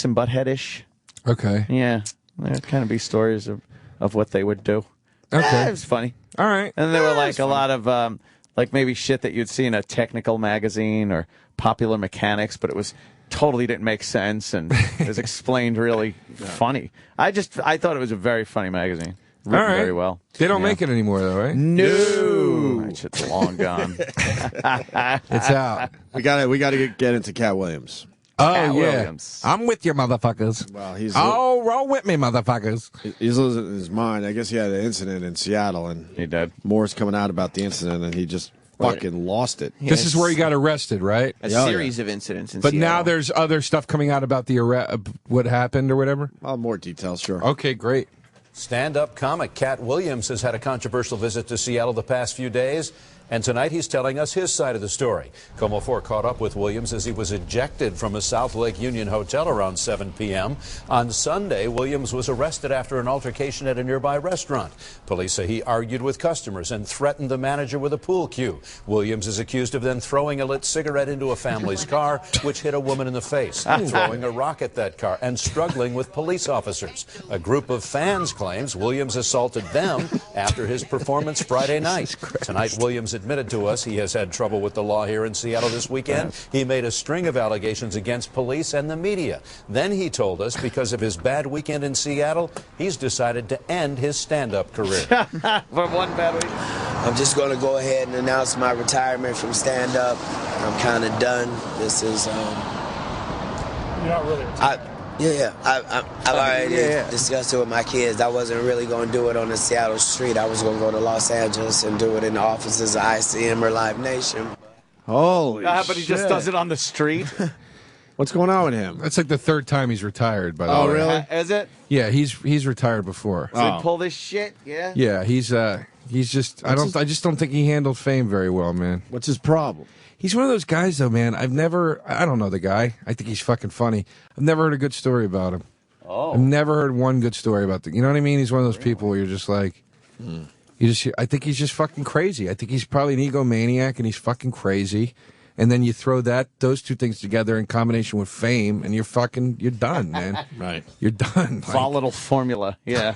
and Butthead-ish. Okay. Yeah, there'd kind of be stories of what they would do. Okay. It was funny. All right. And there were like a lot of like maybe shit that you'd see in a technical magazine or Popular Mechanics, but it was totally didn't make sense and it was explained really funny. I thought it was a very funny magazine. Written All right. very well. They don't make it anymore, though, right? No, that shit's long gone. It's out. We gotta get into Katt Williams. Oh Katt yeah, Williams. I'm with you, motherfuckers. Well, he's roll with me, motherfuckers. He's losing his mind. I guess he had an incident in Seattle, and he did. More's coming out about the incident, and he just fucking lost it. This is where he got arrested, right? A series of incidents in But Seattle. now there's other stuff coming out about the what happened or whatever. Well, more details, sure. Okay, great. Stand-up comic Katt Williams has had a controversial visit to Seattle the past few days, and tonight he's telling us his side of the story. Como 4 caught up with Williams as he was ejected from a South Lake Union hotel around 7 p.m. On Sunday, Williams was arrested after an altercation at a nearby restaurant. Police say he argued with customers and threatened the manager with a pool cue. Williams is accused of then throwing a lit cigarette into a family's car, which hit a woman in the face, throwing a rock at that car, and struggling with police officers. A group of fans claims Williams assaulted them after his performance Friday night. Tonight, Williams admitted to us he has had trouble with the law here in Seattle this weekend. He made a string of allegations against police and the media. Then he told us because of his bad weekend in Seattle, he's decided to end his stand-up career. For one bad week. I'm just going to go ahead and announce my retirement from stand-up. I'm kind of done. This is... You're not really. I've already discussed it with my kids. I wasn't really going to do it on the Seattle street. I was going to go to Los Angeles and do it in the offices of ICM or Live Nation. Holy shit. But he just does it on the street. What's going on with him? That's like the third time he's retired. By the way. Oh, really? Is it? Yeah, he's retired before. So he pull this shit? Yeah. Yeah, he's just. I just don't think he handled fame very well, man. What's his problem? He's one of those guys, though, man. I don't know the guy. I think he's fucking funny. I've never heard a good story about him. Oh. I've never heard one good story about you know what I mean? He's one of those people where you're just like, I think he's just fucking crazy. I think he's probably an egomaniac and he's fucking crazy. And then you throw those two things together in combination with fame, and you're done, man. Right. You're done. Volatile formula. Yeah.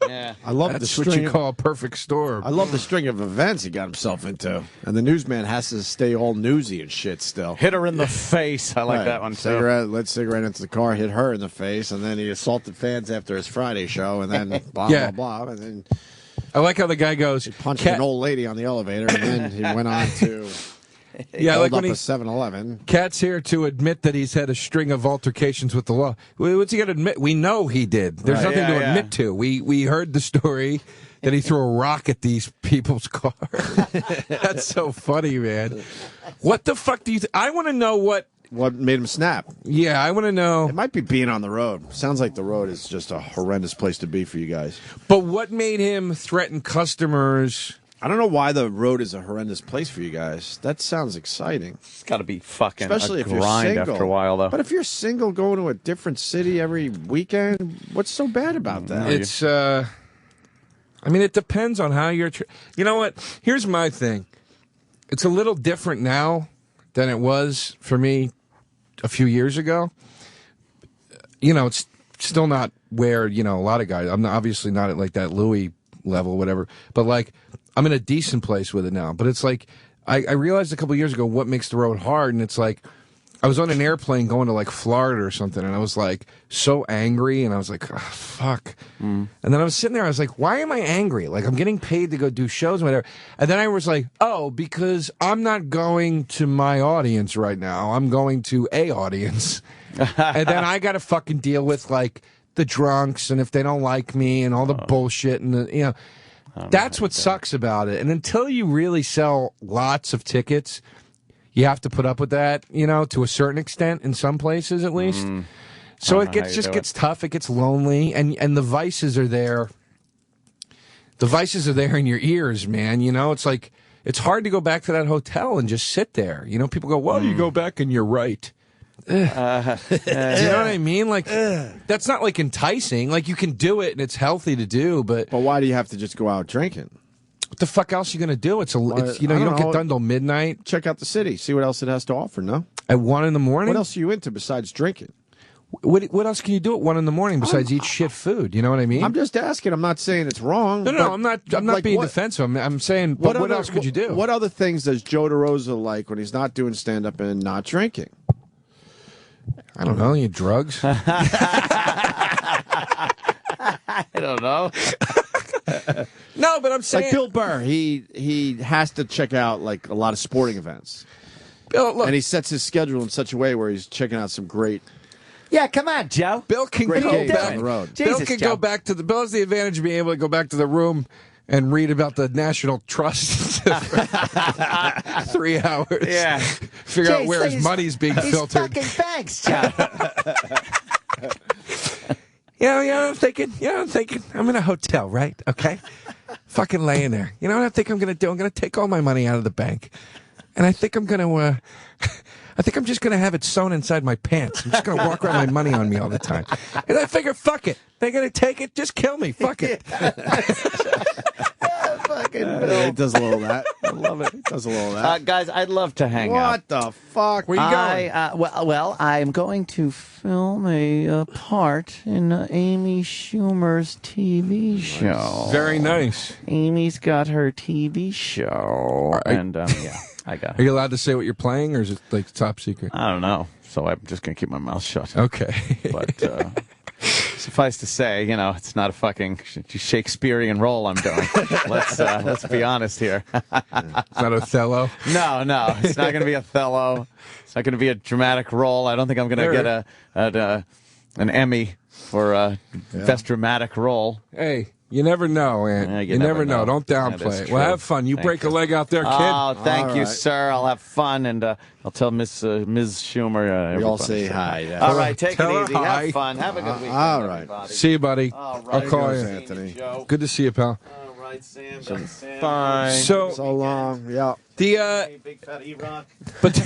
Yeah. I love That's the what string you call a perfect storm. I love the string of events he got himself into. And the newsman has to stay all newsy and shit still. Hit her in the face. I like that one, too. Lit cigarette into the car, hit her in the face, and then he assaulted fans after his Friday show, and then blah, Yeah. blah, blah. And then I like how the guy goes, he punched an old lady on the elevator, and then he went on to... Yeah, hold like when up he a 7-Eleven. Katt's here to admit that he's had a string of altercations with the law. What's he got to admit? We know he did. There's Right. nothing to admit to. We heard the story that he threw a rock at these people's car. That's so funny, man. What the fuck do you? I want to know what made him snap. Yeah, I want to know. It might be being on the road. Sounds like the road is just a horrendous place to be for you guys. But what made him threaten customers? I don't know why the road is a horrendous place for you guys. That sounds exciting. It's got to be fucking Especially a if you're grind single. after a while, though. But if you're single going to a different city every weekend, what's so bad about that? It's I mean, it depends on how you're. You know what? Here's my thing. It's a little different now than it was for me a few years ago. You know, it's still not where, you know, a lot of guys. I'm obviously not at like that Louis level, whatever. But like, I'm in a decent place with it now. But it's like, I realized a couple of years ago what makes the road hard, and it's like, I was on an airplane going to like Florida or something, and I was like so angry, and I was like, oh, fuck. And then I was sitting there, I was like, why am I angry? Like, I'm getting paid to go do shows and whatever. And then I was like, oh, because I'm not going to my audience right now. I'm going to a audience. And then I got to fucking deal with like the drunks, and if they don't like me, and all the bullshit, and the, you know, that's what sucks about it. And until you really sell lots of tickets, you have to put up with that, you know, to a certain extent in some places at least. So it gets tough. It gets lonely, and the vices are there. The vices are there in your ears, man. You know, it's like it's hard to go back to that hotel and just sit there. You know, people go, "Well, you go back and you're right." Do you know what I mean? Like, that's not like enticing. Like, you can do it and it's healthy to do, but why do you have to just go out drinking? What the fuck else are you gonna do? It's you know, you don't get done till midnight. Check out the city, see what else it has to offer. No, at 1 in the morning. What else are you into besides drinking? What else can you do at 1 in the morning besides eat shit food? You know what I mean? I'm just asking. I'm not saying it's wrong. No, I'm not like, being defensive. I'm saying, but what else could you do? What other things does Joe DeRosa like when he's not doing stand up and not drinking? I don't know. You drugs? I don't know. No, but I'm saying, like Bill Burr, he has to check out like a lot of sporting events. Bill, look, and he sets his schedule in such a way where he's checking out some great. Yeah, come on, Joe. Bill can great go games back on the road. Bill can go back to the. Bill has the advantage of being able to go back to the room and read about the National Trust for 3 hours. Yeah, figure out where his money's being filtered. Fucking thanks, Joe. You know, I'm thinking. I'm in a hotel, right? Okay, fucking laying there. You know what I think I'm gonna do? I'm gonna take all my money out of the bank, and I think I'm gonna. I think I'm just going to have it sewn inside my pants. I'm just going to walk around with my money on me all the time. And I figure, fuck it. They're going to take it. Just kill me. Fuck it. It does a little of that. I love it. It does a little of that. Guys, I'd love to hang out. What the fuck? Where you going? Well, I'm going to film a part in Amy Schumer's TV show. Very nice. Amy's got her TV show. And, yeah. I got it. Are you allowed to say what you're playing, or is it like top secret? I don't know, so I'm just gonna keep my mouth shut. Okay, but suffice to say, you know, it's not a fucking Shakespearean role I'm doing. Let's be honest here. It's not Othello. No, it's not gonna be Othello. It's not gonna be a dramatic role. I don't think I'm gonna get an Emmy for best dramatic role. Hey. You never know, Ant. You never know. Don't downplay it. Well, have fun. You break a leg out there, kid. Oh, thank you, sir. I'll have fun, and I'll tell Ms. Schumer. We all say hi. Yeah. All right, take Tell it her easy. hi. Have fun. Have a good weekend. All right. Everybody. See you, buddy. All right. I'll call you, Anthony. Good to see you, pal. All right, Sam. Fine. So long. Yeah. Big fat E-Rock. But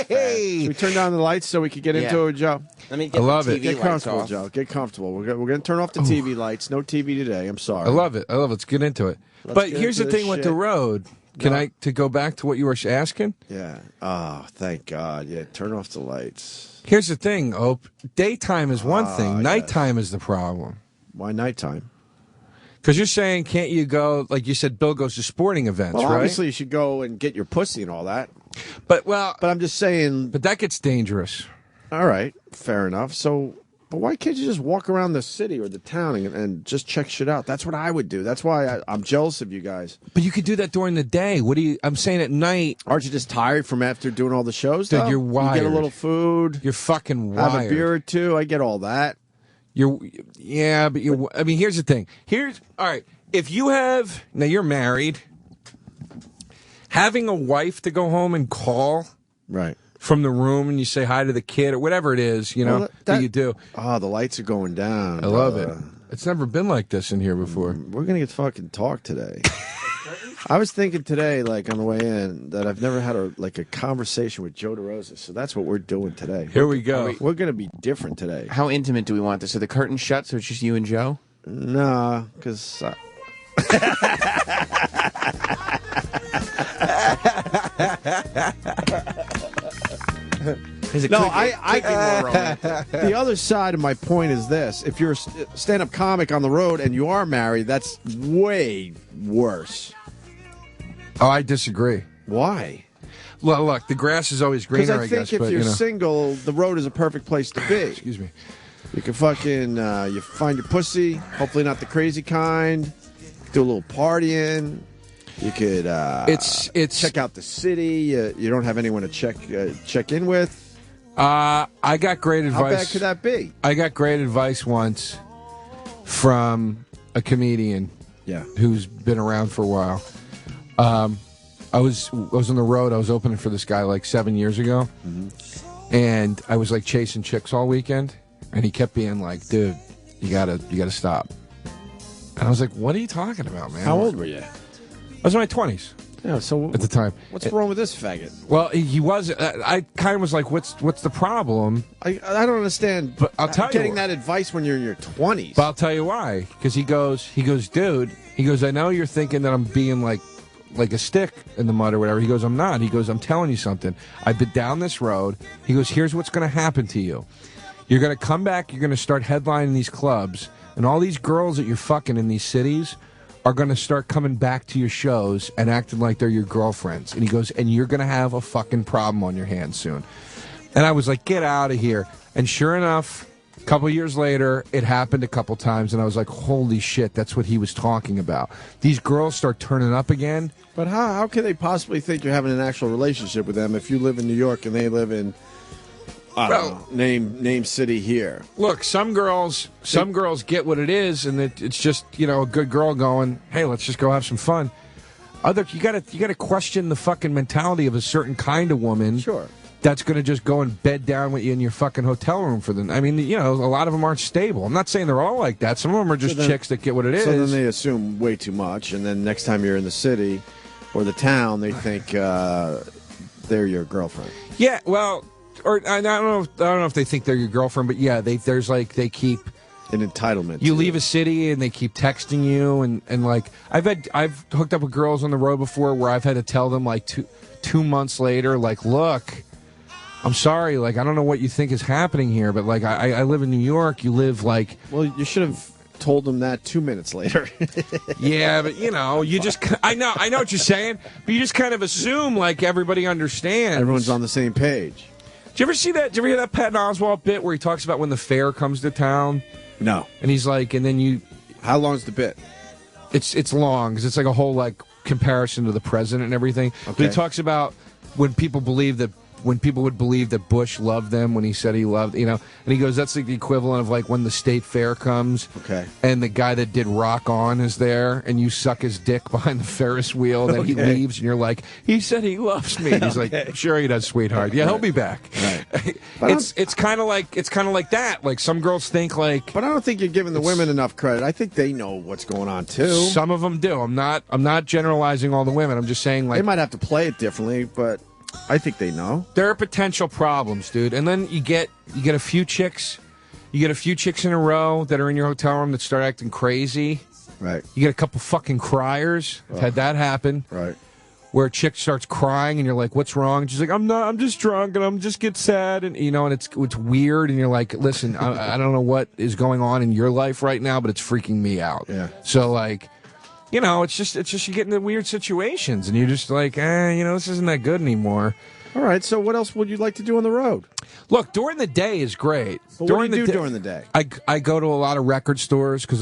hey, should we turn down the lights so we could get into it, Joe? Let me get I love the it. TV Get lights comfortable, off. Joe. Get comfortable. We're going to turn off the TV lights. No TV today. I'm sorry. I love it. Let's get into it. But get here's the into thing this with the shit. road. To go back to what you were asking? Yeah. Oh, thank God. Yeah. Turn off the lights. Here's the thing, Ope. Daytime is one thing. Nighttime is the problem. Why nighttime? Because you're saying, can't you go, like you said, Bill goes to sporting events, Well, right? obviously you should go and get your pussy and all that. But I'm just saying. But that gets dangerous. All right. Fair enough. So, but why can't you just walk around the city or the town and just check shit out? That's what I would do. That's why I'm jealous of you guys. But you could do that during the day. I'm saying at night. Aren't you just tired from after doing all the shows? Dude, though? you're wired. You get a little food. You're fucking wired. Have a beer or two. I get all that. But I mean, here's the thing. All right. If you now you're married, having a wife to go home and call right from the room and you say hi to the kid or whatever it is, you know, that you do. Oh, the lights are going down. I love it. It's never been like this in here before. We're going to get fucking talk today. I was thinking today, like on the way in, that I've never had a conversation with Joe DeRosa, so that's what we're doing today. Here we go. We're going to be different today. How intimate do we want this? So the curtain's shut, so it's just you and Joe? No, because. No, I could be more romantic. The other side of my point is this: if you're a stand-up comic on the road and you are married, that's way worse. Oh, I disagree. Why? Well, look, the grass is always greener, Because I think guess. if But, you're you know. single, the road is a perfect place to be. Excuse me. You can fucking you find your pussy. Hopefully, not the crazy kind. Do a little partying. You could It's check out the city. You don't have anyone to check in with. I got great advice. How bad could that be? I got great advice once from a comedian. Yeah. Who's been around for a while. I was on the road. I was opening for this guy like 7 years ago, and I was like chasing chicks all weekend, and he kept being like, "Dude, you gotta stop." And I was like, "What are you talking about, man?" How old were you? I was in my 20s. Yeah. So at the time, what's wrong with this faggot? Well, he was. I kind of was like, "What's the problem?" I don't understand. But I'll tell you, getting that advice when you're in your 20s. But I'll tell you why. Because he goes, "Dude," he goes, "I know you're thinking that I'm being like a stick in the mud or whatever." He goes, "I'm not." He goes, "I'm telling you something. I've been down this road." He goes, "Here's what's going to happen to you. You're going to come back. You're going to start headlining these clubs, and all these girls that you're fucking in these cities are going to start coming back to your shows and acting like they're your girlfriends." And he goes, "And you're going to have a fucking problem on your hands soon." And I was like, "Get out of here." And sure enough, a couple years later, it happened a couple times, and I was like, "Holy shit, that's what he was talking about." These girls start turning up again. But how can they possibly think you're having an actual relationship with them if you live in New York and they live in I don't know, name city here? Look, some girls get what it is, and it's just, you know, a good girl going, "Hey, let's just go have some fun." You gotta question the fucking mentality of a certain kind of woman. Sure. That's going to just go and bed down with you in your fucking hotel room for them. I mean, you know, a lot of them aren't stable. I'm not saying they're all like that. Some of them are just chicks that get what it is. So then they assume way too much, and then next time you're in the city or the town, they think they're your girlfriend. Yeah, well, or I don't know if they think they're your girlfriend, but yeah, they keep an entitlement. You leave a city and they keep texting you, and like I've hooked up with girls on the road before where I've had to tell them like two months later, like, "Look, I'm sorry, like, I don't know what you think is happening here, but like I live in New York. You live like..." Well, you should have told them that 2 minutes later. Yeah, but you know, you just I know what you're saying, but you just kind of assume like everybody understands. Everyone's on the same page. Did you ever see that? Did you ever hear that Patton Oswalt bit where he talks about when the fair comes to town? No. And he's like, and then you... How long's the bit? It's long, because it's like a whole like comparison to the president and everything. Okay. But he talks about when people would believe that Bush loved them when he said he loved, you know, and he goes, that's like the equivalent of like when the state fair comes, okay, and the guy that did Rock On is there, and you suck his dick behind the Ferris wheel, then he leaves, and you're like, he said he loves me. And he's like, sure he does, sweetheart. Yeah, he'll be back. Right. It's kind of like that. Like some girls think like, but I don't think you're giving the women enough credit. I think they know what's going on too. Some of them do. I'm not generalizing all the women. I'm just saying like they might have to play it differently, but I think they know. There are potential problems, dude. And then you get a few chicks. You get a few chicks in a row that are in your hotel room that start acting crazy. Right. You get a couple fucking criers. I've had that happen. Right. Where a chick starts crying and you're like, "What's wrong?" And she's like, I'm just drunk and I'm just get sad, and you know, and it's weird, and you're like, "Listen, I don't know what is going on in your life right now, but it's freaking me out." Yeah. So like, you know, it's just you get into weird situations, and you're just like, you know, this isn't that good anymore. All right, so what else would you like to do on the road? Look, during the day is great. But what do you do during the day? I go to a lot of record stores because,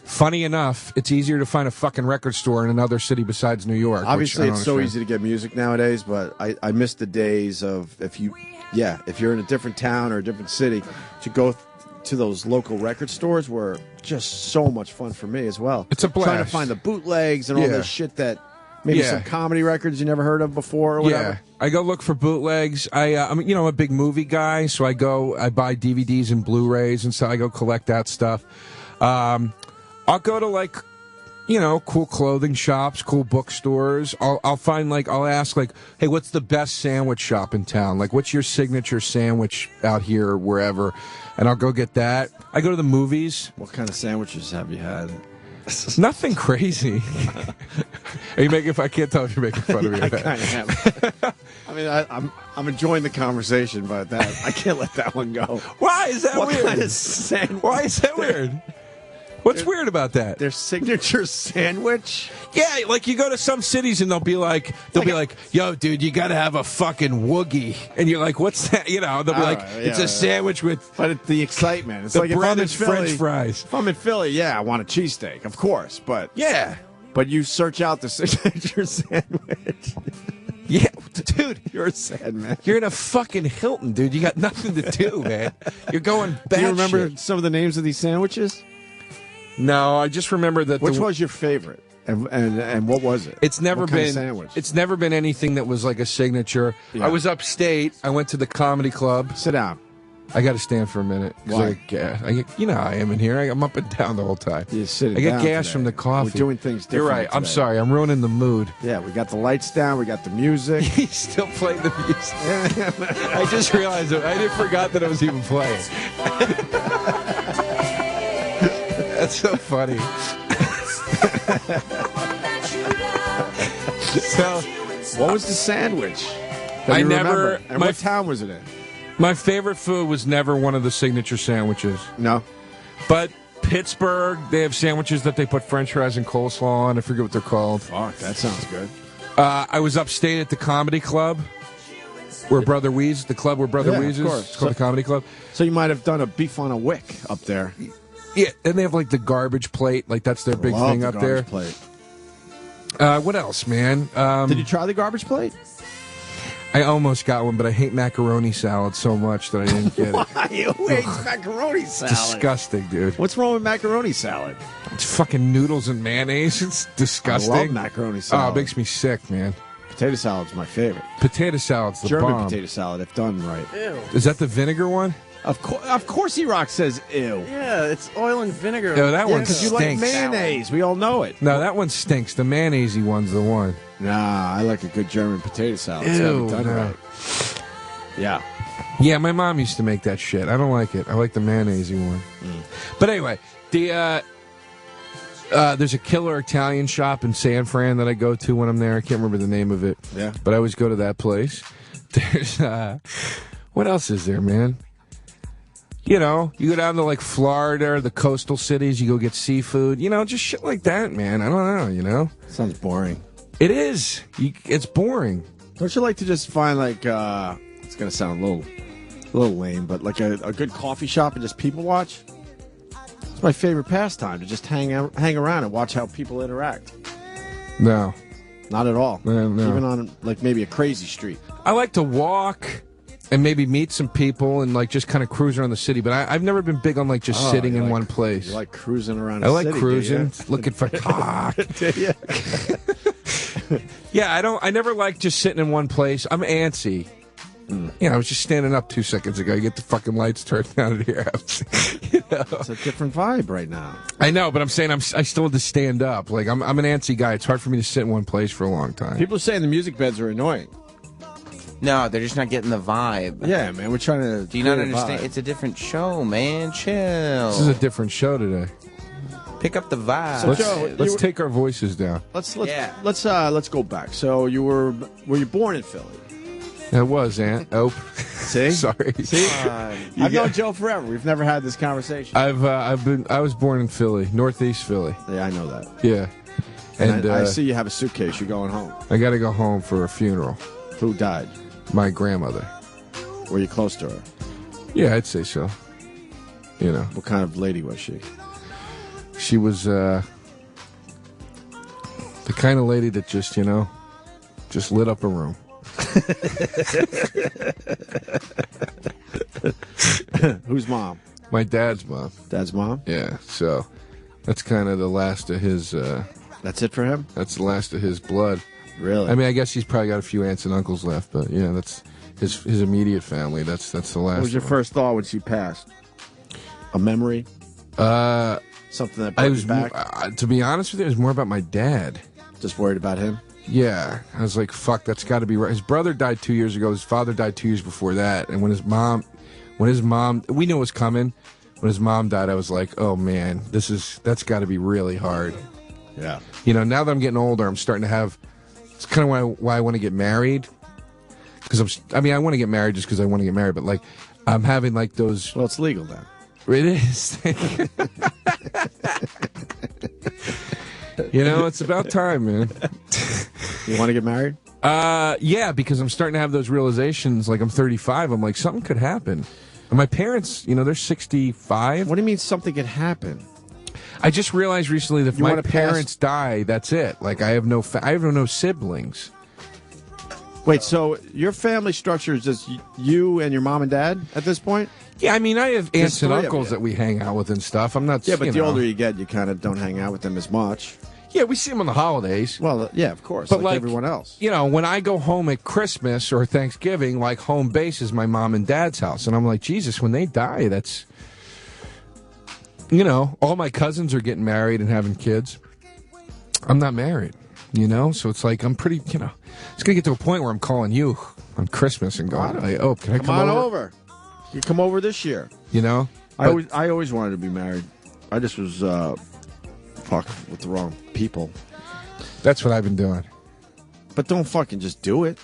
funny enough, it's easier to find a fucking record store in another city besides New York. Obviously, it's so easy to get music nowadays, but I miss the days of if you're in a different town or a different city, to go to those local record stores were just so much fun for me as well. It's a blast. Trying to find the bootlegs and all this shit that maybe some comedy records you never heard of before or whatever. Yeah, I go look for bootlegs. I'm a big movie guy, so I buy DVDs and Blu-rays, and so I go collect that stuff. I'll go to like, cool clothing shops, cool bookstores. I'll find I'll ask hey, what's the best sandwich shop in town? Like, what's your signature sandwich out here or wherever? And I'll go get that. I go to the movies. What kind of sandwiches have you had? Nothing crazy. Are you making? I can't tell if you're making fun of me. I kind of am. I mean, I'm enjoying the conversation, but I can't let that one go. Why is that weird? Kind of sandwich? Why is that weird? What's weird about that? Their signature sandwich? Yeah, you go to some cities and they'll be like, yo, dude, you got to have a fucking woogie. And you're like, what's that? They'll be it's a sandwich with... But it's the excitement. It's the like bread if and French fries. If I'm in Philly, yeah, I want a cheesesteak, of course. But yeah. But you search out the signature sandwich. Yeah, dude. You're a sad man. You're in a fucking Hilton, dude. You got nothing to do, man. You're going bad. Do you remember some of the names of these sandwiches? No, I just remember that. Which was your favorite, and what was it? It's never what been kind of sandwich. It's never been anything that was like a signature. Yeah. I was upstate. I went to the comedy club. Sit down. I got to stand for a minute. Why? I am in here. I'm up and down the whole time. You're sitting I get down gas today. from the coffee. We're doing things different. You're right. I'm today. sorry. I'm ruining the mood. Yeah, we got the lights down. We got the music. He's still playing the music. I just realized it. I forgot that it was even playing. That's so funny. So, what was the sandwich? I never. Remember? And what town was it in? My favorite food was never one of the signature sandwiches. No. But Pittsburgh, they have sandwiches that they put French fries and coleslaw on. I forget what they're called. Fuck, that sounds good. I was upstate at the comedy club. Where Brother Weeze, the club where Brother Weeze is. It's called the Comedy Club. So you might have done a beef on a wick up there. Yeah, and they have the garbage plate. That's their big thing up there. Plate. What else, man? Did you try the garbage plate? I almost got one, but I hate macaroni salad so much that I didn't get it. Why? Who hates macaroni salad? Disgusting, dude. What's wrong with macaroni salad? It's fucking noodles and mayonnaise. It's disgusting. I love macaroni salad. Oh, it makes me sick, man. Potato salad's my favorite. Potato salad's the German bomb. potato salad, if done right. Ew. Is that the vinegar one? Of course, E-Rock says ew. Yeah, it's oil and vinegar. No, that one because you stinks. like mayonnaise. We all know it. No, that one stinks. The mayonnaise-y one's the one. Nah, I like a good German potato salad. It's Ew, gotta be done no. right. Yeah. Yeah, my mom used to make that shit. I don't like it. I like the mayonnaise-y one. But anyway, there's a killer Italian shop in San Fran that I go to when I'm there. I can't remember the name of it. Yeah. But I always go to that place. There's what else is there, man? You go down to Florida or the coastal cities, you go get seafood, just shit like that, man. I don't know, Sounds boring. It is. It's boring. Don't you like to just find it's gonna sound a little lame, but a good coffee shop and just people watch? It's my favorite pastime, to just hang around and watch how people interact. No. Not at all. No. Even on maybe a crazy street. I like to walk and maybe meet some people and just kind of cruise around the city, but I've never been big on just sitting in one place. You like cruising around I the like city, cruising, do you? looking for cock. Do you? Yeah, I never like just sitting in one place. I'm antsy. I was just standing up 2 seconds ago. You get the fucking lights turned down at your house. It's a different vibe right now. I know, but I'm saying I still have to stand up. I'm an antsy guy. It's hard for me to sit in one place for a long time. People are saying the music beds are annoying. No, they're just not getting the vibe. Yeah, man, we're trying to. Do you not understand? It's a different show, man. Chill. This is a different show today. Pick up the vibe. So, Joe, Let's take our voices down. Let's go back. So were you born in Philly? That was Aunt. Oh, see, sorry. See, I've known Joe forever. We've never had this conversation. I was born in Philly, Northeast Philly. Yeah, I know that. Yeah, and I see you have a suitcase. You're going home. I got to go home for a funeral. Who died? My grandmother. Were you close to her? Yeah, I'd say so. What kind of lady was she? She was the kind of lady that just lit up a room. Whose mom? My dad's mom. Dad's mom? Yeah, so that's kind of the last of his... that's it for him? That's the last of his blood. Really? I mean, I guess he's probably got a few aunts and uncles left, but that's his immediate family. That's the last. What was your first thought when she passed? A memory? Something that brought you back? To be honest with you, it was more about my dad. Just worried about him? Yeah. I was like, fuck, that's got to be right. His brother died 2 years ago. His father died 2 years before that. And when his mom, we knew it was coming. When his mom died, I was like, oh man, that's got to be really hard. Yeah. You know, now that I'm getting older, I'm starting to have, it's kind of why I want to get married. Because I want to get married just because I want to get married, but like, I'm having like those. Well, it's legal then. It is. You know, it's about time, man. You want to get married? Yeah, because I'm starting to have those realizations. Like, I'm 35. I'm like, something could happen. And my parents, you know, they're 65. What do you mean something could happen? I just realized recently that if You my wanna parents die, that's it. Like, I have no siblings. Wait, so your family structure is just you and your mom and dad at this point? Yeah, I mean, I have aunts and three of uncles you. that we hang out with and stuff. I'm not. Yeah, but you the know. older you get, you kind of don't hang out with them as much. Yeah, we see them on the holidays. Well, yeah, of course, but like everyone else. You know, when I go home at Christmas or Thanksgiving, like home base is my mom and dad's house, and I'm like, Jesus, when they die, that's. You know, all my cousins are getting married and having kids. I'm not married, you know? So it's like, I'm pretty, you know, it's going to get to a point where I'm calling you on Christmas and going, like, oh, can I come on over? over? You come over this year. You know? I always wanted to be married. I just was, with the wrong people. That's what I've been doing. But don't fucking just do it.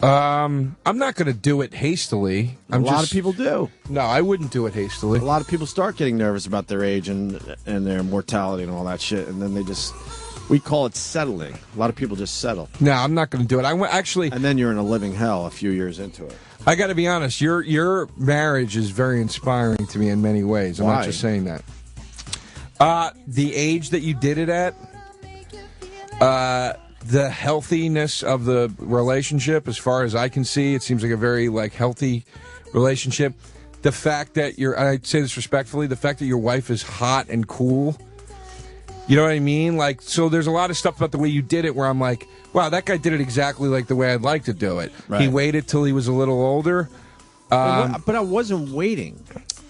I'm not going to do it hastily. A lot of people do. No, I wouldn't do it hastily. A lot of people start getting nervous about their age and their mortality and all that shit, and then we call it settling. A lot of people just settle. No, I'm not going to do it. And then you're in a living hell a few years into it. I got to be honest. Your marriage is very inspiring to me in many ways. I'm Why? not just saying that. The age that you did it at, the healthiness of the relationship, as far as I can see, it seems like a very healthy relationship. The fact that I say this respectfully, the fact that your wife is hot and cool. You know what I mean? Like, so there's a lot of stuff about the way you did it where I'm like, wow, that guy did it exactly like the way I'd like to do it. Right. He waited till he was a little older. But I wasn't waiting.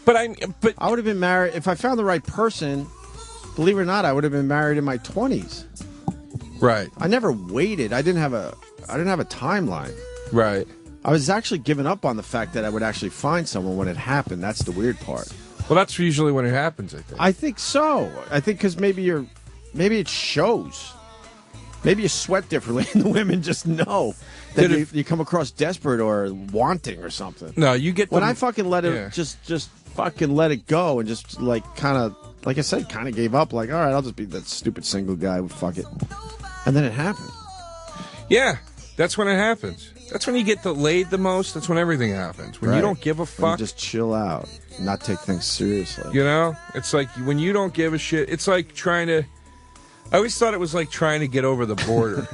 But I would have been married if I found the right person. Believe it or not, I would have been married in my 20s. Right. I never waited. I didn't have a timeline. Right. I was actually giving up on the fact that I would actually find someone when it happened. That's the weird part. Well, that's usually when it happens, I think. I think so. I think because maybe it shows. Maybe you sweat differently, and the women just know that you come across desperate or wanting or something. No, you get when I fucking let it just fucking let it go and just kind of like I said, kind of gave up. Like, all right, I'll just be that stupid single guy. Fuck it, and then it happened. Yeah, that's when it happens. That's when you get laid the most. That's when everything happens. When you don't give a fuck. When you just chill out, not take things seriously. You know? It's like when you don't give a shit, it's like trying to... I always thought it was like trying to get over the border.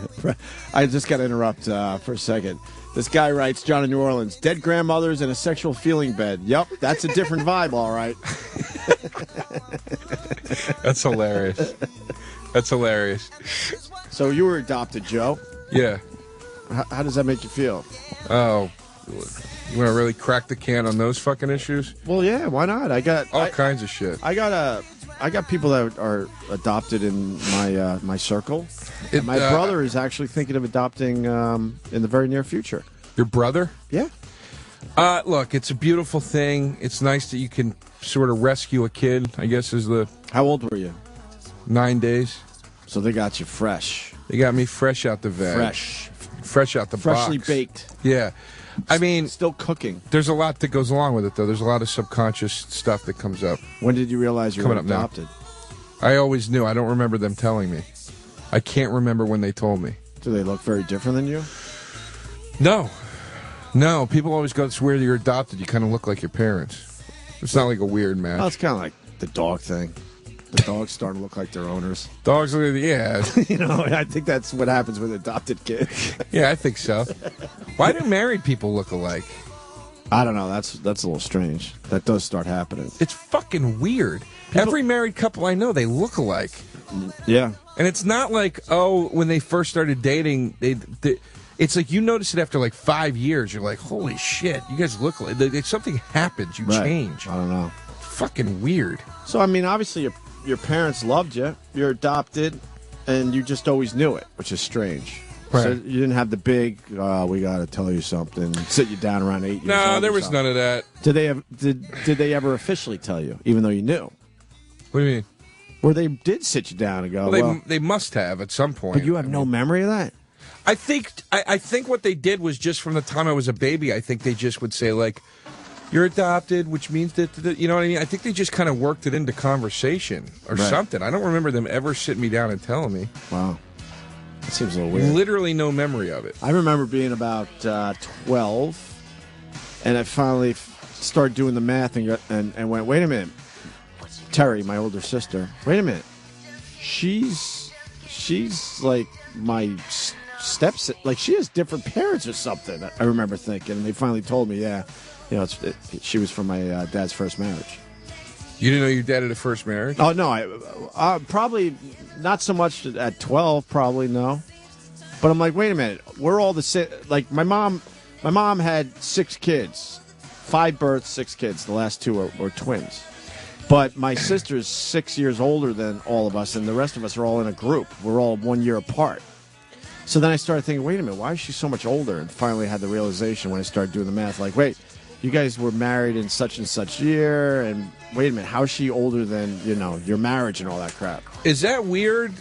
I just got to interrupt for a second. This guy writes, John in New Orleans, dead grandmothers in a sexual feeling bed. Yep, that's a different vibe, all right. That's hilarious. That's hilarious. So you were adopted, Joe? Yeah. How does that make you feel? Oh, you want to really crack the can on those fucking issues? Well, yeah, why not? I got all kinds of shit. I got people that are adopted in my circle. My brother is actually thinking of adopting in the very near future. Your brother? Yeah. Look, it's a beautiful thing. It's nice that you can sort of rescue a kid, I guess is the... How old were you? 9 days. So they got you fresh. They got me fresh out the veg. Fresh out the Freshly box. baked. Yeah. I mean... Still cooking. There's a lot that goes along with it, though. There's a lot of subconscious stuff that comes up. When did you realize you were adopted? I always knew. I don't remember them telling me. I can't remember when they told me. Do they look very different than you? No. No. People always go, it's weird you're adopted. You kind of look like your parents. It's not like a weird match. Well, it's kind of like the dog thing. The dogs starting to look like their owners. Dogs look like, yeah. You know, I think that's what happens with adopted kids. Yeah, I think so. Why do married people look alike? I don't know. That's a little strange. That does start happening. It's fucking weird. Every married couple I know, they look alike. Yeah. And it's not like, oh, when they first started dating, it's like you notice it after like 5 years. You're like, holy shit, you guys look like something happens. You change. I don't know. fucking weird. So, I mean, obviously your parents loved you. You're adopted, and you just always knew it, which is strange. Right. So you didn't have the big, we got to tell you something, sit you down around 8 years old. No, there or was something. none of that. Did they ever officially tell you, even though you knew? What do you mean? Where they did sit you down and go, Well, they must have at some point. but you have no memory of that? I think what they did was just from the time I was a baby. I think they just would say like, "You're adopted," which means that you know what I mean. I think they just kind of worked it into conversation or Right. something. I don't remember them ever sitting me down and telling me. Wow, that seems a little weird. Literally no memory of it. I remember being about 12, and I finally started doing the math and went, wait a minute. Terry, my older sister, wait a minute. She's like my stepson. Like she has different parents or something. I remember thinking, and they finally told me, yeah, you know, she was from my dad's first marriage. You didn't know your dad had a first marriage? Oh no, I probably not so much at 12. Probably no, but I'm like, wait a minute. We're all the same. Like my mom had 6 kids, 5 births, 6 kids. The last 2 are twins. But my sister's 6 years older than all of us, and the rest of us are all in a group. We're all 1 year apart. So then I started thinking, wait a minute, why is she so much older? And finally had the realization when I started doing the math, like, wait, you guys were married in such and such year, and wait a minute, how is she older than, you know, your marriage and all that crap? Is that weird?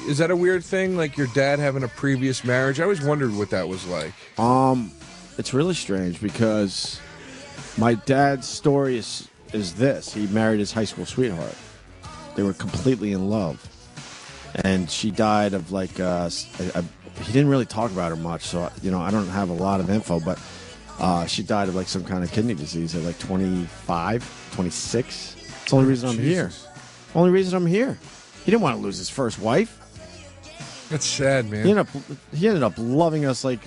Is that a weird thing, like your dad having a previous marriage? I always wondered what that was like. It's really strange because my dad's story is this. He married his high school sweetheart. They were completely in love. And she died of like, he didn't really talk about her much, so, you know, I don't have a lot of info, but she died of like some kind of kidney disease at like 25, 26. It's the only reason I'm here. Only reason I'm here. He didn't want to lose his first wife. That's sad, man. He ended up loving us like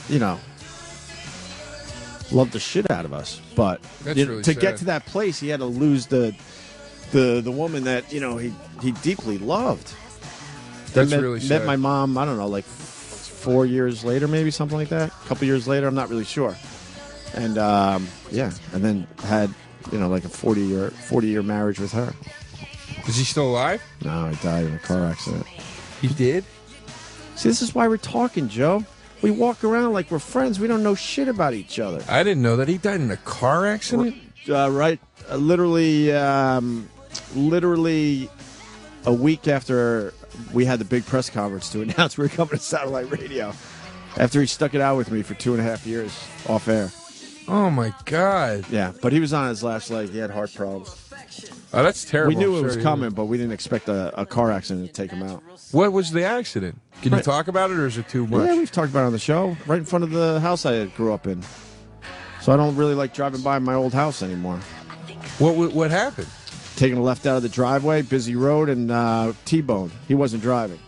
you know, loved the shit out of us. But That's really to sad. get to that place, he had to lose the woman that, you know, he deeply loved. That's met, really met sad. my mom, I don't know, like 4 years later, maybe something like that. A couple years later, I'm not really sure. And yeah, and then had, you know, like a 40-year marriage with her. Is he still alive? No, he died in a car accident. He did? See, this is why we're talking, Joe. We walk around like we're friends. We don't know shit about each other. I didn't know that. He died in a car accident? Right. Literally a week after we had the big press conference to announce we were coming to satellite radio. After he stuck it out with me for 2.5 years off air. Oh, my God. Yeah, but he was on his last leg. He had heart problems. Oh, that's terrible. We knew I'm it was sorry. coming, but we didn't expect a car accident to take him out. What was the accident? Can you talk about it, or is it too much? Yeah, we've talked about it on the show. Right in front of the house I grew up in. So I don't really like driving by my old house anymore. What happened? Taking a left out of the driveway, busy road, and T-bone. He wasn't driving.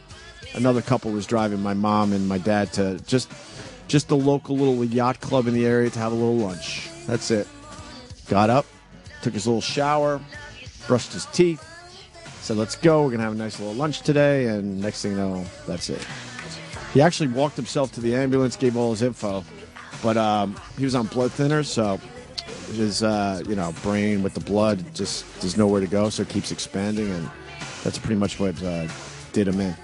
Another couple was driving, my mom and my dad, to just the local little yacht club in the area to have a little lunch. That's it. Got up, took his little shower, brushed his teeth, said, let's go. We're going to have a nice little lunch today. And next thing you know, that's it. He actually walked himself to the ambulance, gave all his info. But he was on blood thinners, so his brain with the blood just there's nowhere to go, so it keeps expanding, and that's pretty much what did him in.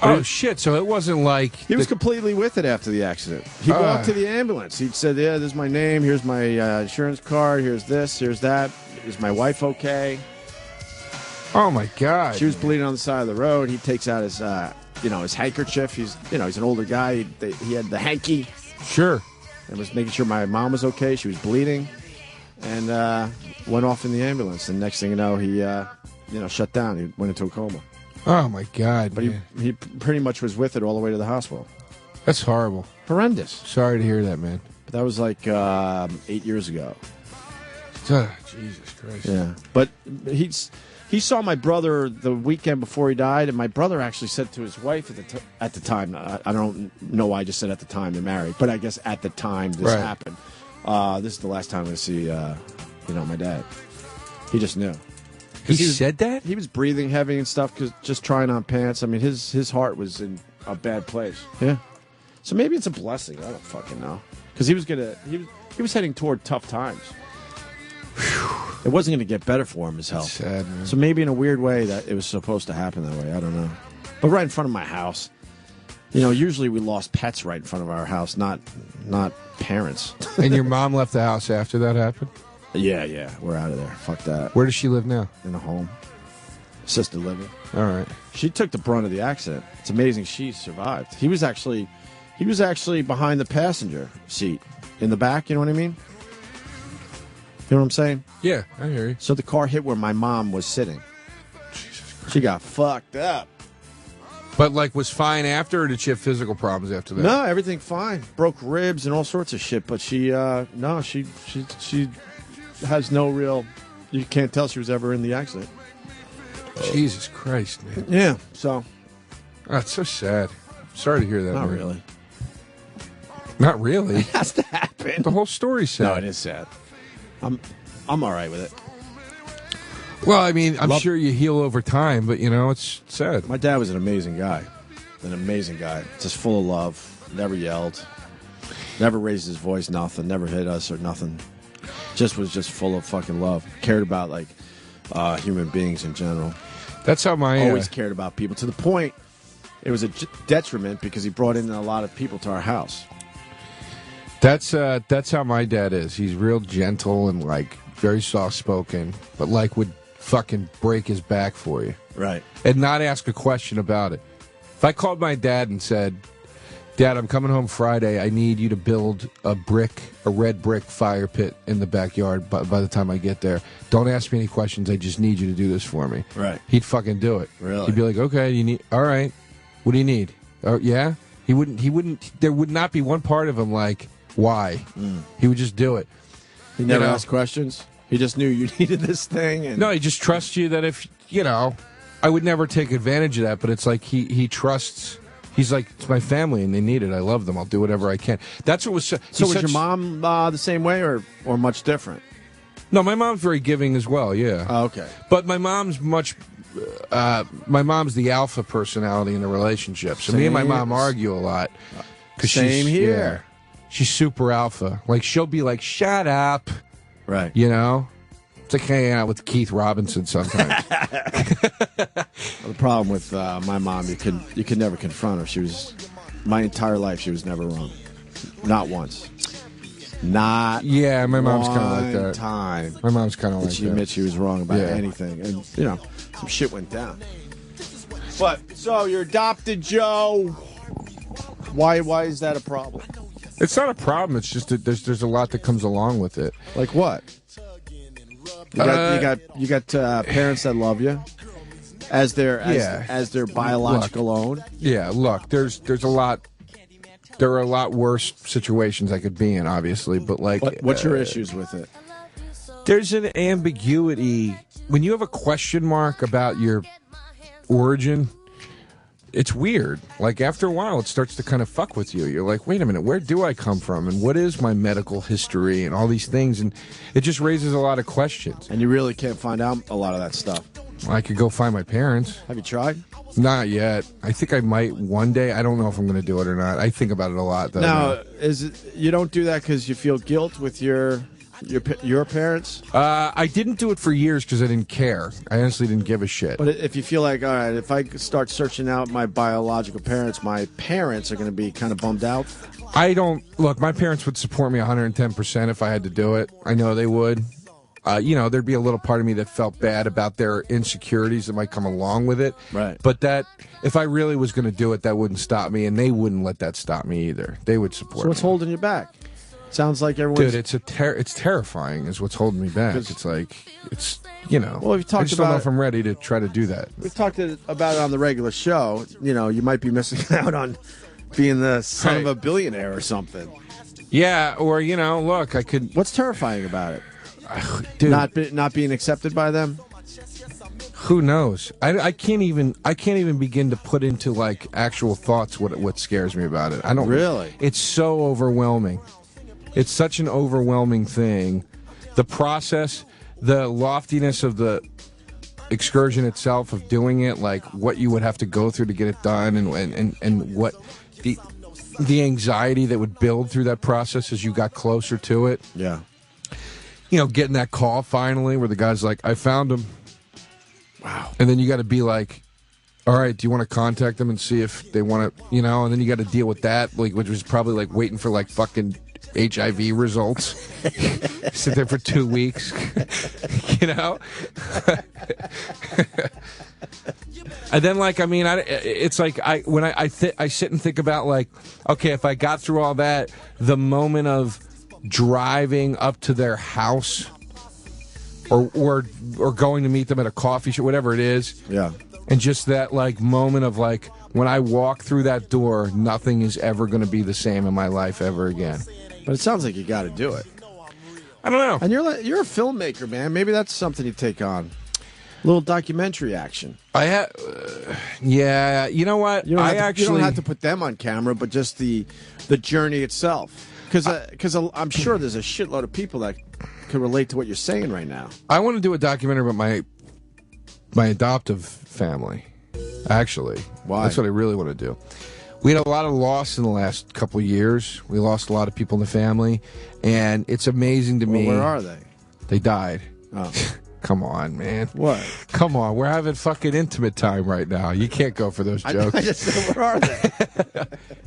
Oh, shit. So it wasn't like... He was completely with it after the accident. He walked to the ambulance. He said, yeah, this is my name. Here's my insurance card. Here's this. Here's that. Is my wife okay? Oh, my God. She was bleeding on the side of the road. He takes out his, his handkerchief. He's an older guy. He had the hanky. Sure. And was making sure my mom was okay. She was bleeding. And went off in the ambulance. And next thing you know, he, shut down. He went into a coma. Oh, my God. But he pretty much was with it all the way to the hospital. That's horrible. Horrendous. Sorry to hear that, man. But that was like 8 years ago. Jesus Christ. Yeah. But he saw my brother the weekend before he died, and my brother actually said to his wife at the time, I don't know why I just said at the time they're married, but I guess at the time this happened. This is the last time I'm going to see, my dad. He just knew. He said that? He was breathing heavy and stuff, cause just trying on pants. I mean, his heart was in a bad place. Yeah. So maybe it's a blessing. I don't fucking know. Because he was heading toward tough times. It wasn't going to get better for him, his health. Sad, man. So maybe in a weird way that it was supposed to happen that way. I don't know. But right in front of my house. You know, usually we lost pets right in front of our house, not parents. And your mom left the house after that happened? Yeah, we're out of there. Fuck that. Where does she live now? In a home. Assisted living. All right. She took the brunt of the accident. It's amazing she survived. He was actually behind the passenger seat in the back, you know what I mean? You know what I'm saying? Yeah, I hear you. So the car hit where my mom was sitting. Jesus Christ. She got fucked up. But, like, was fine after, or did she have physical problems after that? No, everything fine. Broke ribs and all sorts of shit. But she has no real. You can't tell she was ever in the accident. Jesus Christ, man. Yeah. So. Oh, it's so sad. Sorry to hear that. Not man. really. Not really. It has to happen. The whole story's sad. No, it is sad. I'm all right with it. Well, I mean, I'm sure you heal over time, but, you know, it's sad. My dad was an amazing guy. Just full of love. Never yelled. Never raised his voice, nothing. Never hit us or nothing. Was full of fucking love. Cared about, like, human beings in general. That's how my... Always cared about people. To the point, it was a detriment because he brought in a lot of people to our house. That's how my dad is. He's real gentle and, like, very soft-spoken, but, like, would fucking break his back for you. Right. And not ask a question about it. If I called my dad and said, Dad, I'm coming home Friday. I need you to build a red brick fire pit in the backyard by the time I get there. Don't ask me any questions. I just need you to do this for me. Right. He'd fucking do it. Really? He'd be like, okay, all right. What do you need? Oh, yeah? He wouldn't, there would not be one part of him like, why? He would just do it. He never asked questions? He just knew you needed this thing? And... No, he just trusts you that if, I would never take advantage of that, but it's like he trusts... He's like, it's my family, and they need it. I love them. I'll do whatever I can. That's what was... So was your mom the same way or much different? No, my mom's very giving as well, yeah. Oh, okay. But my mom's my mom's the alpha personality in the relationship. So me and my mom argue a lot. Same here. She's super alpha. Like, she'll be like, shut up. Right. You know? It's like hanging out with Keith Robinson sometimes. Well, the problem with my mom, you could never confront her. My entire life, she was never wrong. Not once. Not Yeah, my mom's kind of like that. Time. My mom's kind of like that. She admits she was wrong about anything. And, some shit went down. But, so you're adopted, Joe. Why is that a problem? It's not a problem. It's just that there's a lot that comes along with it. Like what? You got parents that love you as their biological own. Yeah, look, there's a lot. There are a lot worse situations I could be in, obviously, but like, what's your issues with it? There's an ambiguity when you have a question mark about your origin. It's weird. Like, after a while, it starts to kind of fuck with you. You're like, wait a minute, where do I come from? And what is my medical history? And all these things. And it just raises a lot of questions. And you really can't find out a lot of that stuff. I could go find my parents. Have you tried? Not yet. I think I might one day. I don't know if I'm going to do it or not. I think about it a lot, though. Now, you don't do that because you feel guilt with your parents? I didn't do it for years because I didn't care. I honestly didn't give a shit. But if you feel like, all right, if I start searching out my biological parents, my parents are going to be kind of bummed out? I don't... Look, my parents would support me 110% if I had to do it. I know they would. There'd be a little part of me that felt bad about their insecurities that might come along with it. Right. But that, if I really was going to do it, that wouldn't stop me, and they wouldn't let that stop me either. They would support me. So what's holding you back? Sounds like everyone's... Dude, it's terrifying is what's holding me back. It's like, Well, we've talked I just don't know if I'm ready to try to do that. We've talked about it on the regular show. You might be missing out on being the son of a billionaire or something. Yeah, or, look, I could... What's terrifying about it? Dude, not being accepted by them? Who knows? I can't even begin to put into, like, actual thoughts what scares me about it. I don't... Really? It's so overwhelming. It's such an overwhelming thing. The process, the loftiness of the excursion itself, of doing it, like what you would have to go through to get it done, and what the anxiety that would build through that process as you got closer to it. Yeah. getting that call finally where the guy's like, I found him. Wow. And then you got to be like, all right, do you want to contact them and see if they want to, and then you got to deal with that, like, which was probably like waiting for like fucking HIV results. Sit there for 2 weeks, And then, like, I mean, it's like when I sit and think about, like, okay, if I got through all that, the moment of driving up to their house or going to meet them at a coffee shop, whatever it is. Yeah. And just that, like, moment of, like, when I walk through that door, nothing is ever going to be the same in my life ever again. But it sounds like you got to do it. I don't know. And you're a filmmaker, man. Maybe that's something you take on. A little documentary action. Yeah. You know what? You don't have to put them on camera, but just the journey itself. Because I'm sure there's a shitload of people that can relate to what you're saying right now. I want to do a documentary about my adoptive family. Actually, why? That's what I really want to do. We had a lot of loss in the last couple of years. We lost a lot of people in the family, and it's amazing to me. Where are they? They died. Oh. Come on, man. What? Come on. We're having fucking intimate time right now. You can't go for those jokes. I just said, where are they?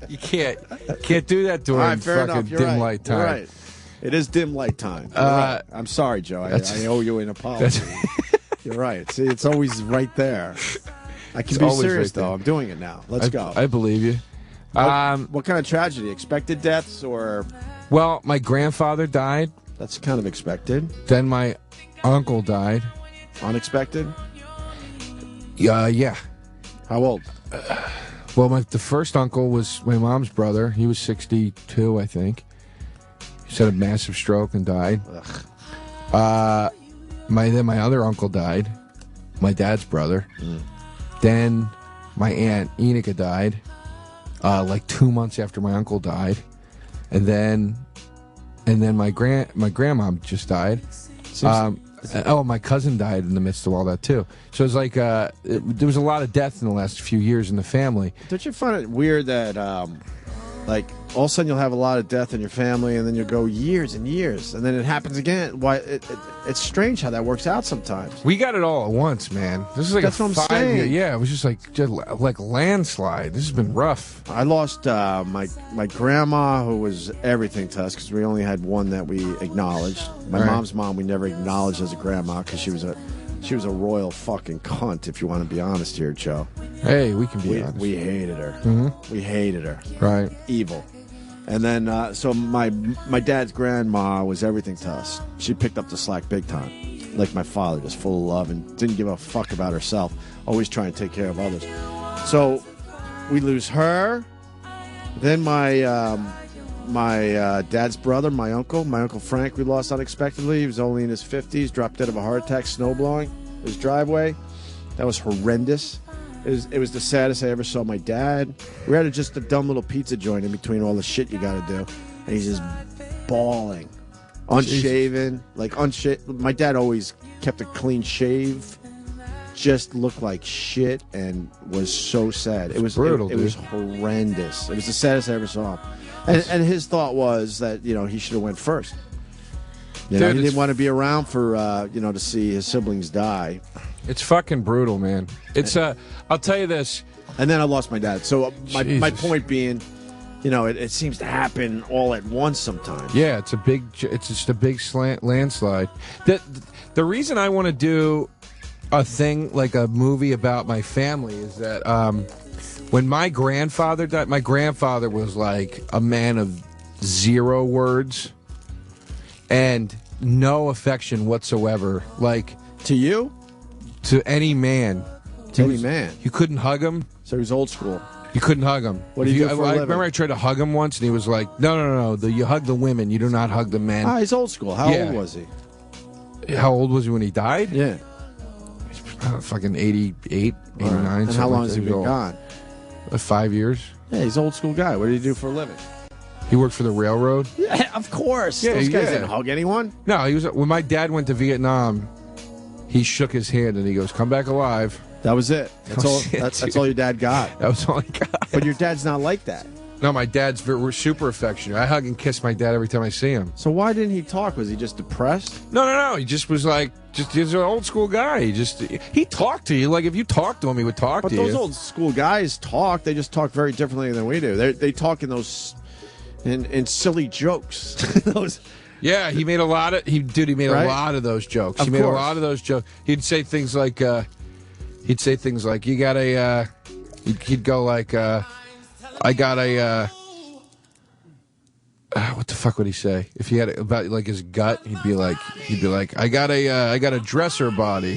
You can't do that during All right, fair fucking enough. dim light time. You're right. It is dim light time. Right. I'm sorry, Joe. I owe you an apology. You're right. See, it's always right there. I can be serious, though. I'm doing it now. Let's go. I believe you. What kind of tragedy? Expected deaths or? Well, my grandfather died. That's kind of expected. Then my uncle died. Unexpected? Yeah. How old? Well, the first uncle was my mom's brother. He was 62, I think. He had a massive stroke and died. Then my other uncle died. My dad's brother. Then my aunt Enika died. Like 2 months after my uncle died, and then my grandma just died. My cousin died in the midst of all that too. So it's like there was a lot of death in the last few years in the family. Don't you find it weird that like all of a sudden you'll have a lot of death in your family, and then you'll go years and years, and then it happens again? Why? It's strange how that works out sometimes. We got it all at once, man. This is like That's a what I'm 5 year. saying. Yeah, it was just like landslide. This has been rough. I lost my grandma, who was everything to us because we only had one that we acknowledged. My mom's mom we never acknowledged as a grandma because she was a royal fucking cunt, if you want to be honest here, Joe. Hey, we can be honest. We hated her. Mhm. We hated her. Right. Evil. And then, so my dad's grandma was everything to us. She picked up the slack big time. Like my father, just full of love and didn't give a fuck about herself. Always trying to take care of others. So we lose her. Then my dad's brother, my uncle Frank, we lost unexpectedly. He was only in his 50s, dropped dead of a heart attack, snowblowing his driveway. That was horrendous. It was the saddest I ever saw my dad. We were at just a dumb little pizza joint in between all the shit you got to do, and he's just bawling, unshaven, My dad always kept a clean shave. Just looked like shit and was so sad. It was brutal. It was horrendous. It was the saddest I ever saw him. And his thought was that he should have went first. He didn't want to be around for to see his siblings die. It's fucking brutal, man. It's I'll tell you this. And then I lost my dad. So my point being, it seems to happen all at once sometimes. Yeah, it's just a big landslide. The reason I want to do a thing like a movie about my family is that when my grandfather died, my grandfather was like a man of 0 words and no affection whatsoever. Like to you? To any man. You couldn't hug him. So he was old school. You couldn't hug him. What do you do for a living? Remember I tried to hug him once, and he was like, no. You hug the women. You do not hug the men. He's old school. How old was he? How old was he when he died? Yeah. Fucking 88, 89. And how long has he been gone? 5 years. Yeah, he's an old school guy. What did he do for a living? He worked for the railroad. Yeah, of course. Yeah, Those guys didn't hug anyone. No, he was. When my dad went to Vietnam, he shook his hand and he goes, "Come back alive." That was it. That's all your dad got. That was all he got. But your dad's not like that. No, my dad's we're super affectionate. I hug and kiss my dad every time I see him. So why didn't he talk? Was he just depressed? No. He just was like, he's an old school guy. He talked to you. Like, if you talked to him, he would talk to you. But those old school guys talk. They just talk very differently than we do. They talk in those in silly jokes. Those. Yeah, he made a lot of a lot of those jokes. He made a lot of those jokes. He'd say things like you got a he'd go like I got a what the fuck would he say? If he had about like his gut, he'd be like I got a dresser body.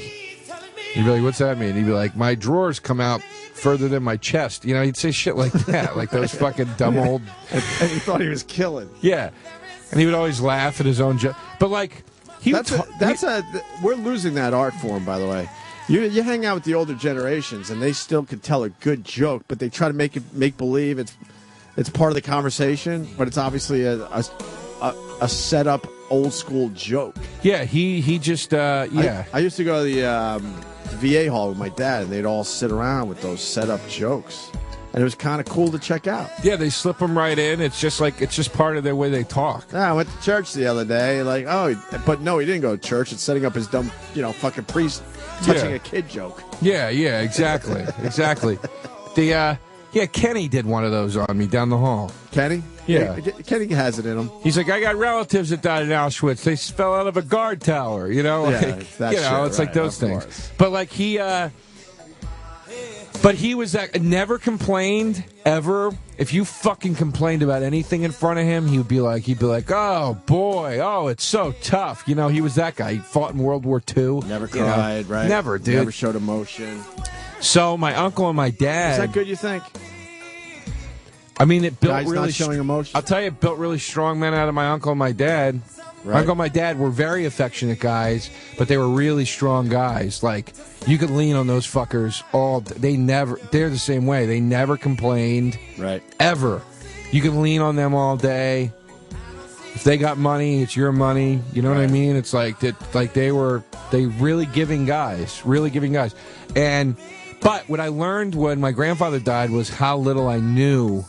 He'd be like, what's that mean? He'd be like, my drawers come out further than my chest. You know, he'd say shit like that, like those fucking dumb old. And he thought he was killing. Yeah, and he would always laugh at his own joke. But like, we're losing that art form, by the way. You hang out with the older generations, and they still could tell a good joke, but they try to make believe it's part of the conversation, but it's obviously a set up old school joke. Yeah, he just yeah. I used to go to the VA hall with my dad, and they'd all sit around with those set up jokes, and it was kind of cool to check out. Yeah, they slip them right in. It's just part of their way they talk. Yeah, I went to church the other day, like, but no, he didn't go to church. It's setting up his dumb, fucking priest touching a kid joke. Yeah, exactly. The Kenny did one of those on me down the hall. Kenny? Yeah. Kenny has it in him. He's like, I got relatives that died in Auschwitz. They fell out of a guard tower, Yeah, like, that shit, it's like right, those things. Course. But like he was never complained ever. If you fucking complained about anything in front of him, he'd be like, oh boy, it's so tough. He was that guy. He fought in World War II. Never cried, right? Never, dude. Never showed emotion. So my uncle and my dad. Is that good, you think? I mean, it built Guys really not showing emotion. I'll tell you, it built really strong men out of my uncle and my dad. Right. My uncle and my dad were very affectionate guys, but they were really strong guys. Like, you could lean on those fuckers they're the same way. They never complained. Right. Ever. You can lean on them all day. If they got money, it's your money. You know what I mean? It's like that. Like they really giving guys. But what I learned when my grandfather died was how little I knew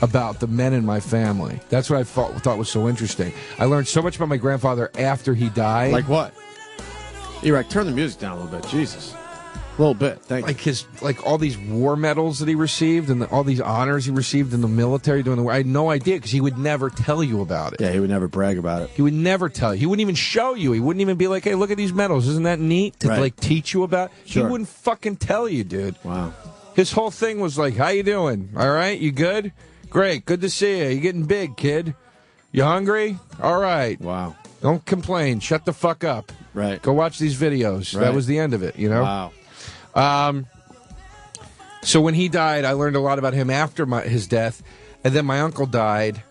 about the men in my family. That's what I thought was so interesting. I learned so much about my grandfather after he died. Like what? Eric, turn the music down a little bit. Jesus. A little bit. Thank you. Like all these war medals that he received and all these honors he received in the military during the war. I had no idea because he would never tell you about it. Yeah, he would never brag about it. He would never tell you. He wouldn't even show you. He wouldn't even be like, hey, look at these medals. Isn't that neat to like teach you about? Sure. He wouldn't fucking tell you, dude. Wow. His whole thing was like, how you doing? All right? You good? Great. Good to see you. You getting big, kid. You hungry? All right. Wow. Don't complain. Shut the fuck up. Right. Go watch these videos. Right. That was the end of it, Wow. So when he died, I learned a lot about him after his death, and then my uncle died,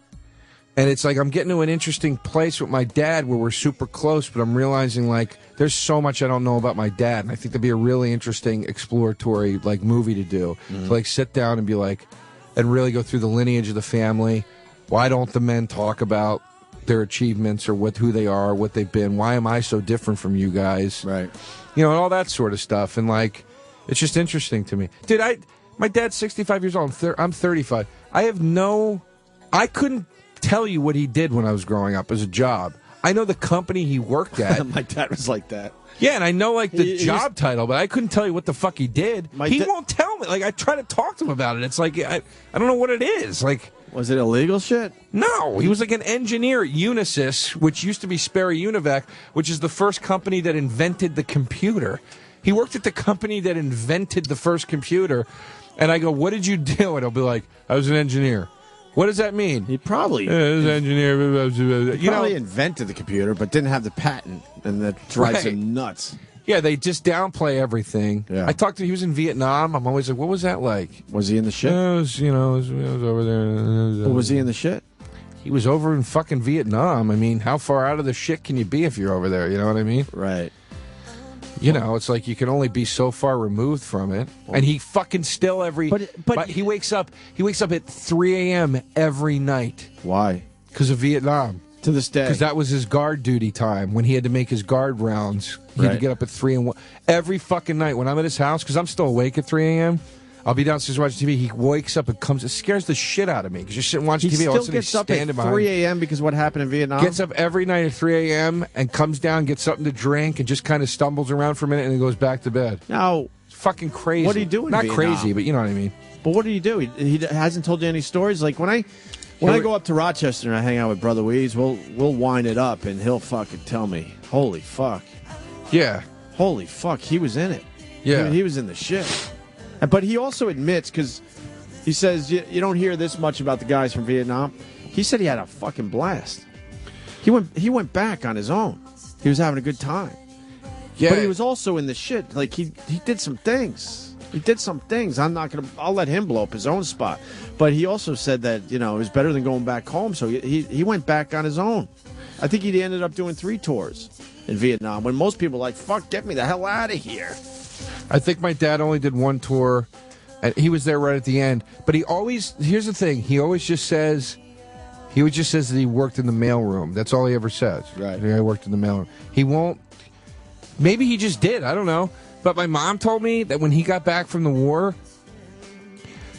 and it's like I'm getting to an interesting place with my dad where we're super close, but I'm realizing like there's so much I don't know about my dad, and I think that'd be a really interesting exploratory like movie to do, to like sit down and be like, and really go through the lineage of the family. Why don't the men talk about their achievements or who they are, what they've been? Why am I so different from you guys? Right. And all that sort of stuff, and like. It's just interesting to me. Dude, my dad's 65 years old. I'm 35. I couldn't tell you what he did when I was growing up as a job. I know the company he worked at. My dad was like that. Yeah, and I know like the job title, but I couldn't tell you what the fuck he did. He won't tell me. Like, I try to talk to him about it. It's like, I don't know what it is. Like, was it illegal shit? No, he was like an engineer at Unisys, which used to be Sperry Univac, which is the first company that invented the computer. He worked at the company that invented the first computer. And I go, what did you do? And he'll be like, I was an engineer. What does that mean? He probably... an engineer. He probably invented the computer, but didn't have the patent. And that drives him nuts. Yeah, they just downplay everything. Yeah. He was in Vietnam. I'm always like, what was that like? Was he in the shit? I was over there. Was he in the shit? He was over in fucking Vietnam. I mean, how far out of the shit can you be if you're over there? You know what I mean? Right. It's like you can only be so far removed from it. And he fucking still but he wakes up at 3 a.m. every night. Why? Because of Vietnam. To this day. Because that was his guard duty time when he had to make his guard rounds. He had to get up at 3 and 1 every fucking night when I'm at his house, because I'm still awake at 3 a.m. I'll be downstairs watching TV. He wakes up and comes. It scares the shit out of me because you're sitting watching He TV. All of a still sudden he's gets up at standing behind 3 a.m. because what happened in Vietnam? Gets up every night at 3 a.m. and comes down, gets something to drink, and just kind of stumbles around for a minute and then goes back to bed. Now, it's fucking crazy. what do you do in Not Vietnam? crazy, but you know what I mean. But what do you do? He hasn't told you any stories. Like when I go up to Rochester and I hang out with Brother Weeds, we'll wind it up and he'll fucking tell me, "Holy fuck, yeah, holy fuck, he was in it." Yeah, he was in the shit. But he also admits, because he says you don't hear this much about the guys from Vietnam. He said he had a fucking blast. He went back on his own. He was having a good time. Yeah, but he was also in the shit. Like he did some things. He did some things. I'll let him blow up his own spot. But he also said that it was better than going back home. So he went back on his own. I think he ended up doing 3 tours in Vietnam. When most people are like, "Fuck, get me the hell out of here." I think my dad only did 1 tour, and he was there right at the end. But here's the thing: he just says that he worked in the mailroom. That's all he ever says. Right. I worked in the mailroom. He won't. Maybe he just did. I don't know. But my mom told me that when he got back from the war,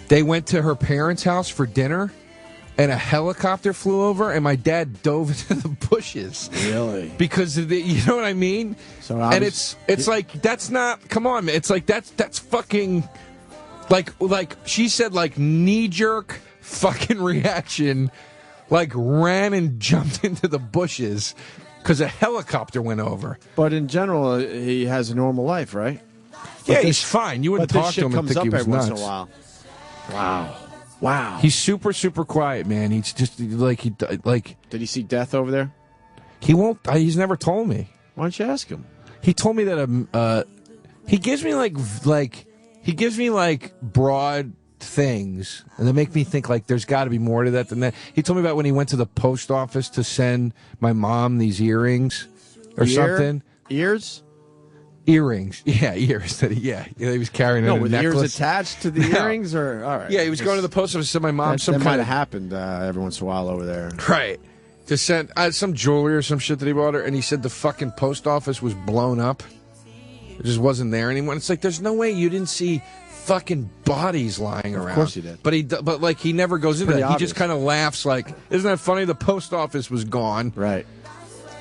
they went to her parents' house for dinner, and a helicopter flew over, and my dad dove into the bushes. Really? Because you know what I mean? So and it's like that's not. Come on, man. It's like that's fucking like she said, like knee-jerk fucking reaction, like ran and jumped into the bushes because a helicopter went over. But in general, he has a normal life, right? Yeah, But he's fine. You wouldn't but this talk to shit him and comes think up he was every nuts. once in a while. Wow. He's super, super quiet, man. He's just like Did he see death over there? He won't. He's never told me. Why don't you ask him? He told me that he gives me like broad things, and they make me think like there's got to be more to that than that. He told me about when he went to the post office to send my mom these earrings or something. Ears? Earrings. Yeah, ears. Yeah, he was carrying a with necklace. ears attached to the earrings, or all right. Yeah, he was going to the post office to send my mom some that kind might of have happened every once in a while over there. right to send some jewelry or some shit that he bought her, and he said the fucking post office was blown up. It just wasn't there anymore. It's like there's no way you didn't see fucking bodies lying around. Of course he did. But like he never goes into that. Pretty He just kind of laughs like, "Isn't that funny? The post office was gone." Right.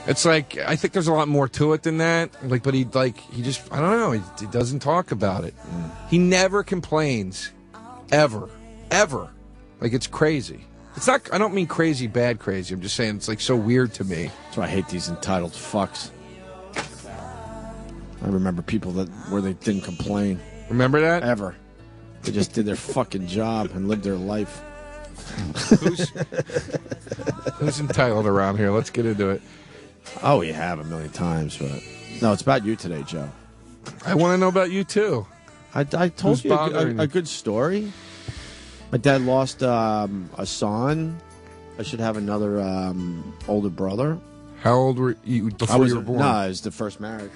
It's like I think there's a lot more to it than that. Like, but he just I don't know. He doesn't talk about it. He never complains, ever. Like it's crazy. It's not. I don't mean crazy, bad crazy. I'm just saying it's like so weird to me. That's why I hate these entitled fucks. I remember people where they didn't complain. Remember that? Ever. They just did their fucking job and lived their life. Who's entitled around here? Let's get into it. Oh, we have a million times, but no, it's about you today, Joe. I want to know about you too. I told Who's you bothering you? a good story. My dad lost a son. I should have another older brother. How old were you before you were born? No, it was the first marriage.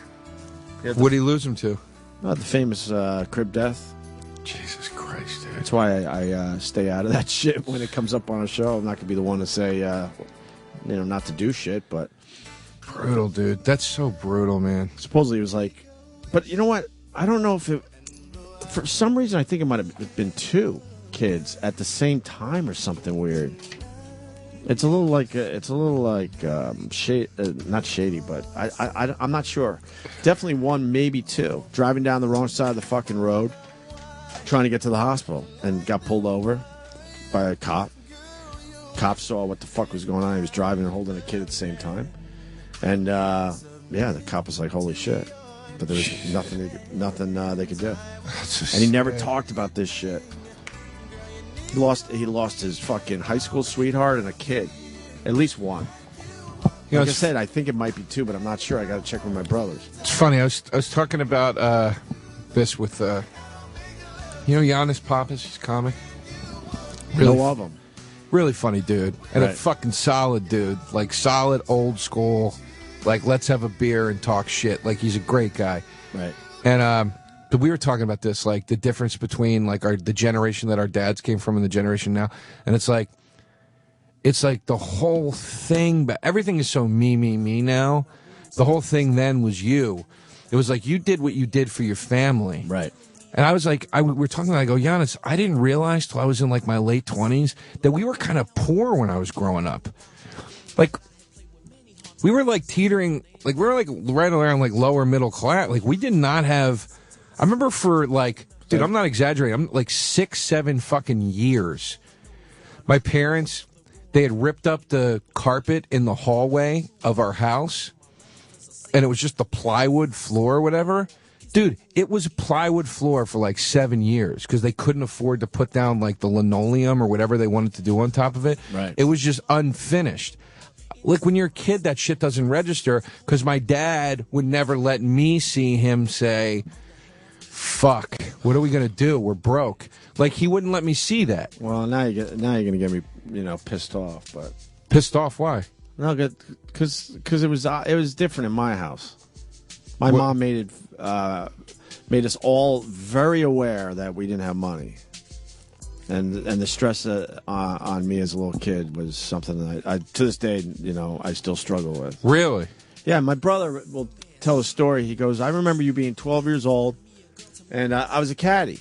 What did he lose him to? The famous crib death. Jesus Christ, dude. That's why I stay out of that shit when it comes up on a show. I'm not going to be the one to say, not to do shit, but... Brutal, dude. That's so brutal, man. Supposedly it was like... But you know what? I don't know if it... For some reason, I think it might have been 2 kids at the same time or something weird. It's a little like not shady, but I'm not sure. Definitely 1, maybe 2. Driving down the wrong side of the fucking road, trying to get to the hospital, and got pulled over by a cop. Cop saw what the fuck was going on. He was driving and holding a kid at the same time, and the cop was like, "Holy shit!" But there was nothing they could do, and he never talked about this shit. He lost his fucking high school sweetheart and a kid. At least 1. Like I said, I think it might be 2, but I'm not sure. I got to check with my brothers. It's funny. I was talking about this with Giannis Pappas. He's a comic. Really know of him. Really funny dude. And a Right. fucking solid dude. Like solid old school. Like let's have a beer and talk shit. Like he's a great guy. Right. And but we were talking about this, like the difference between like the generation that our dads came from and the generation now. And it's like the whole thing, but everything is so me now. The whole thing then was you. It was like you did what you did for your family. Right. And I was like, we were talking, and I go, Giannis, I didn't realize till I was in like my late 20s that we were kind of poor when I was growing up. Like, we were like teetering, like we were like right around like lower middle class. Like we did not have, I remember for like, dude, I'm not exaggerating. I'm like 6, 7 fucking years. My parents, they had ripped up the carpet in the hallway of our house, and it was just the plywood floor or whatever. Dude, it was a plywood floor for like 7 years because they couldn't afford to put down like the linoleum or whatever they wanted to do on top of it. Right. It was just unfinished. Like when you're a kid, that shit doesn't register because my dad would never let me see him say, fuck, what are we going to do? We're broke. Like he wouldn't let me see that. Well, now you're going to get me, pissed off. But pissed off? Why? No, because it was different in my house. My mom made us all very aware that we didn't have money, and the stress on me as a little kid was something that I to this day, I still struggle with. Really? Yeah, my brother will tell a story. He goes, "I remember you being 12 years old, and I was a caddy.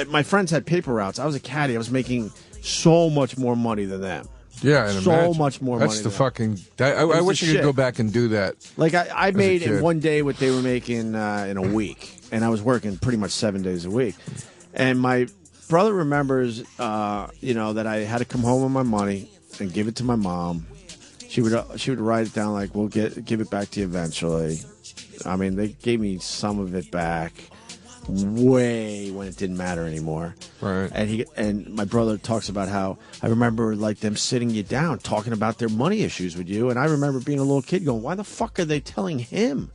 My friends had paper routes. I was a caddy. I was making so much more money than them." Yeah, so much more money. That's the fucking. I wish you could go back and do that. Like I made in one day what they were making in a week, and I was working pretty much 7 days a week. And my brother remembers, that I had to come home with my money and give it to my mom. She would write it down like, "We'll give it back to you eventually." I mean, they gave me some of it back way when it didn't matter anymore. Right. And my brother talks about how I remember like them sitting you down talking about their money issues with you, and I remember being a little kid going, "Why the fuck are they telling him?"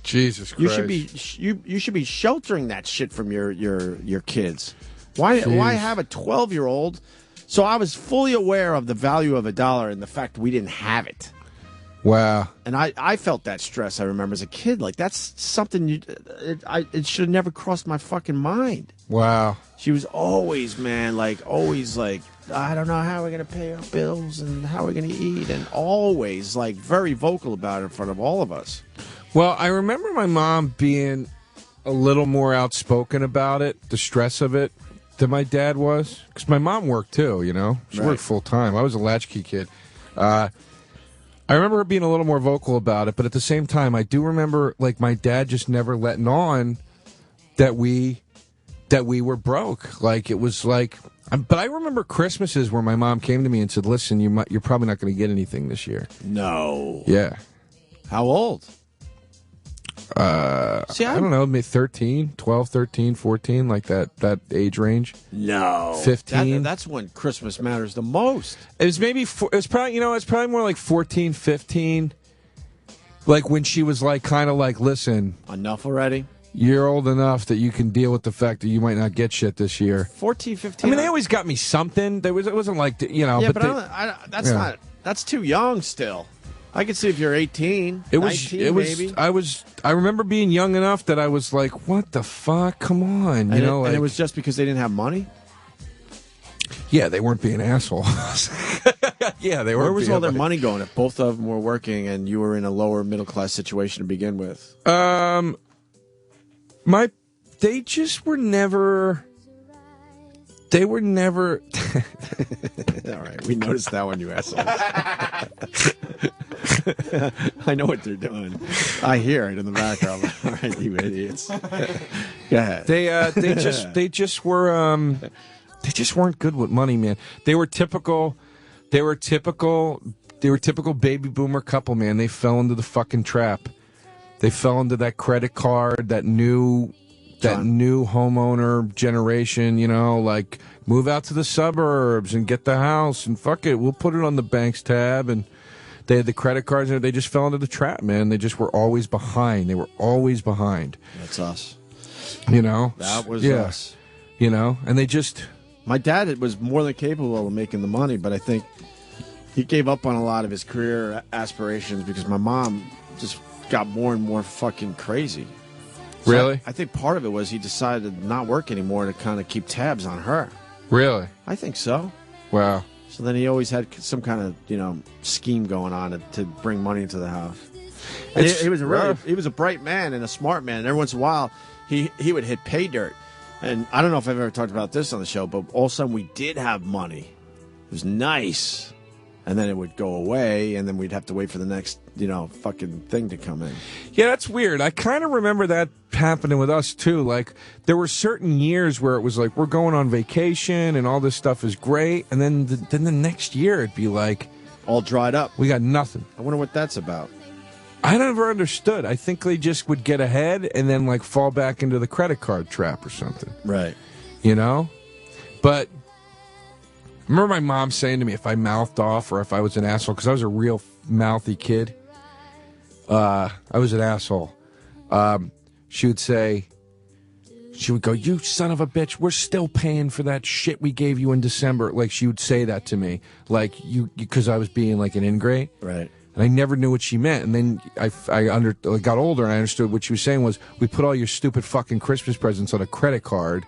Jesus Christ. You should be sheltering that shit from your kids. Why have a 12-year-old? So I was fully aware of the value of $1 and the fact we didn't have it. Wow. And I felt that stress, I remember, as a kid. Like, that's something it should have never crossed my fucking mind. Wow. She was always, man, always I don't know how we're going to pay our bills and how we're going to eat. And always, very vocal about it in front of all of us. Well, I remember my mom being a little more outspoken about it, the stress of it, than my dad was. Because my mom worked, too, She worked full-time. I was a latchkey kid. I remember her being a little more vocal about it, but at the same time, I do remember my dad just never letting on that we were broke. It was but I remember Christmases where my mom came to me and said, "Listen, you're probably not going to get anything this year." No. Yeah. How old? I don't know, maybe 13, 12, 13, 14, like that age range. No. 15. That's when Christmas matters the most. It was it's probably more like 14, 15. Like when she was listen. Enough already? You're old enough that you can deal with the fact that you might not get shit this year. 14, 15. I mean, they always got me something. It wasn't like, Yeah, but that's too young still. I could see if you're 18, 19 maybe. I remember being young enough that I was like, what the fuck? Come on. And it was just because they didn't have money? Yeah, they weren't being assholes. Yeah, they were. Where was all their money going if both of them were working and you were in a lower middle class situation to begin with? They just were never. They were never. All right, we noticed that one, you assholes. I know what they're doing. I hear it in the background. All right, you idiots. Go ahead. They just weren't good with money, man. They were typical baby boomer couple, man. They fell into the fucking trap. They fell into that credit card, that new homeowner generation, move out to the suburbs and get the house and fuck it, we'll put it on the bank's tab. And they had the credit cards and they just fell into the trap, man. They just were always behind. They were always behind. That's us. That was us. And they just... My dad was more than capable of making the money, but I think he gave up on a lot of his career aspirations because my mom just got more and more fucking crazy. So Really? I think part of it was he decided to not work anymore to kind of keep tabs on her. Really? I think so. Wow. So then he always had some kind of, scheme going on to bring money into the house. And he was a bright man and a smart man. And every once in a while, he would hit pay dirt. And I don't know if I've ever talked about this on the show, but all of a sudden we did have money. It was nice. And then it would go away, and then we'd have to wait for the next, fucking thing to come in. Yeah, that's weird. I kind of remember that happening with us, too. Like, there were certain years where it was like, we're going on vacation, and all this stuff is great. And then the next year, it'd be like... all dried up. We got nothing. I wonder what that's about. I never understood. I think they just would get ahead and then, like, fall back into the credit card trap or something. Right. But... I remember my mom saying to me if I mouthed off or if I was an asshole, because I was a real mouthy kid. I was an asshole. She would go, "You son of a bitch, we're still paying for that shit we gave you in December." Like, she would say that to me, like, because I was being like an ingrate. Right. And I never knew what she meant. And then I got older and I understood what she was saying was, we put all your stupid fucking Christmas presents on a credit card.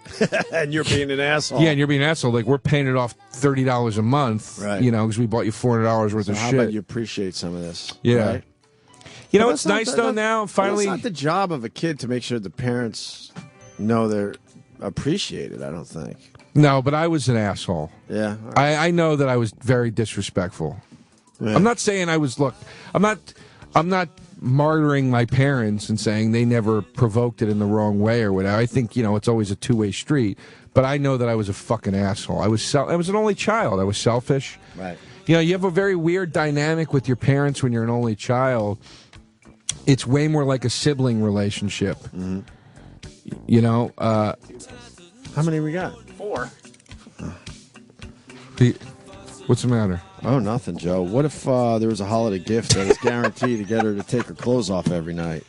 And you're being an asshole. Yeah, and you're being an asshole. Like, we're paying it off $30 a month, right? Because we bought you $400 worth of how shit. about you appreciate some of this? Yeah. Right? It's nice, though, now, finally... It's not the job of a kid to make sure the parents know they're appreciated, I don't think. No, but I was an asshole. Yeah. I know that I was very disrespectful. Yeah. I'm not saying I was. Look, I'm not martyring my parents and saying they never provoked it in the wrong way or whatever. I think it's always a two-way street. But I know that I was a fucking asshole. I was an only child. I was selfish. Right. You have a very weird dynamic with your parents when you're an only child. It's way more like a sibling relationship. Mm-hmm. How many we got? 4. What's the matter? Oh, nothing, Joe. What if there was a holiday gift that is guaranteed to get her to take her clothes off every night?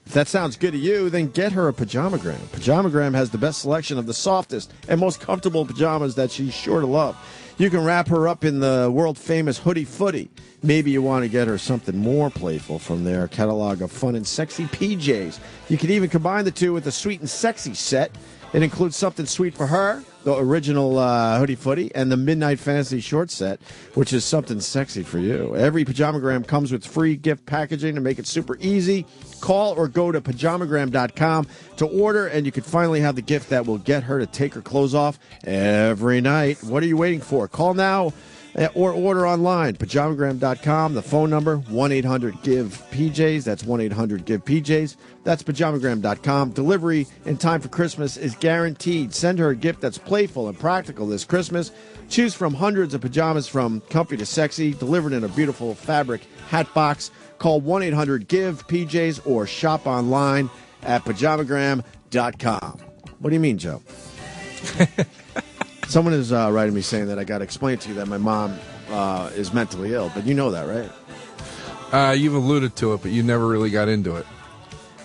If that sounds good to you, then get her a Pajamagram. Pajamagram has the best selection of the softest and most comfortable pajamas that she's sure to love. You can wrap her up in the world-famous Hoodie Footy. Maybe you want to get her something more playful from their catalog of fun and sexy PJs. You can even combine the two with a sweet and sexy set. It includes something sweet for her, the original Hoodie Footy, and the Midnight Fantasy short set, which is something sexy for you. Every Pajamagram comes with free gift packaging to make it super easy. Call or go to pajamagram.com to order, and you can finally have the gift that will get her to take her clothes off every night. What are you waiting for? Call now or order online, pajamagram.com. The phone number, 1-800-GIVE-PJs. That's 1-800-GIVE-PJs. That's pajamagram.com. Delivery in time for Christmas is guaranteed. Send her a gift that's playful and practical this Christmas. Choose from hundreds of pajamas from comfy to sexy, delivered in a beautiful fabric hat box. Call 1-800-GIVE-PJs or shop online at pajamagram.com. What do you mean, Joe? Someone is writing me saying that I got to explain to you that my mom is mentally ill, but you know that, right? You've alluded to it, but you never really got into it.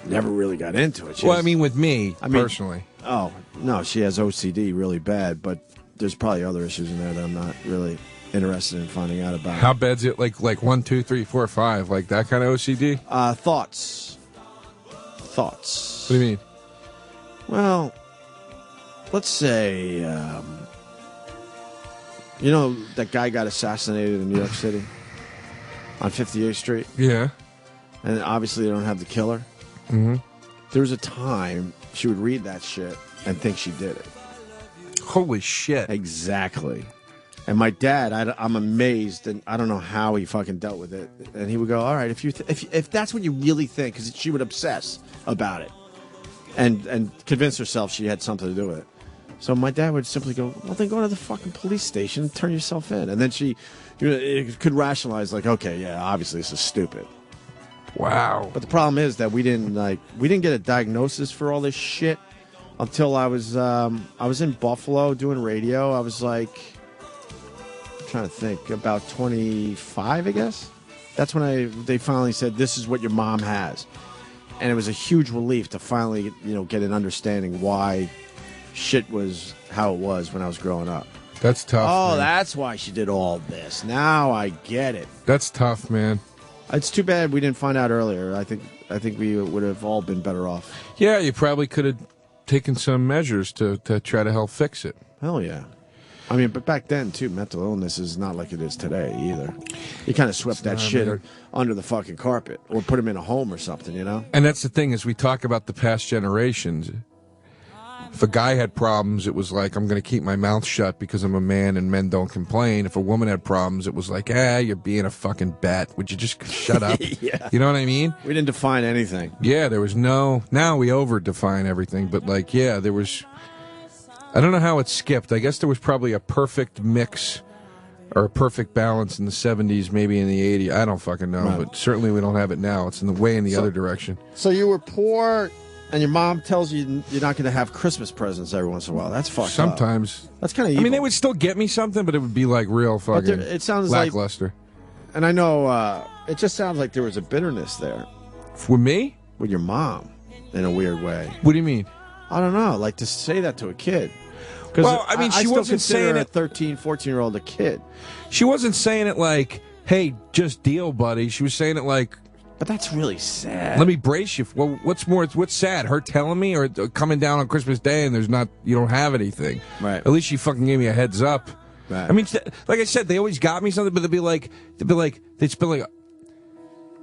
Never really got into it. I mean, with me, personally. Oh, no, she has OCD really bad, but there's probably other issues in there that I'm not really interested in finding out about. How bad's it? Like 1, 2, 3, 4, 5, like that kind of OCD? Thoughts. What do you mean? Well, let's say, that guy got assassinated in New York City on 58th Street? Yeah. And obviously they don't have the killer. Mm-hmm. There was a time she would read that shit and think she did it. Holy shit. Exactly. And my dad, I'm amazed, and I don't know how he fucking dealt with it. And he would go, all right, if that's what you really think, because she would obsess about it and convince herself she had something to do with it. So my dad would simply go, well, then go to the fucking police station and turn yourself in. And then she could rationalize, like, okay, yeah, obviously this is stupid. Wow. But the problem is that we didn't get a diagnosis for all this shit until I was in Buffalo doing radio. I was like, I'm trying to think, about 25, I guess. That's when they finally said, this is what your mom has. And it was a huge relief to finally, get an understanding why shit was how it was when I was growing up. That's tough. Oh, man. That's why she did all this. Now I get it. That's tough, man. It's too bad we didn't find out earlier. I think we would have all been better off. Yeah, you probably could have taken some measures to try to help fix it. Hell yeah. I mean, but back then, too, mental illness is not like it is today, either. You kind of swept that shit under the fucking carpet or put them in a home or something, And that's the thing, is we talk about the past generations. If a guy had problems, it was like, I'm going to keep my mouth shut because I'm a man and men don't complain. If a woman had problems, it was like, you're being a fucking bat. Would you just shut up? Yeah. You know what I mean? We didn't define anything. Yeah, there was no. Now we over define everything, but like, yeah, there was. I don't know how it skipped. I guess there was probably a perfect mix or a perfect balance in the 70s, maybe in the 80s. I don't fucking know, Right. but certainly we don't have it now. It's in the other direction. So you were poor, and your mom tells you you're not going to have Christmas presents every once in a while. That's fucked up. Sometimes. That's kind of evil. I mean, they would still get me something, but it would be like real But fucking it sounds like- lackluster. And I know it just sounds like there was a bitterness there. With me? With your mom, in a weird way. What do you mean? I don't know. Like to say that to a kid. 'Cause Well, I mean, she still wasn't consider saying a it- 13, 14-year-old a kid. She wasn't saying it like, hey, just deal, buddy. She was saying it like, but that's really sad. Let me brace you. Well, what's sad? Her telling me or coming down on Christmas Day and you don't have anything. Right. At least she fucking gave me a heads up. Right. I mean, like I said, they always got me something, but they'd spend like,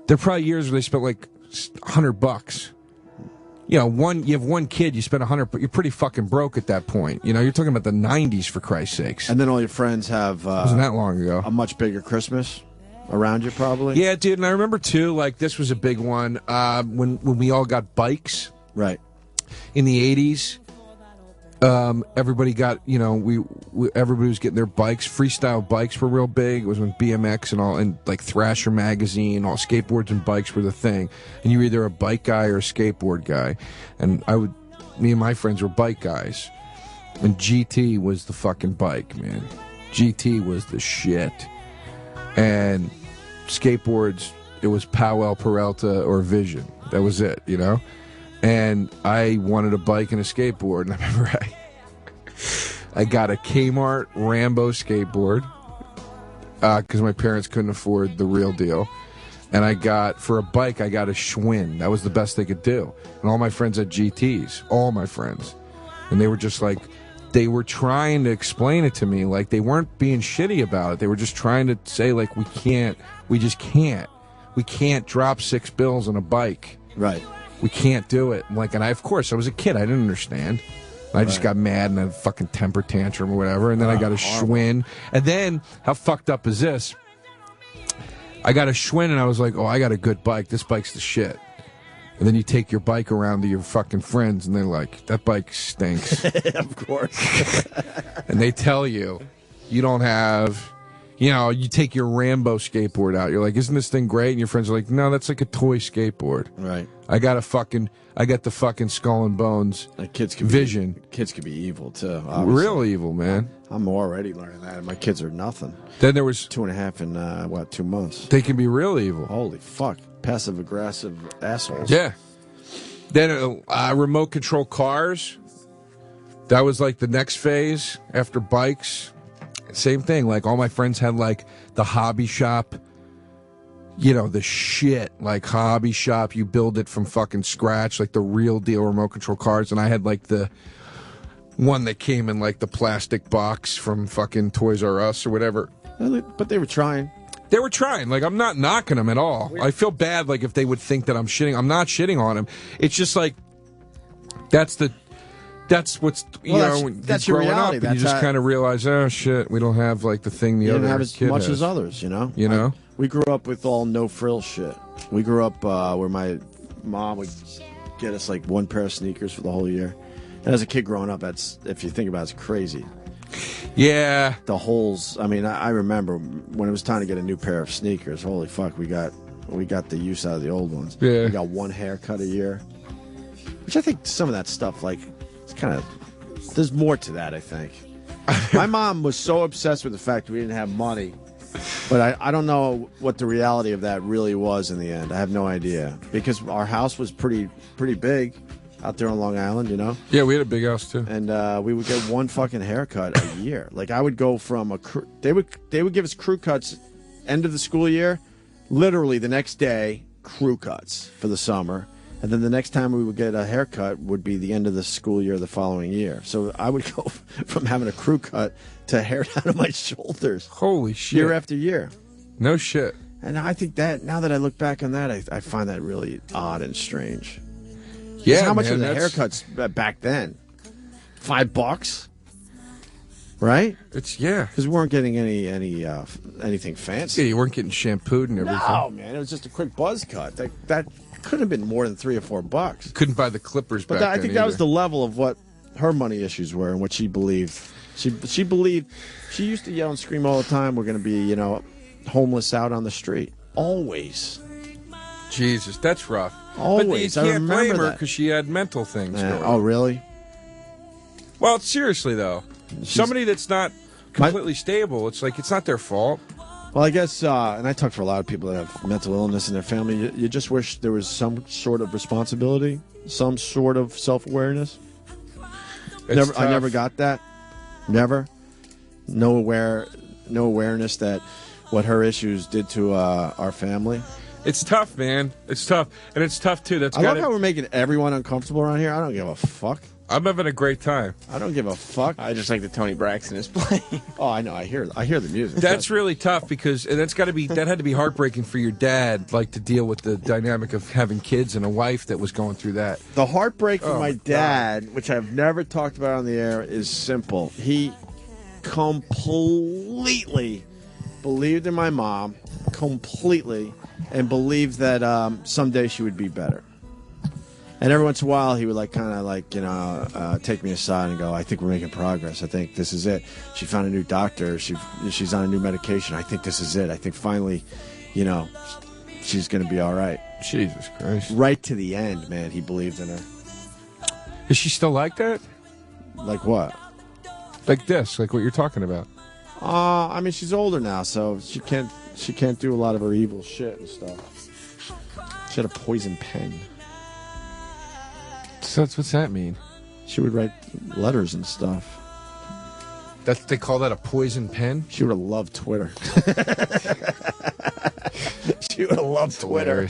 there are probably years where they spent like $100. You know, you have one kid, you spend $100, but you're pretty fucking broke at that point. You know, you're talking about the 90s for Christ's sakes. And then all your friends have wasn't that long ago. A much bigger Christmas around you, probably. Yeah, dude, and I remember too, like this was a big one when we all got bikes. Right. In the 80s, everybody got, you know, everybody was getting their bikes. Freestyle bikes were real big. It was when BMX and all, and like Thrasher magazine, all skateboards and bikes were the thing. And you were either a bike guy or a skateboard guy. And me and my friends were bike guys. And GT was the fucking bike, man. GT was the shit. And skateboards, it was Powell, Peralta, or Vision. That was it, you know? And I wanted a bike and a skateboard, and I remember I got a Kmart Rambo skateboard because my parents couldn't afford the real deal. And for a bike, I got a Schwinn. That was the best they could do. And all my friends had GTs, all my friends. And they were just like, they were trying to explain it to me. Like, they weren't being shitty about it. They were just trying to say, like, we just can't. We can't drop $6 bills on a bike. Right. We can't do it. And of course, I was a kid. I didn't understand. I just got mad and had a fucking temper tantrum or whatever. And then I got a Schwinn. And then, how fucked up is this? I got a Schwinn and I was like, oh, I got a good bike. This bike's the shit. And then you take your bike around to your fucking friends and they're like, that bike stinks. Of course. And they tell you, you don't have... You know, you take your Rambo skateboard out. You're like, isn't this thing great? And your friends are like, no, that's like a toy skateboard. Right. I got the fucking Skull and Bones Vision. Kids can be evil, too. Obviously. Real evil, man. I'm already learning that, and my kids are nothing. Then there was 2.5 in, 2 months. They can be real evil. Holy fuck. Passive-aggressive assholes. Yeah. Then remote control cars. That was like the next phase after bikes. Same thing. Like, all my friends had, like, the hobby shop. You know, the shit. Like, hobby shop. You build it from fucking scratch. Like, the real deal remote control cars. And I had, like, the one that came in, like, the plastic box from fucking Toys R Us or whatever. But they were trying. They were trying. Like, I'm not knocking them at all. I feel bad, like, if they would think that I'm shitting. I'm not shitting on them. It's just, like, that's what's, you know, when that's you're your growing reality. up and you just kind of realize, oh, shit, we don't have, like, the thing the You other didn't have as kid much has. as others, you know? You know? We grew up with all no-frill shit. We grew up where my mom would get us, like, one pair of sneakers for the whole year. And as a kid growing up, if you think about it, it's crazy. Yeah. The holes. I mean, I remember when it was time to get a new pair of sneakers. Holy fuck, we got the use out of the old ones. Yeah. We got one haircut a year. Which I think some of that stuff, like, it's kind of... There's more to that, I think. My mom was so obsessed with the fact we didn't have money, but I don't know what the reality of that really was in the end. I have no idea. Because our house was pretty big out there on Long Island, you know? Yeah, we had a big house, too. And we would get one fucking haircut a year. Like, I would go from they would give us crew cuts end of the school year, literally the next day, crew cuts for the summer. And then the next time we would get a haircut would be the end of the school year the following year. So I would go from having a crew cut to hair down to my shoulders. Holy shit. Year after year. No shit. And I think that, now that I look back on that, I find that really odd and strange. Yeah, how much man, were the that's- haircuts back then? $5, right? It's because we weren't getting anything fancy. Yeah, you weren't getting shampooed and everything. No, man, it was just a quick buzz cut. That couldn't have been more than $3 or $4. Couldn't buy the clippers But back I think then that was either. the level of what her money issues were and what she believed. She believed. She used to yell and scream all the time. We're going to be, homeless out on the street. Always. Jesus, that's rough. Always. But you I can't remember blame her that. because she had mental things. going Oh, on. really? Well, seriously though, somebody that's not completely stable, it's like it's not their fault. Well, I guess, and I talk for a lot of people that have mental illness in their family, you just wish there was some sort of responsibility, some sort of self-awareness. I never got that. Never. No awareness that what her issues did to our family. It's tough, man. It's tough. And it's tough, too. I love how we're making everyone uncomfortable around here. I don't give a fuck. I'm having a great time. I don't give a fuck. I just like the Tony Braxton is playing. Oh, I know. I hear the music. That's really tough because and that had to be heartbreaking for your dad, like to deal with the dynamic of having kids and a wife that was going through that. The heartbreak for my God. dad, which I've never talked about on the air, is simple. He completely believed in my mom, completely, and believed that someday she would be better. And every once in a while, he would take me aside and go, "I think we're making progress. I think this is it. She found a new doctor. She's on a new medication. I think this is it. I think finally, she's going to be all right." Jesus Christ! Right to the end, man. He believed in her. Is she still like that? Like what? Like this? Like what you're talking about? I mean, she's older now, so she can't do a lot of her evil shit and stuff. She had a poison pen. So what's that mean? She would write letters and stuff. They call that a poison pen? She would have loved Twitter. She would have loved Twitter.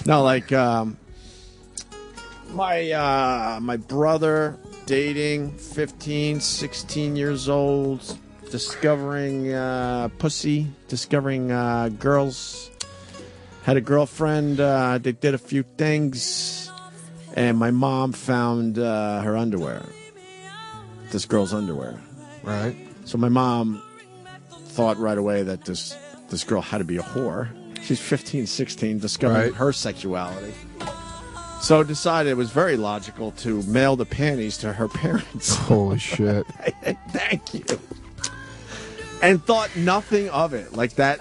No, like my brother dating, 15, 16 years old, discovering pussy, discovering girls. Had a girlfriend. They did a few things. And my mom found her underwear. This girl's underwear. Right. So my mom thought right away that this girl had to be a whore. She's 15, 16, discovering her sexuality. So decided it was very logical to mail the panties to her parents. Holy shit. Thank you. And thought nothing of it. Like that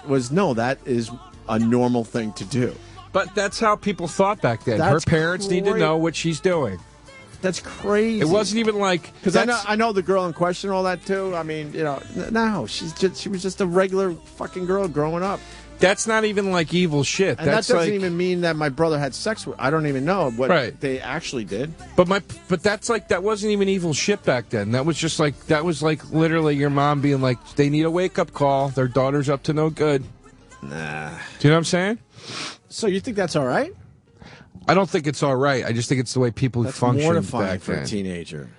is a normal thing to do. But that's how people thought back then. That's her parents need to know what she's doing. That's crazy. It wasn't even like because I know the girl in question, and all that too. I mean, no, she was just a regular fucking girl growing up. That's not even like evil shit. And that's that doesn't like, even mean that my brother had sex with. I don't even know what they actually did. But that's like that wasn't even evil shit back then. That was just like literally your mom being like, they need a wake up call. Their daughter's up to no good. Nah. Do you know what I'm saying? So you think that's all right? I don't think it's all right. I just think it's the way people functioned mortifying back for then. a teenager.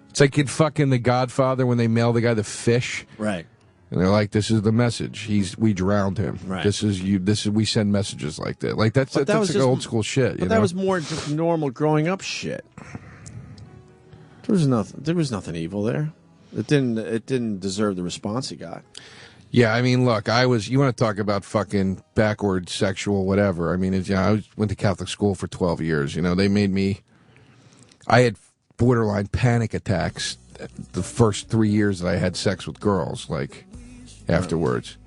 It's like in fucking The Godfather when they mail the guy the fish. Right. And they're like, "This is the message. We drowned him. Right. We send messages like that. Like that's like old school shit. But that was more just normal growing up shit. There was nothing evil there. It didn't deserve the response he got. Yeah, I mean, look, you want to talk about fucking backward sexual whatever. I mean, I went to Catholic school for 12 years. They made me, I had borderline panic attacks the first 3 years that I had sex with girls, like, afterwards.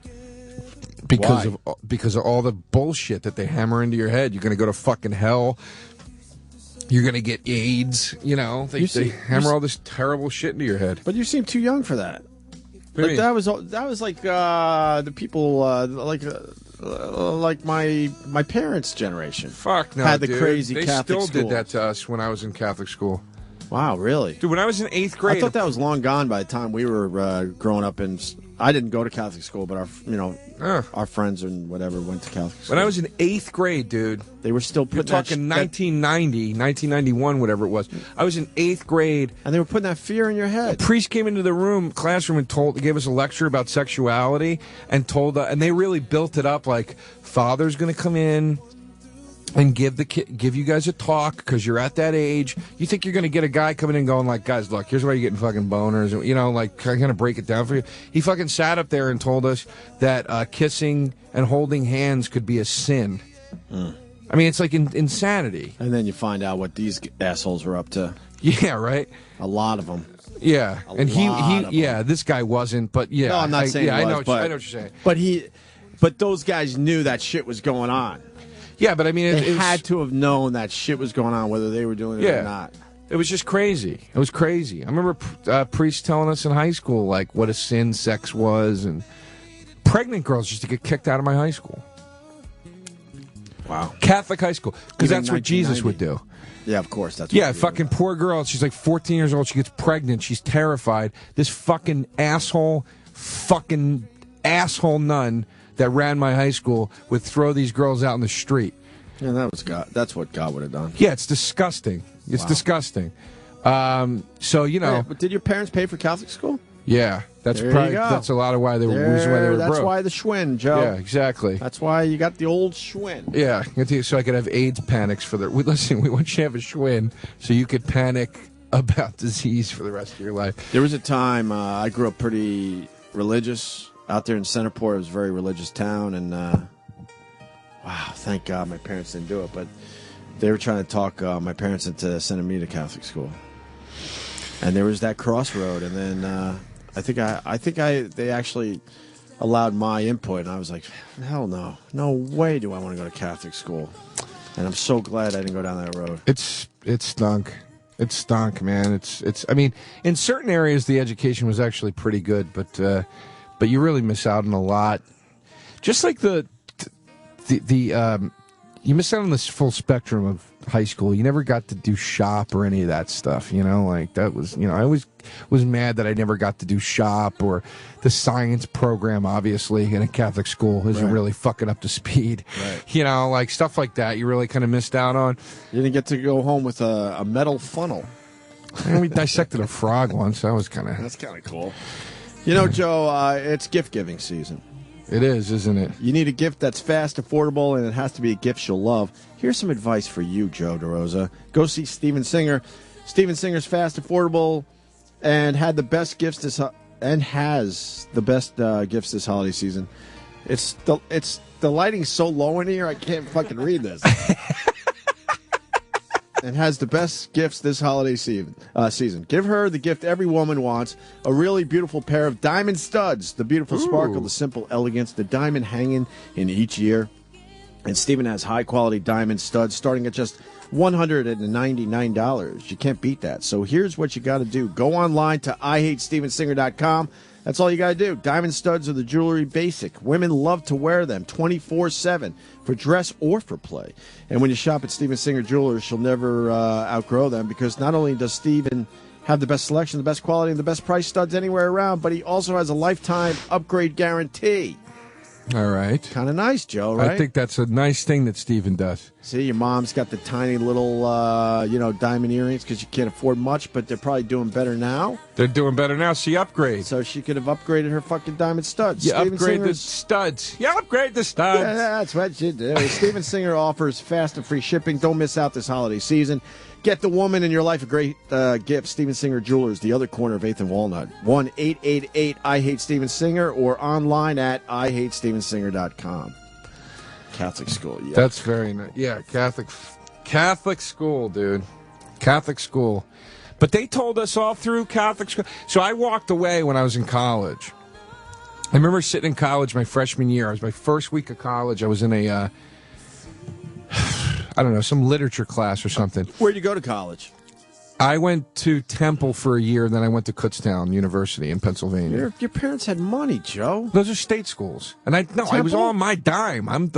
Because of all the bullshit that they hammer into your head. You're going to go to fucking hell. You're going to get AIDS, They hammer all this terrible shit into your head. But you seem too young for that. Like that was like the people like my parents' generation. Fuck no, had the dude. crazy they Catholic still schools. did that to us when I was in Catholic school. Wow, really? Dude, when I was in 8th grade, I thought that was long gone by the time we were growing up. I didn't go to Catholic school, but our friends and whatever went to Catholic school. When I was in 8th grade, dude, they were still putting You're talking 1990, 1991, whatever it was. I was in 8th grade, and they were putting that fear in your head. A priest came into the classroom, and gave us a lecture about sexuality, and and they really built it up like Father's going to come in. and give you guys a talk because you're at that age. You think you're going to get a guy coming in going like, guys, look, here's why you're getting fucking boners. You know, like, kind of break it down for you. He fucking sat up there and told us that kissing and holding hands could be a sin. I mean, it's like insanity. And then you find out what these assholes were up to. Yeah, right? A lot of them. Yeah. And this guy wasn't, but yeah. No, I'm not saying I know but, what you're saying. But those guys knew that shit was going on. Yeah, but I mean, they had to have known that shit was going on, whether they were doing it or not. It was just crazy. It was crazy. I remember priests telling us in high school, like, what a sin sex was, and pregnant girls used to get kicked out of my high school. Wow. Catholic high school. Because that's what Jesus would do. Yeah, of course. That's what fucking poor girl. She's like 14 years old. She gets pregnant. She's terrified. This fucking asshole nun that ran my high school would throw these girls out in the street. Yeah, that was God. That's what God would have done. Yeah, it's disgusting. It's disgusting. So, you know. Yeah, but did your parents pay for Catholic school? Yeah, that's there probably you go. that's a lot of why they were reason why they were That's broke. why the Schwinn, Joe. Yeah, exactly. That's why you got the old Schwinn. Yeah, so I could have AIDS panics for the. Listen, we want you to have a Schwinn so you could panic about disease for the rest of your life. There was a time I grew up pretty religious out there in Centerport. It was a very religious town, and wow, thank God my parents didn't do it. But they were trying to talk my parents into sending me to Catholic school, and there was that crossroad, and then. I think they actually allowed my input, and I was like, hell no. No way do I want to go to Catholic school. And I'm so glad I didn't go down that road. It stunk. It stunk, man. It's. I mean, in certain areas the education was actually pretty good, but you really miss out on a lot. Just like the you miss out on this full spectrum of high school. You never got to do shop or any of that stuff, you know, like that was, you know, I always was mad that I never got to do shop or the science program, obviously, in a Catholic school isn't really fucking up to speed. Right. You know, like stuff like that you really kind of missed out on. You didn't get to go home with a metal funnel. And we dissected a frog once. That was That's kind of cool. You know, Joe, it's gift-giving season. It is, isn't it? You need a gift that's fast, affordable, and it has to be a gift you'll love. Here's some advice for you, Joe DeRosa. Go see Steven Singer. Steven Singer's fast, affordable, and had the best gifts has the best gifts this holiday season. It's the lighting's so low in here I can't fucking read this. And has the best gifts this holiday season. Give her the gift every woman wants, a really beautiful pair of diamond studs. The beautiful sparkle, the simple elegance, the diamond hanging in each ear. And Steven has high-quality diamond studs starting at just $199. You can't beat that. So here's what you got to do. Go online to IHateStevenSinger.com. That's all you got to do. Diamond studs are the jewelry basic. Women love to wear them 24/7 for dress or for play. And when you shop at Steven Singer Jewelers, you'll never outgrow them because not only does Steven have the best selection, the best quality, and the best price studs anywhere around, but he also has a lifetime upgrade guarantee. All right. Kind of nice, Joe, right? I think that's a nice thing that Steven does. See, your mom's got the tiny little, diamond earrings because you can't afford much, but they're probably doing better now. They're doing better now, so you upgrade. So she could have upgraded her fucking diamond studs. You upgrade the studs. You upgrade the studs. Yeah, that's what you do. Steven Singer offers fast and free shipping. Don't miss out this holiday season. Get the woman in your life a great gift. Steven Singer Jewelers, the other corner of 8th and Walnut. 1-888-I-HATE-STEVEN-SINGER or online at IHateStevenSinger.com. Catholic school, yeah. That's very nice. Yeah, Catholic school, dude. Catholic school. But they told us all through Catholic school. So I walked away when I was in college. I remember sitting in college my freshman year. It was my first week of college. I was in a... I don't know, some literature class or something. Where'd you go to college? I went to Temple for a year, and then I went to Kutztown University in Pennsylvania. Your parents had money, Joe. Those are state schools, and I was all on my dime. I'm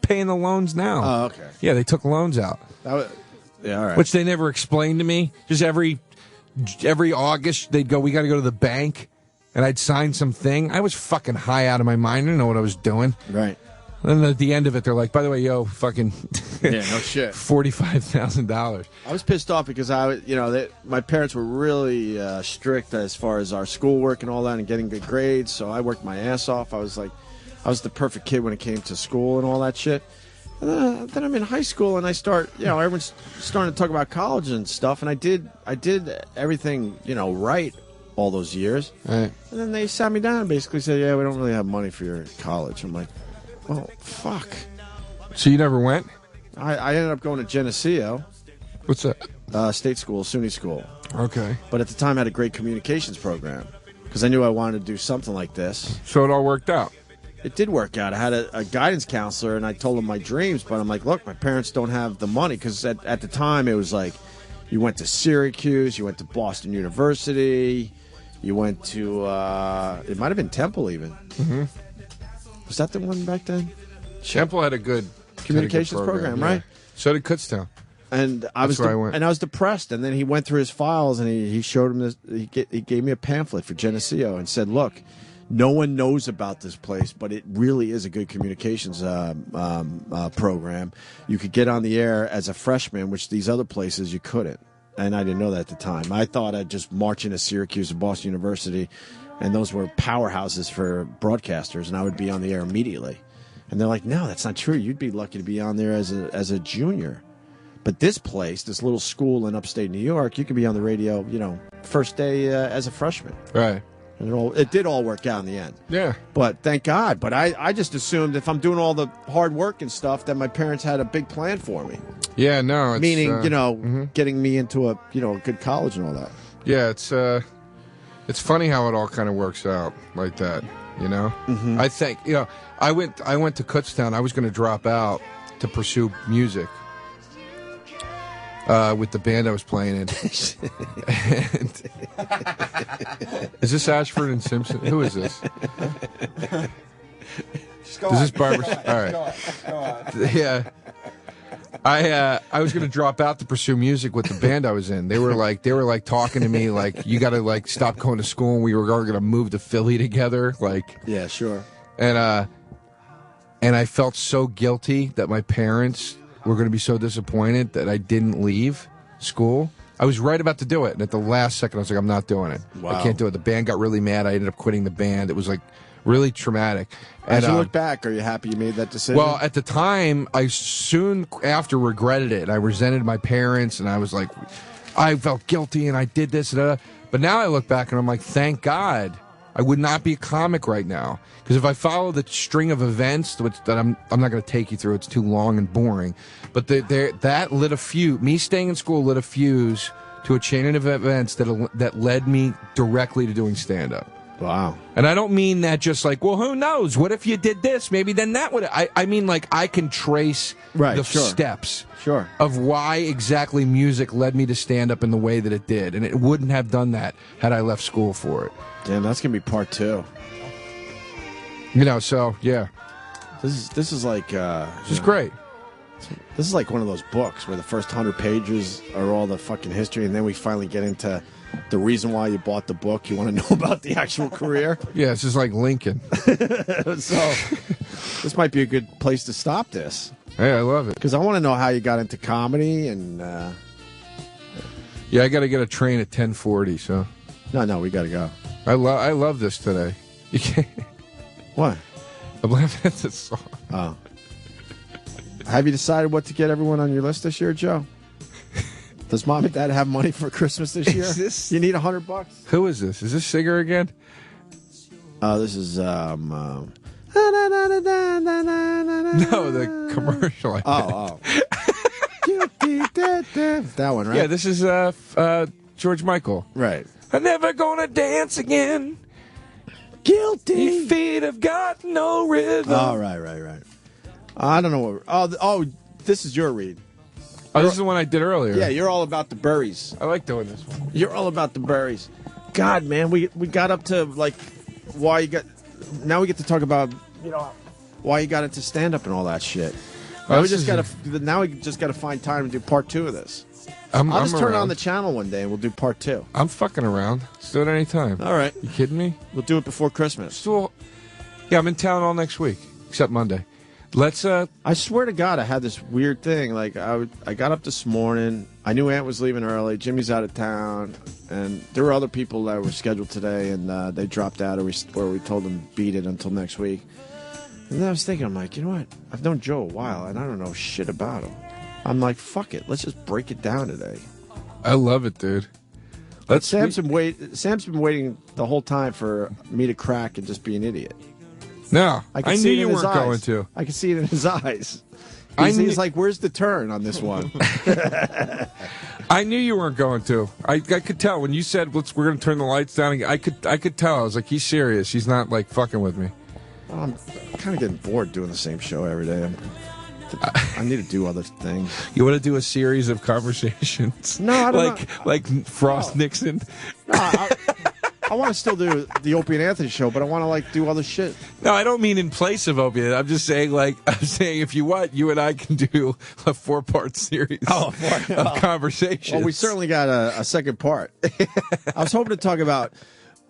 paying the loans now. Oh, okay. Yeah, they took loans out. Yeah, all right. Which they never explained to me. Just every August they'd go, "We got to go to the bank," and I'd sign some thing. I was fucking high out of my mind. I didn't know what I was doing. Right. And then at the end of it, they're like, by the way, yo, fucking yeah, no shit, $45,000. I was pissed off because my parents were really strict as far as our schoolwork and all that and getting good grades. So I worked my ass off. I was the perfect kid when it came to school and all that shit. Then I'm in high school and I start, everyone's starting to talk about college and stuff, and I did everything, right all those years. Right. And then they sat me down and basically said, yeah, we don't really have money for your college. I'm like, well, fuck. So you never went? I ended up going to Geneseo. What's that? State school, SUNY school. Okay. But at the time I had a great communications program because I knew I wanted to do something like this. So it all worked out? It did work out. I had a guidance counselor, and I told him my dreams, but I'm like, look, my parents don't have the money, because at the time it was like you went to Syracuse, you went to Boston University, you went to, it might have been Temple even. Mm-hmm. Was that the one back then? Temple had a good communications program, right? So did Kutztown. And I was depressed, and then he went through his files, and he showed him this. He gave me a pamphlet for Geneseo and said, look, no one knows about this place, but it really is a good communications program. You could get on the air as a freshman, which these other places you couldn't. And I didn't know that at the time. I thought I'd just march into Syracuse and Boston University, and those were powerhouses for broadcasters, and I would be on the air immediately. And they're like, no, that's not true. You'd be lucky to be on there as a junior. But this place, this little school in upstate New York, you could be on the radio, first day as a freshman. Right. And it did all work out in the end. Yeah. But thank God. But I just assumed if I'm doing all the hard work and stuff, that my parents had a big plan for me. Yeah, no. It's, meaning, getting me into a good college and all that. Yeah, it's funny how it all kind of works out like that, Mm-hmm. I think, I went to Kutztown. I was going to drop out to pursue music. With the band I was playing in. Is this Ashford and Simpson? Who is this? Is this Barbara? All right. Go on. Yeah. I was going to drop out to pursue music with the band I was in. They were like talking to me like, you got to stop going to school, and we were going to move to Philly together. Yeah, sure. And I felt so guilty that my parents were going to be so disappointed that I didn't leave school. I was right about to do it, and at the last second, I was like, I'm not doing it. Wow. I can't do it. The band got really mad. I ended up quitting the band. It was really traumatic. As And, you look back, are you happy you made that decision? well, at the time, I soon after regretted it. I resented my parents, and I was like, I felt guilty, and I did this. But now I look back, and I'm like, thank God. I would not be a comic right now, because if I follow the string of events that I'm not going to take you through, it's too long and boring. But that lit a fuse. Me staying in school lit a fuse to a chain of events that led me directly to doing stand up. Wow. And I don't mean that just well, who knows? What if you did this? Maybe then that would. I mean I can trace the steps of why exactly music led me to stand up in the way that it did, and it wouldn't have done that had I left school for it. Damn, that's gonna be part 2. So yeah, this is like this is great. This is like one of those books where the first 100 pages are all the fucking history, and then we finally get into the reason why you bought the book. You want to know about the actual career? Yeah, it's just like Lincoln. So this might be a good place to stop this. Hey, I love it, because I want to know how you got into comedy and. Yeah, I got to get a train at 10:40. So. No, we got to go. I love this today. You can't. What? I'm laughing at this song. Oh. Have you decided what to get everyone on your list this year, Joe? Does mom and dad have money for Christmas this year? You need $100? Who is this? Is this Singer again? This is No, the commercial. Oh. That one, right? Yeah, this is George Michael. Right. I'm never gonna dance again. Guilty. Feet have got no rhythm. Oh, right. I don't know what. This is your read. Oh, this is the one I did earlier. Yeah, you're all about the berries. I like doing this one. You're all about the berries. God, man, we got up to why you got. Now we get to talk about why you got into stand up and all that shit. Now we just gotta find time to do part 2 of this. I'll just turn on the channel one day and we'll do part 2. I'm fucking around. Let's do it anytime. All right. You kidding me? We'll do it before Christmas. Yeah, I'm in town all next week, except Monday. Let's. I swear to God, I had this weird thing. I got up this morning. I knew Aunt was leaving early. Jimmy's out of town, and there were other people that were scheduled today, and they dropped out, or we told them beat it until next week. And then I was thinking, I'm like, you know what? I've known Joe a while, and I don't know shit about him. I'm like, fuck it. Let's just break it down today. I love it, dude. Sam's been waiting the whole time for me to crack and just be an idiot. No, I knew see it you in his weren't eyes. going to. I can see it in his eyes. I He's like, where's the turn on this one? I knew you weren't going to. I could tell when you said we're going to turn the lights down. I could tell. I was like, he's serious. He's not like fucking with me. Well, I'm kind of getting bored doing the same show every day. I need to do other things. You want to do a series of conversations? No, I don't like Frost Nixon. No, I want to still do the Opie and Anthony show, but I want to do other shit. No, I don't mean in place of Opie. I'm just saying, if you want, you and I can do a 4-part series of conversations. Well, we certainly got a second part. I was hoping to talk about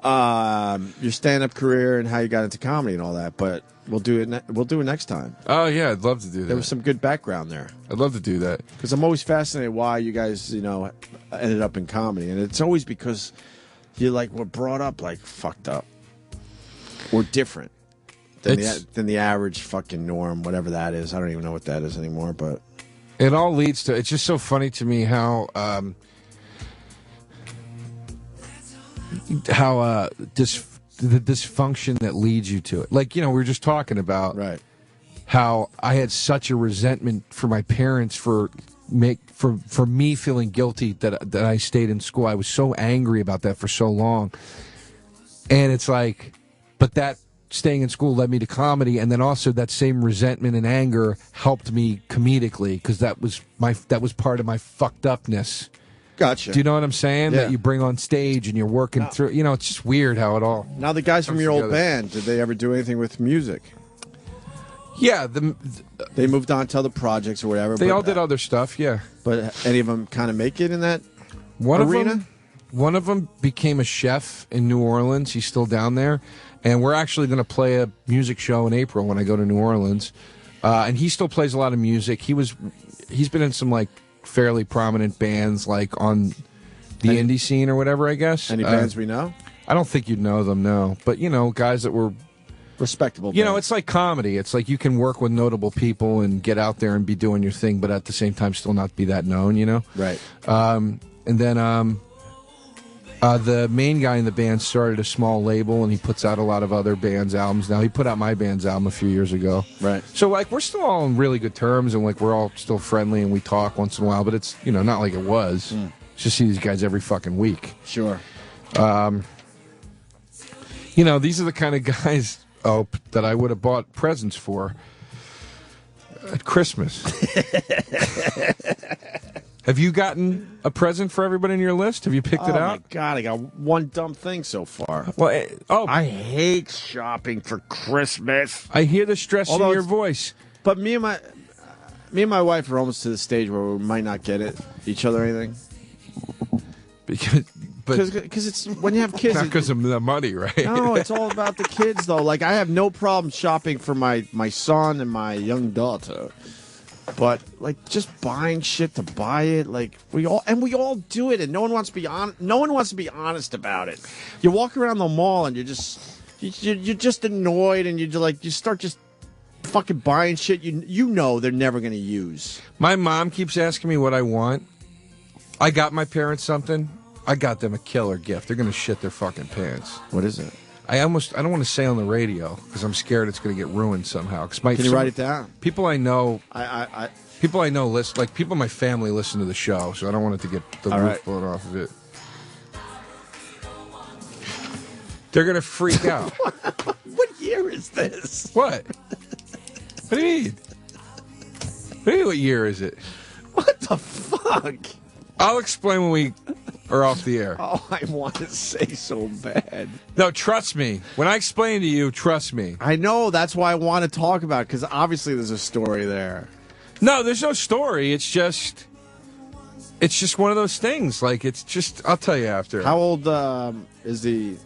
your stand-up career and how you got into comedy and all that, but we'll do it. We'll do it next time. Oh yeah, I'd love to do that. There was some good background there. I'd love to do that because I'm always fascinated why you guys, ended up in comedy, and it's always because you were brought up fucked up or different than the average fucking norm, whatever that is. I don't even know what that is anymore, but it all leads to. It's just so funny to me how the dysfunction that leads you to it. We were just talking about how I had such a resentment for my parents for me feeling guilty that I stayed in school. I was so angry about that for so long. And it's but that staying in school led me to comedy, and then also that same resentment and anger helped me comedically because that was part of my fucked upness. Gotcha. Do you know what I'm saying? Yeah. That you bring on stage and you're working through. It's just weird how it all. Now, the guys from your together. old band, did they ever do anything with music? Yeah, they moved on to other projects or whatever. They all did other stuff. Yeah, but any of them kind of make it in that arena? One of them became a chef in New Orleans. He's still down there, and we're actually going to play a music show in April when I go to New Orleans. And he still plays a lot of music. He's been in some fairly prominent bands on the indie scene or whatever, I guess. Any bands we know? I don't think you'd know them, no. But, guys that were respectable. It's like comedy. It's like you can work with notable people and get out there and be doing your thing, but at the same time still not be that known, Right. And then the main guy in the band started a small label, and he puts out a lot of other bands' albums now. He put out my band's album a few years ago. Right. So, we're still all on really good terms, and, we're all still friendly, and we talk once in a while, but it's, not like it was. Just see these guys every fucking week. Sure. These are the kind of guys, that I would have bought presents for at Christmas. Have you gotten a present for everybody in your list? Have you picked it out? Oh, my God. I got one dumb thing so far. Well, I hate shopping for Christmas. I hear the stress in your voice. But me and my wife are almost to the stage where we might not get each other anything. Because it's when you have kids. Not because of the money, right? No, it's all about the kids, though. I have no problem shopping for my son and my young daughter. But just buying shit to buy it, we all do it, and no one wants to be honest about it. You walk around the mall and you're just annoyed, and you start just fucking buying shit they're never gonna use. My mom keeps asking me what I want. I got my parents something. I got them a killer gift. They're gonna shit their fucking pants. What is it? I don't want to say on the radio because I'm scared it's going to get ruined somehow. Can you write it down? People I know, people in my family listen to the show, so I don't want it to get the roof blown off of it. They're going to freak out. What year is this? What? What do you mean? What do you mean, what year is it? What the fuck? I'll explain when we are off the air. Oh, I want to say so bad. No, trust me. When I explain to you, trust me. I know. That's why I want to talk about it, because obviously there's a story there. No, there's no story. It's just one of those things. It's just, I'll tell you after. How old is the...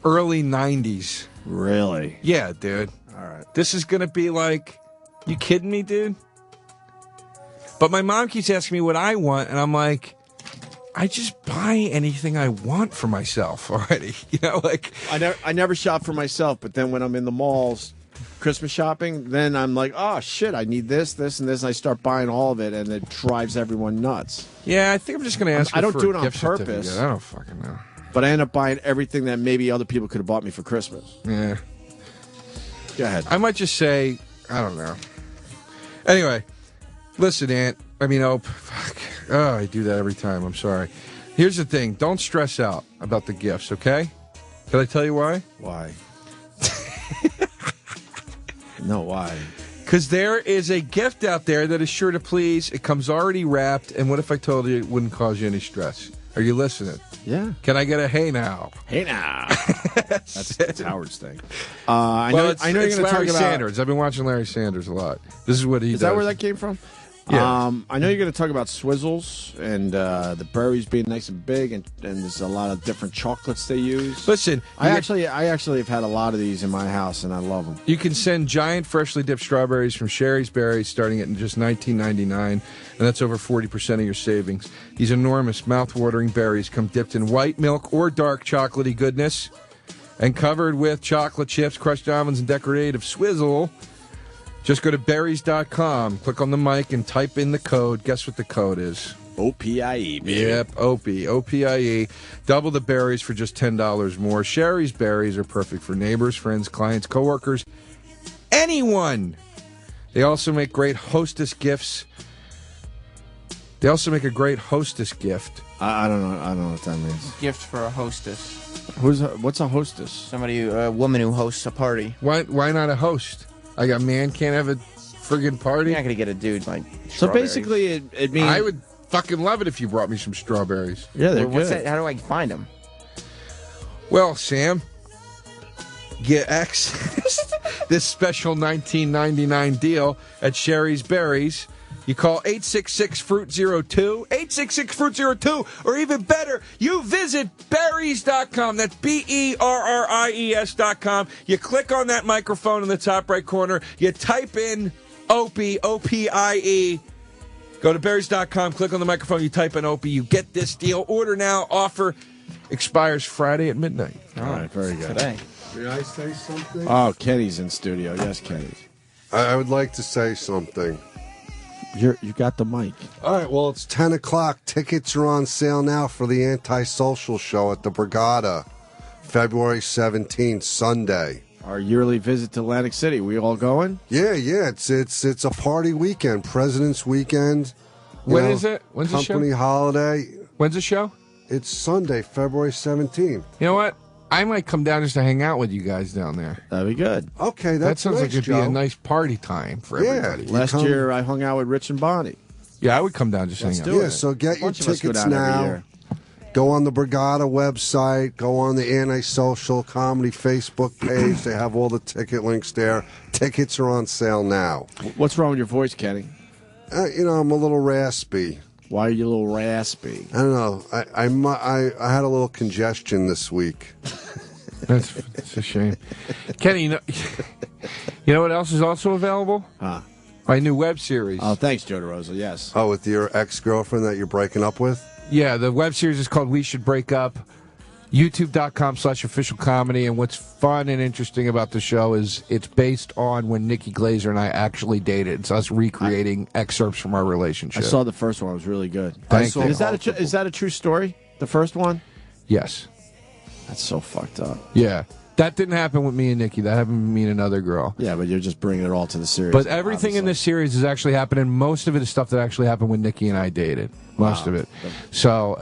early 90s. Really? Yeah, dude. All right. This is going to be you kidding me, dude? But my mom keeps asking me what I want, and I'm like, I just buy anything I want for myself already. You know, like I never shop for myself, but then when I'm in the malls, Christmas shopping, then I'm like, oh shit, I need this, and this, and I start buying all of it, and it drives everyone nuts. Yeah, I think I'm just going to ask. I don't for do a it on gift purpose. certificate. I don't fucking know. But I end up buying everything that maybe other people could have bought me for Christmas. Yeah. Go ahead. I might just say, I don't know. Anyway, listen, fuck. Oh, I do that every time. I'm sorry. Here's the thing. Don't stress out about the gifts, okay? Can I tell you why? Why? No, why? Because there is a gift out there that is sure to please. It comes already wrapped, and what if I told you it wouldn't cause you any stress? Are you listening? Yeah. Can I get a hey now? Hey now. That's Howard's thing. I know you're going to talk Larry about Sanders. I've been watching Larry Sanders a lot. This is what he does. Is that where that came from? Yeah. I know you're going to talk about Swizzles and the berries being nice and big, and there's a lot of different chocolates they use. Listen, I actually have had a lot of these in my house, and I love them. You can send giant freshly dipped strawberries from Sherry's Berries starting at just $19.99, and that's over 40% of your savings. These enormous, mouth-watering berries come dipped in white milk or dark chocolatey goodness and covered with chocolate chips, crushed almonds, and decorative swizzle. Just go to berries.com, click on the mic, and type in the code. Guess what the code is? OPIE, baby. Yep, Opie, OPIE. Double the berries for just $10 more. Sherry's Berries are perfect for neighbors, friends, clients, coworkers, anyone. They also make great hostess gifts. They also make a great hostess gift. I don't know what that means. Gift for a hostess. What's a hostess? Somebody, a woman who hosts a party. Why not a host? Like a man can't have a friggin' party? You're not going to get a dude like So basically, it means... I would fucking love it if you brought me some strawberries. Yeah, they're What's good. that? How do I find them? Well, Sam, get access this special $19.99 deal at Sherry's Berries. You call 866-FRUIT-02, 866-FRUIT-02, or even better, you visit berries.com. That's BERRIES.com. You click on that microphone in the top right corner. You type in Opie, OPIE. Go to berries.com, click on the microphone, you type in Opie. You get this deal. Order now. Offer expires Friday at midnight. All right, very good. Today. May I say something? Oh, Kenny's in studio. Yes, Kenny. I would like to say something. You got the mic. All right, well, it's 10 o'clock. Tickets are on sale now for the Antisocial Show at the Brigada, February 17th, Sunday. Our yearly visit to Atlantic City. We all going? Yeah. It's a party weekend, President's Weekend. When is it? When's the show? Company holiday. When's the show? It's Sunday, February 17th. You know what? I might come down just to hang out with you guys down there. That'd be good. Okay, that sounds nice, like it'd Joe. be a nice party time for everybody. Last year, I hung out with Rich and Bonnie. Yeah, I would come down just to hang out. Yeah, so get your tickets now. Go on the Brigada website. Go on the Antisocial Comedy Facebook page. They have all the ticket links there. Tickets are on sale now. What's wrong with your voice, Kenny? I'm a little raspy. Why are you a little raspy? I don't know. I had a little congestion this week. That's a shame. Kenny, you know what else is also available? Huh? My new web series. Oh, thanks, Joe DeRosa. Yes. Oh, with your ex-girlfriend that you're breaking up with? Yeah, the web series is called We Should Break Up. YouTube.com/official comedy. And what's fun and interesting about the show is it's based on when Nikki Glazer and I actually dated. It's us recreating excerpts from our relationship. I saw the first one. It was really good. Thank you. Is that a true story? The first one? Yes. That's so fucked up. Yeah. That didn't happen with me and Nikki. That happened with me and another girl. Yeah, but you're just bringing it all to the series. But everything in this series is actually happening. Most of it is stuff that actually happened when Nikki and I dated. Most of it. So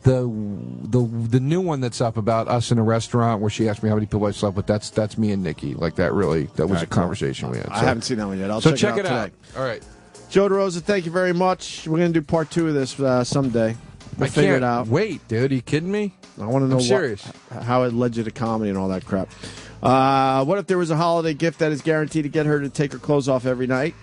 the new one that's up about us in a restaurant where she asked me how many people I slept with, that's me and Nikki. Like that was a conversation we had. So, I haven't seen that one yet. I'll so check it out today. All right. Joe DeRosa, thank you very much. We're going to do part 2 of this someday. We'll figure it out. Wait, dude. Are you kidding me? I want to know I'm serious. How it led you to comedy and all that crap. What if there was a holiday gift that is guaranteed to get her to take her clothes off every night?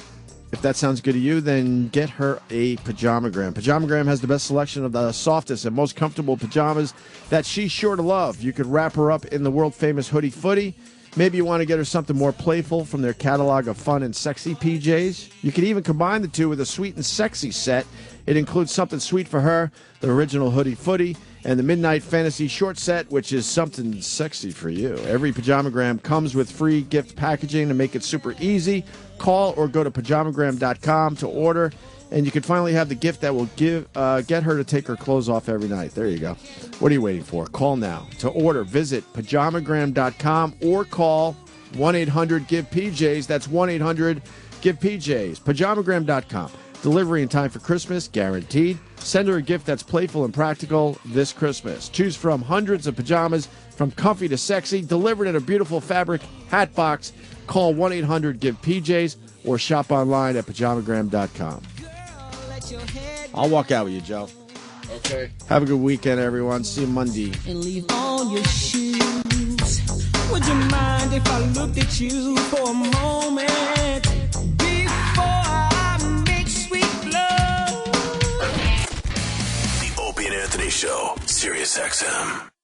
If that sounds good to you, then get her a Pajamagram. Pajamagram has the best selection of the softest and most comfortable pajamas that she's sure to love. You could wrap her up in the world-famous hoodie footy. Maybe you want to get her something more playful from their catalog of fun and sexy PJs. You can even combine the two with a sweet and sexy set. It includes something sweet for her, the original hoodie footy, and the Midnight Fantasy short set, which is something sexy for you. Every Pajamagram comes with free gift packaging to make it super easy. Call or go to pajamagram.com to order, and you can finally have the gift that will get her to take her clothes off every night. There you go. What are you waiting for? Call now. To order, visit pajamagram.com or call 1-800-GIVE-PJs. That's 1-800-GIVE-PJs. Pajamagram.com. Delivery in time for Christmas, guaranteed. Send her a gift that's playful and practical this Christmas. Choose from hundreds of pajamas, from comfy to sexy, delivered in a beautiful fabric hat box. Call 1-800-GIVE-PJs or shop online at pajamagram.com. I'll walk out with you, Joe. Okay. Have a good weekend, everyone. See you Monday. And leave on your shoes. Would you mind if I looked at you for a moment before I make sweet love? The Opie and Anthony Show, Sirius XM.